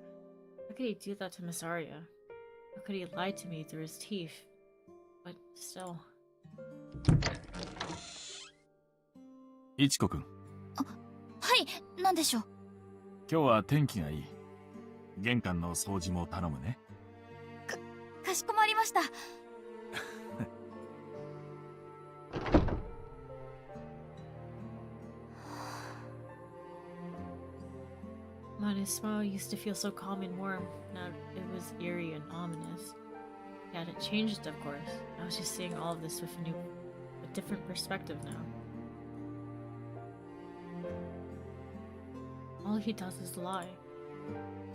How could he do that to Miss Aria? How could he lie to me through his teeth? But still. いちこくん、はい、なんでしょう。今日は天気がいい。玄関の掃除も頼むね。かしこまりました。Mane's smile used to feel so calm and warm. Now it was eerie and ominous. It hadn't changed, of course. I was just seeing all of this with a different perspective now. All he does is lie.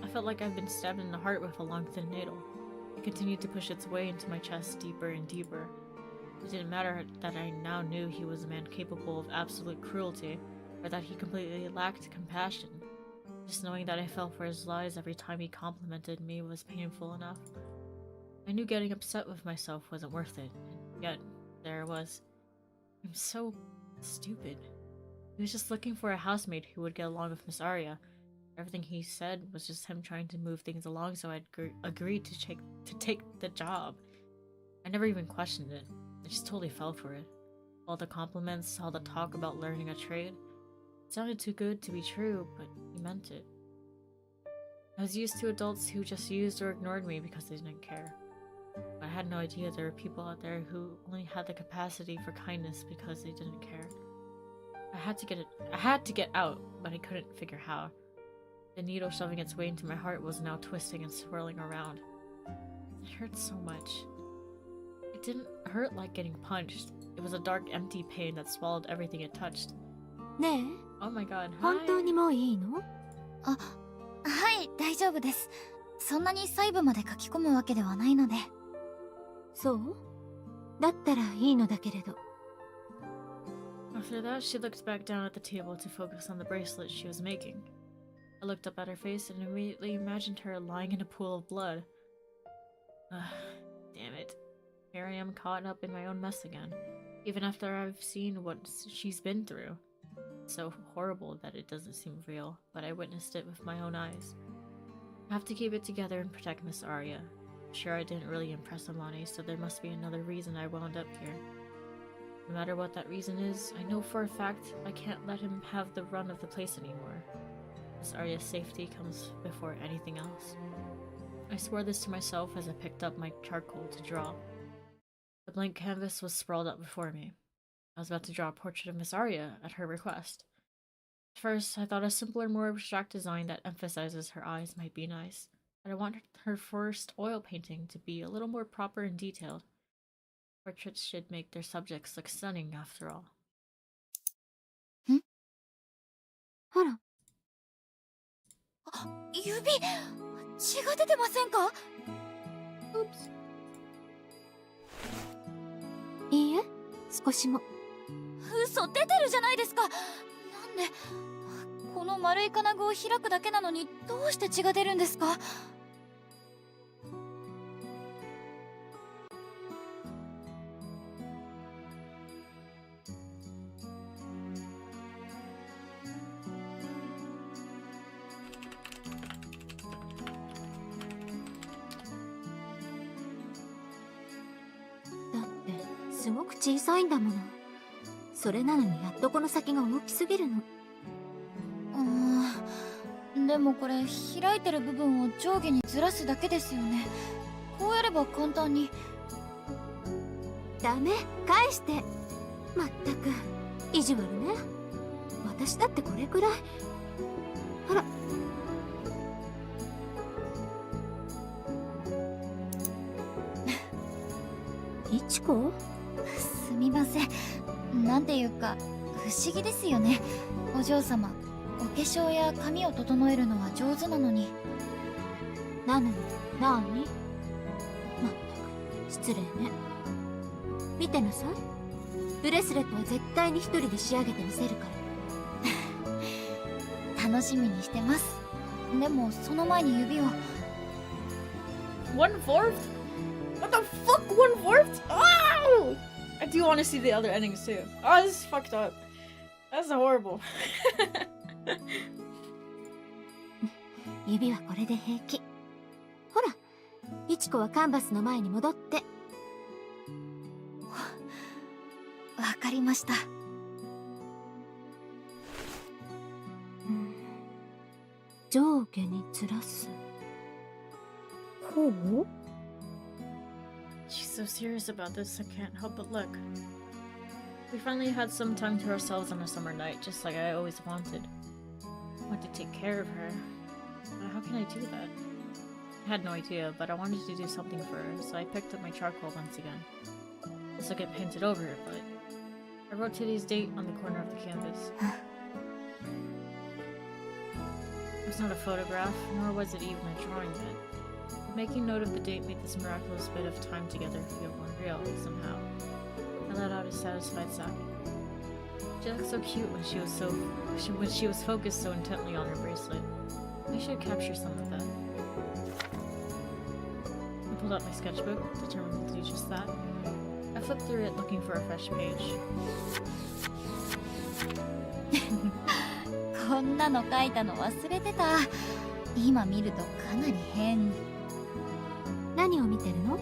I felt like I've been stabbed in the heart with a long thin needle. It continued to push its way into my chest deeper and deeper. It didn't matter that I now knew he was a man capable of absolute cruelty, or that he completely lacked compassion. Just knowing that I fell for his lies every time he complimented me was painful enough. I knew getting upset with myself wasn't worth it, and yet there I was. I'm so stupid. He was just looking for a housemaid who would get along with Miss Aria. Everything he said was just him trying to move things along, so I'd agreed to take the job. I never even questioned it. I just totally fell for it. All the compliments, all the talk about learning a trade. It sounded too good to be true, but he meant it. I was used to adults who just used or ignored me because they didn't care. But I had no idea there were people out there who only had the capacity for kindness because they didn't care. I had to get out, but I couldn't figure how. The needle shoving its way into my heart was now twisting and swirling around. It hurt so much. It didn't hurt like getting punched. It was a dark, empty pain that swallowed everything it touched. ねえ、 Oh my god, 本当 hi! にもういいの？あ、はい、大丈夫です。そんなに細部まで書き込むわけではないので。そう？だったらいいのだけれど。After that, she looked back down at the table to focus on the bracelet she was making. I looked up at her face and immediately imagined her lying in a pool of blood. Damn it. Here I am caught up in my own mess again, even after I've seen what she's been through. It's so horrible that it doesn't seem real, but I witnessed it with my own eyes. I have to keep it together and protect Miss Aria. Sure, I didn't really impress Amane, so there must be another reason I wound up here. No matter what that reason is, I know for a fact I can't let him have the run of the place anymore. Miss Aria's safety comes before anything else. I swore this to myself as I picked up my charcoal to draw. The blank canvas was sprawled out before me. I was about to draw a portrait of Miss Aria at her request. At first, I thought a simpler, more abstract design that emphasizes her eyes might be nice, but I wanted her first oil painting to be a little more proper and detailed. Portraits should make their subjects look stunning, after all. ほら、あ、指、血が出てませんか？ Oops. いいえ、少しも。嘘、出てるじゃないですか。なんで、この丸い金具を開くだけなのにどうして血が出るんですか？だってすごく小さいんだもの。それなのにやっとこの先が大きすぎるの。でもこれ開いてる部分を上下にずらすだけですよね。こうやれば簡単に。ダメ、返して。まったく意地悪ね。私だってこれくらい。ほら。いちこ？すみません。なんていうか不思議ですよね。お嬢様、お化粧や髪を整えるのは上手なのに。なのに、なーに？まったく失礼ね。見てなさい。ブレスレットは絶対に一人で仕上げてみせるから。楽しみにしてます。でもその前に指を。1/4? What the fuck? 1/4? Oh! I do want to see the other endings too. Oh, this is fucked up. That's horrible. 指はこれで平気。ほら、いちこはカンバスの前に戻って。わかりました。上下にずらす。こう？ She's so serious about this, I can't help but look. We finally had some time to ourselves on a summer night, just like I always wanted. I want to take care of her. But how can I do that? I had no idea, but I wanted to do something for her, so I picked up my charcoal once again. This will get painted over, but I wrote today's date on the corner of the canvas. It was not a photograph, nor was it even a drawing yet. Making note of the date made this miraculous bit of time together feel more real, somehow. I let out a satisfied sigh. She looked so cute when she was focused so intently on her bracelet. I should capture some of that. I pulled out my sketchbook, determined to do just that. I flipped through it looking for a fresh page. こんなの書いたの忘れてた。今見るとかなり変。何を見てるの？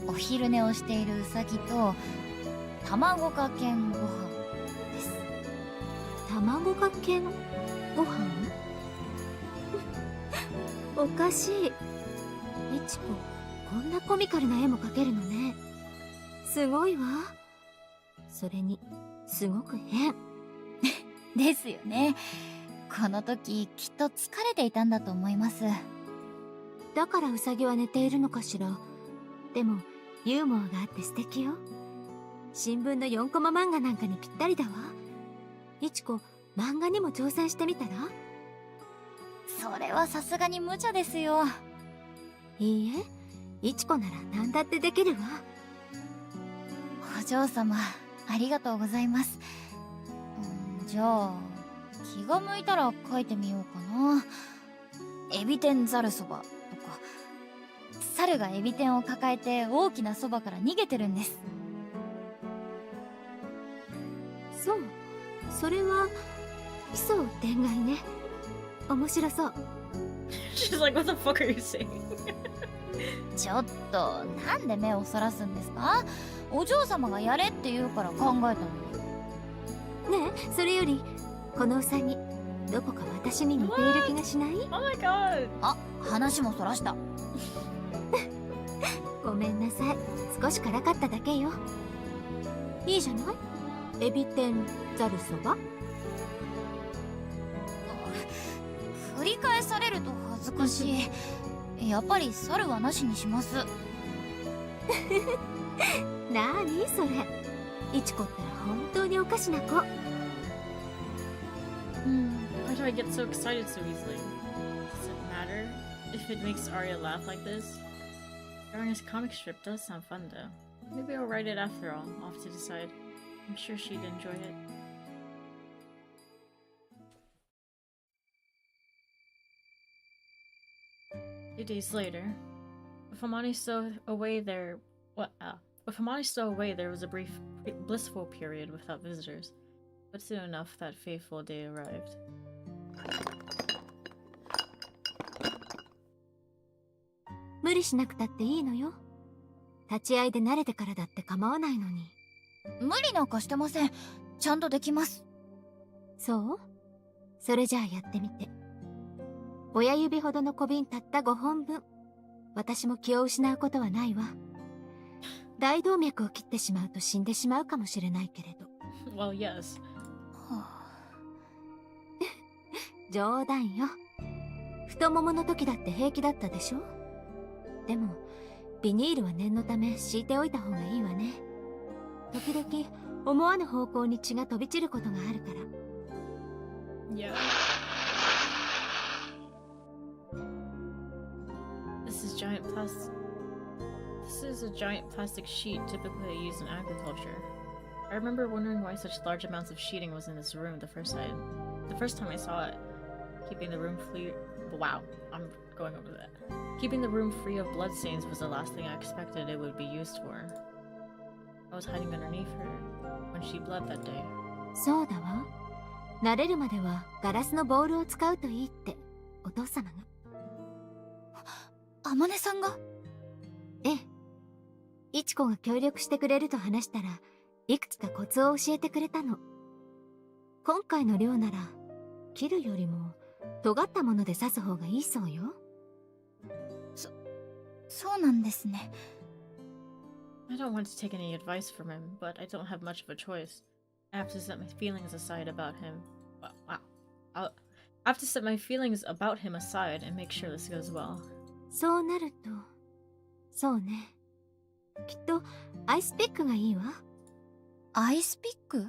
お昼寝をしているウサギと卵かけんご飯です。卵かけのご飯？おかしい。いちこ、こんなコミカルな絵も描けるのね。すごいわ。それにすごく変。ですよね。この時きっと疲れていたんだと思います。だからウサギは寝ているのかしら。でもユーモアがあって素敵よ。新聞の4コマ漫画なんかにぴったりだわ。いちこ、漫画にも挑戦してみたら？それはさすがに無茶ですよ。いいえ、いちこなら何だってできるわ。お嬢様、ありがとうございます。じゃあ気が向いたら書いてみようかな。エビ天ざるそばとか。猿がエビ天を抱えて大きなそばから逃げてるんです。そう、それは奇想天外ね。面白そう。She's like, what the fuck are you saying? ちょっとなんで目をそらすんですか？お嬢様がやれって言うから考えたのに。ねえ、それよりこのウサギどこか私に似ている気がしない？ Oh my god! あ、話もそらした。ごめんなさい、少しからかっただけよ。いいじゃない？エビ天ざるそば。繰り返されると恥ずかしい。やっぱり猿はなしにします。なーにそれ。いちこったら本当におかしな子。Why do I get so excited so easily? Does it matter if it makes Aria laugh like this? Drawing a comic strip does sound fun though. Maybe I'll write it after all. I'll have to decide. I'm sure she'd enjoy it. Few days later, with Amani still away there, with Amani still away, there was a brief, blissful period without visitors. But soon enough, that fateful day arrived. 無理しなくたっていいのよ。立ち会いで慣れてからだって構わないのに。無理なんかしてません。ちゃんとできます。そう？それじゃあやってみて。親指ほどの小瓶たった5本分。私も気を失うことはないわ。大動脈を切ってしまうと死んでしまうかもしれないけれど。Well, yes. 冗談よ。太ももの時だって平気だったでしょ。でもビニールは念のため敷いておいた方がいいわね。時々思わぬ方向に血が飛び散ることがあるから。Yeah. This is a giant plastic sheet typically used in agriculture. I remember wondering why such large amounts of sheeting was in this room the first time I saw it. Keeping the room free. Wow, I'm going over that. Keeping the room free of bloodstains was the last thing I expected it would be used for. I was hiding underneath her when she bled that day. そうだわ。慣れるまではガラスのボールを使うといいってお父様が。あまねさんが？ええ。いちこが協力してくれると話したらいくつかコツを教えてくれたの。今回の量なら切るよりも尖ったもので刺す方がいいそうよ。そうなんですね。I don't want to take any advice from him, but I don't have much of a choice. I have to set my feelings aside about him. Wow. I have to set my feelings about him aside and make sure this goes well. そうなると、そうね。きっとアイスピックがいいわ。アイスピック？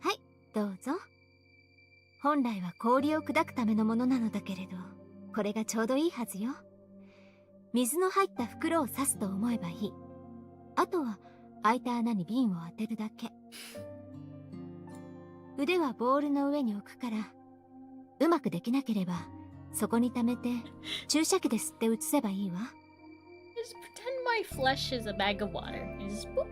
はい、どうぞ。本来は氷を砕くためのものなのだけれど、これがちょうどいいはずよ。水の入った袋を刺すと思えばいい。あとは開いた穴に瓶を当てるだけ。腕はボールの上に置くから、うまくできなければそこに溜めて注射器で吸って移せばいいわ。Just pretend my flesh is a bag of water and just boop.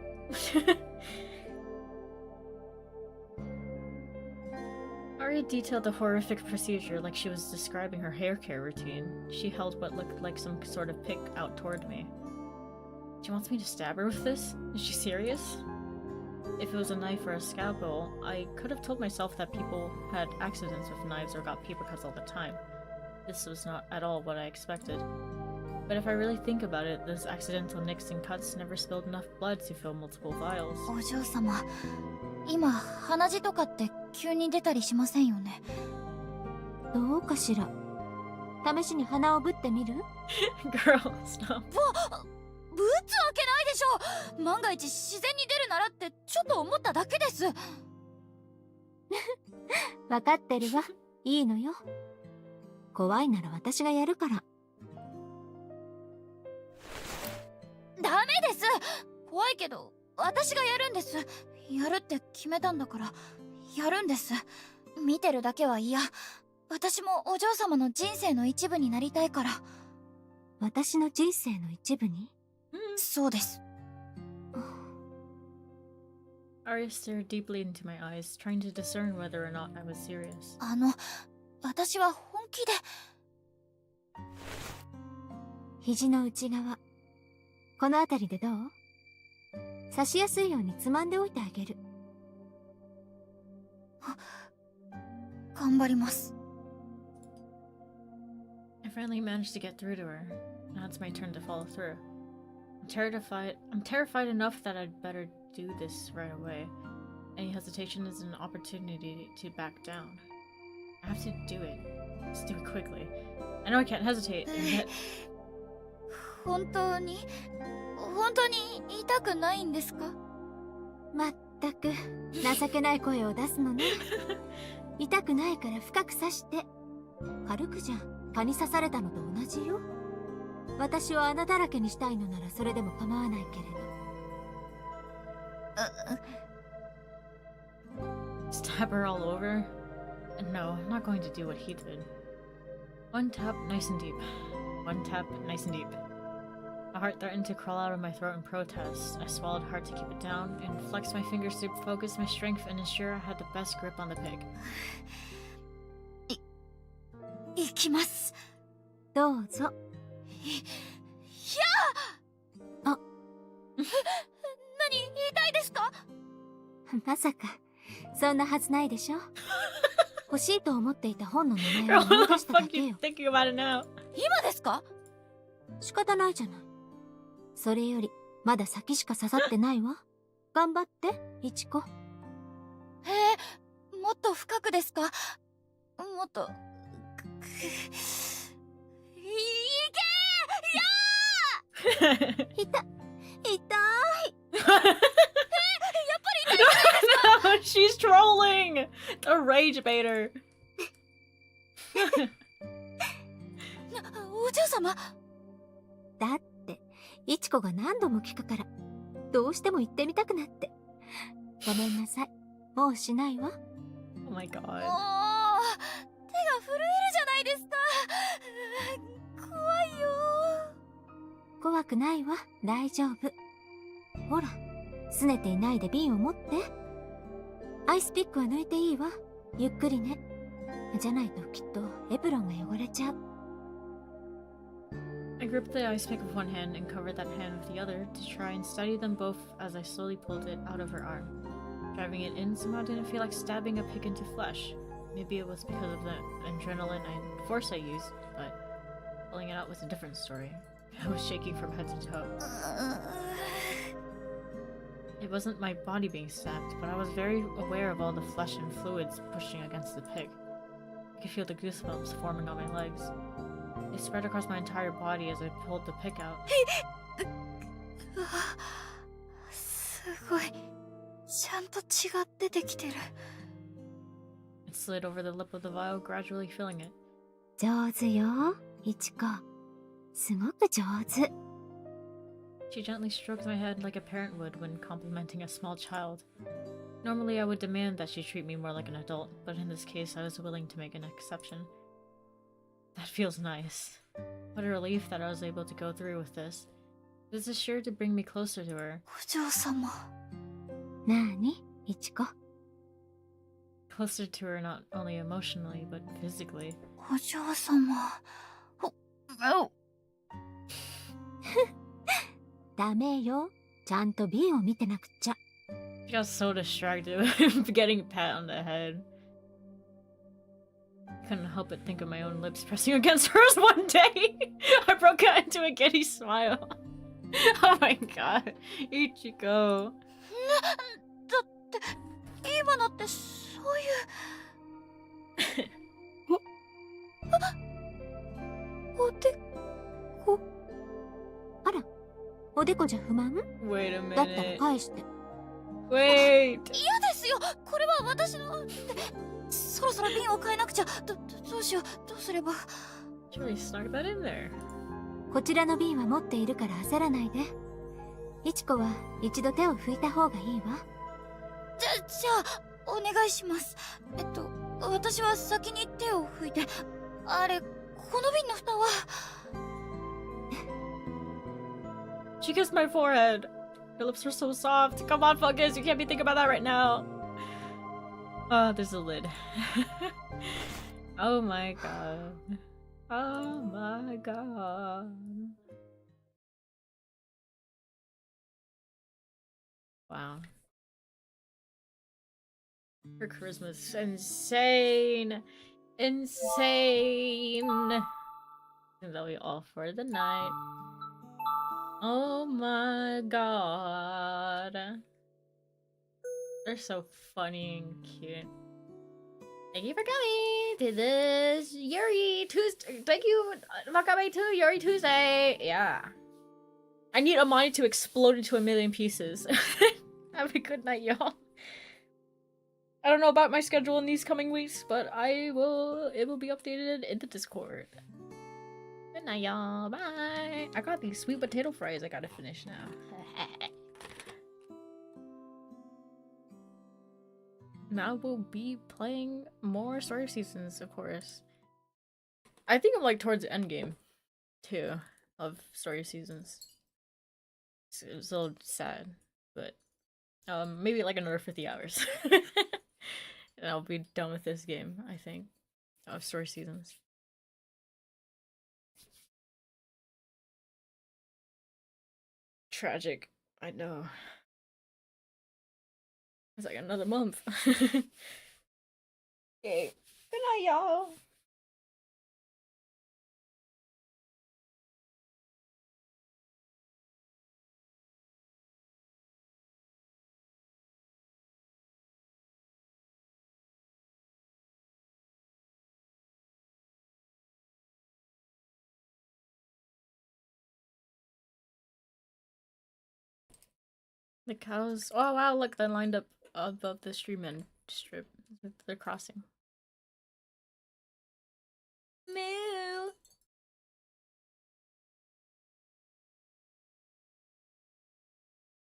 Aria detailed the horrific procedure like she was describing her hair care routine. She held what looked like some sort of pick out toward me. She wants me to stab her with this? Is she serious? If it was a knife or a scalpel, I could have told myself that people had accidents with knives or got paper cuts all the time. This was not at all what I expected. But if I really think about it, those accidental nicks and cuts never spilled enough blood to fill multiple vials. お嬢様、今鼻血とかって急に出たりしませんよね。どうかしら。試しに鼻をぶってみる？ Girl, stop. ぶつわけないでしょ。万が一自然に出るならってちょっと思っただけです。わかってるわ。いいのよ。怖いなら私がやるから。ダメです。怖いけど私がやるんです。やるって決めたんだからやるんです。見てるだけは嫌。私もお嬢様の人生の一部になりたいから。私の人生の一部に？そうです。Aria stared deeply into my eyes, trying to discern whether or not I was serious. 私は本気で。肘の内側、この辺りでどう？刺しやすいようにつまんでおいてあげる。頑張ります。I finally managed to get through to her. Now it's my turn to follow through. I'm terrified enough that I'd better do this right away. Any hesitation is an opportunity to back down. I have to do it. Just do it quickly. I know I can't hesitate, and yet... 本当に痛くないんですか？まったく情けない声を出すのね。痛くないから深く刺して。軽くじゃ蚊に刺されたのと同じよ。私を穴だらけにしたいのならそれでも構わないけれど。Stab her all over? No, I'm not going to do what he did. One tap, nice and deep. One tap, nice and deep. My heart threatened to crawl out of my throat in protest. I swallowed hard to keep it down and flexed my fingers to focus my strength and ensure I had the best grip on the pig. 行きます。どうぞ。あ、何、痛いですか？まさかそんなはずないでしょ。欲しいと思っていた本の名前を思い出しただけよ。Thinking about it now. 今ですか？仕方ないじゃない。それよりまだ先しか刺さってないわ。頑張っていちこ。もっと深くですか？もっといけ痛い。She's trolling! The rage baiter! お嬢様。だっていちこが何度も聞くからどうしても行ってみたくなって。ごめんなさい、もうしないわ。 Oh my god. 手が震えるじゃないですか。怖いよ。怖くないわ、大丈夫。ほら、拗ねていないで瓶を持って。アイスピックは抜いていいわ、ゆっくりね。じゃないときっとエプロンが汚れちゃう。I gripped the ice pick with one hand and covered that hand with the other to try and steady them both as I slowly pulled it out of her arm. Driving it in somehow didn't feel like stabbing a pick into flesh. Maybe it was because of the adrenaline and force I used, but pulling it out was a different story. I was shaking from head to toe. It wasn't my body being stabbed, but I was very aware of all the flesh and fluids pushing against the pick. I could feel the goosebumps forming on my legs. They spread across my entire body as I pulled the pick out. すごい。ちゃんと血が出てきてる。 It slid over the lip of the vial, gradually filling it. 上手よ、いちこ。すごく上手。 She gently stroked my head like a parent would when complimenting a small child. Normally I would demand that she treat me more like an adult, but in this case I was willing to make an exception. That feels nice. What a relief that I was able to go through with this. This is sure to bring me closer to her. お嬢様。なーに、いちこ。 Closer to her not only emotionally, but physically. お嬢様。ダメよ。ちゃんと瓶を見てなくちゃ。 She got so distracted with getting pat on the head. I couldn't help but think of my own lips pressing against hers one day. I broke out into a giddy smile. Oh my god. Ichiko. だって今のってそういうおでこ。あら、おでこじゃ不満？ Wait a だったら minute. 返して。 Wait. 嫌ですよ。これは私の。そろそろ瓶を変えなくちゃ。どうしよう。どうすれば。She really stuck that in there. こちらの瓶は持っているから焦らないで。いちこは一度手を拭いた方がいいわ。じゃあお願いします。私は先に手を拭いて。あれ、この瓶の蓋は。She kissed my forehead. Her lips were so soft. Come on, focus. You can't be thinking about that right now. There's a lid. Oh my god. Oh my god. Wow. Her charisma is insane. Insane. I think that'll be all for the night. Oh my god. They're so funny and cute. Thank you for coming to this Yuri Tuesday. Thank you for coming to Yuri Tuesday. Yeah. I need Amani to explode into a million pieces. Have a good night, y'all. I don't know about my schedule in these coming weeks, but it will be updated in the Discord. Good night, y'all. Bye. I got these sweet potato fries I gotta finish now. Now we'll be playing more story seasons, of course. I think I'm like towards the end game, too, of story seasons. It was a little sad, but maybe like another 50 hours. And I'll be done with this game, I think, of story seasons. Tragic, I know. It's like another month. Okay, good night, y'all. The cows. Oh wow! Look, they lined up above the stream and strip. They're crossing.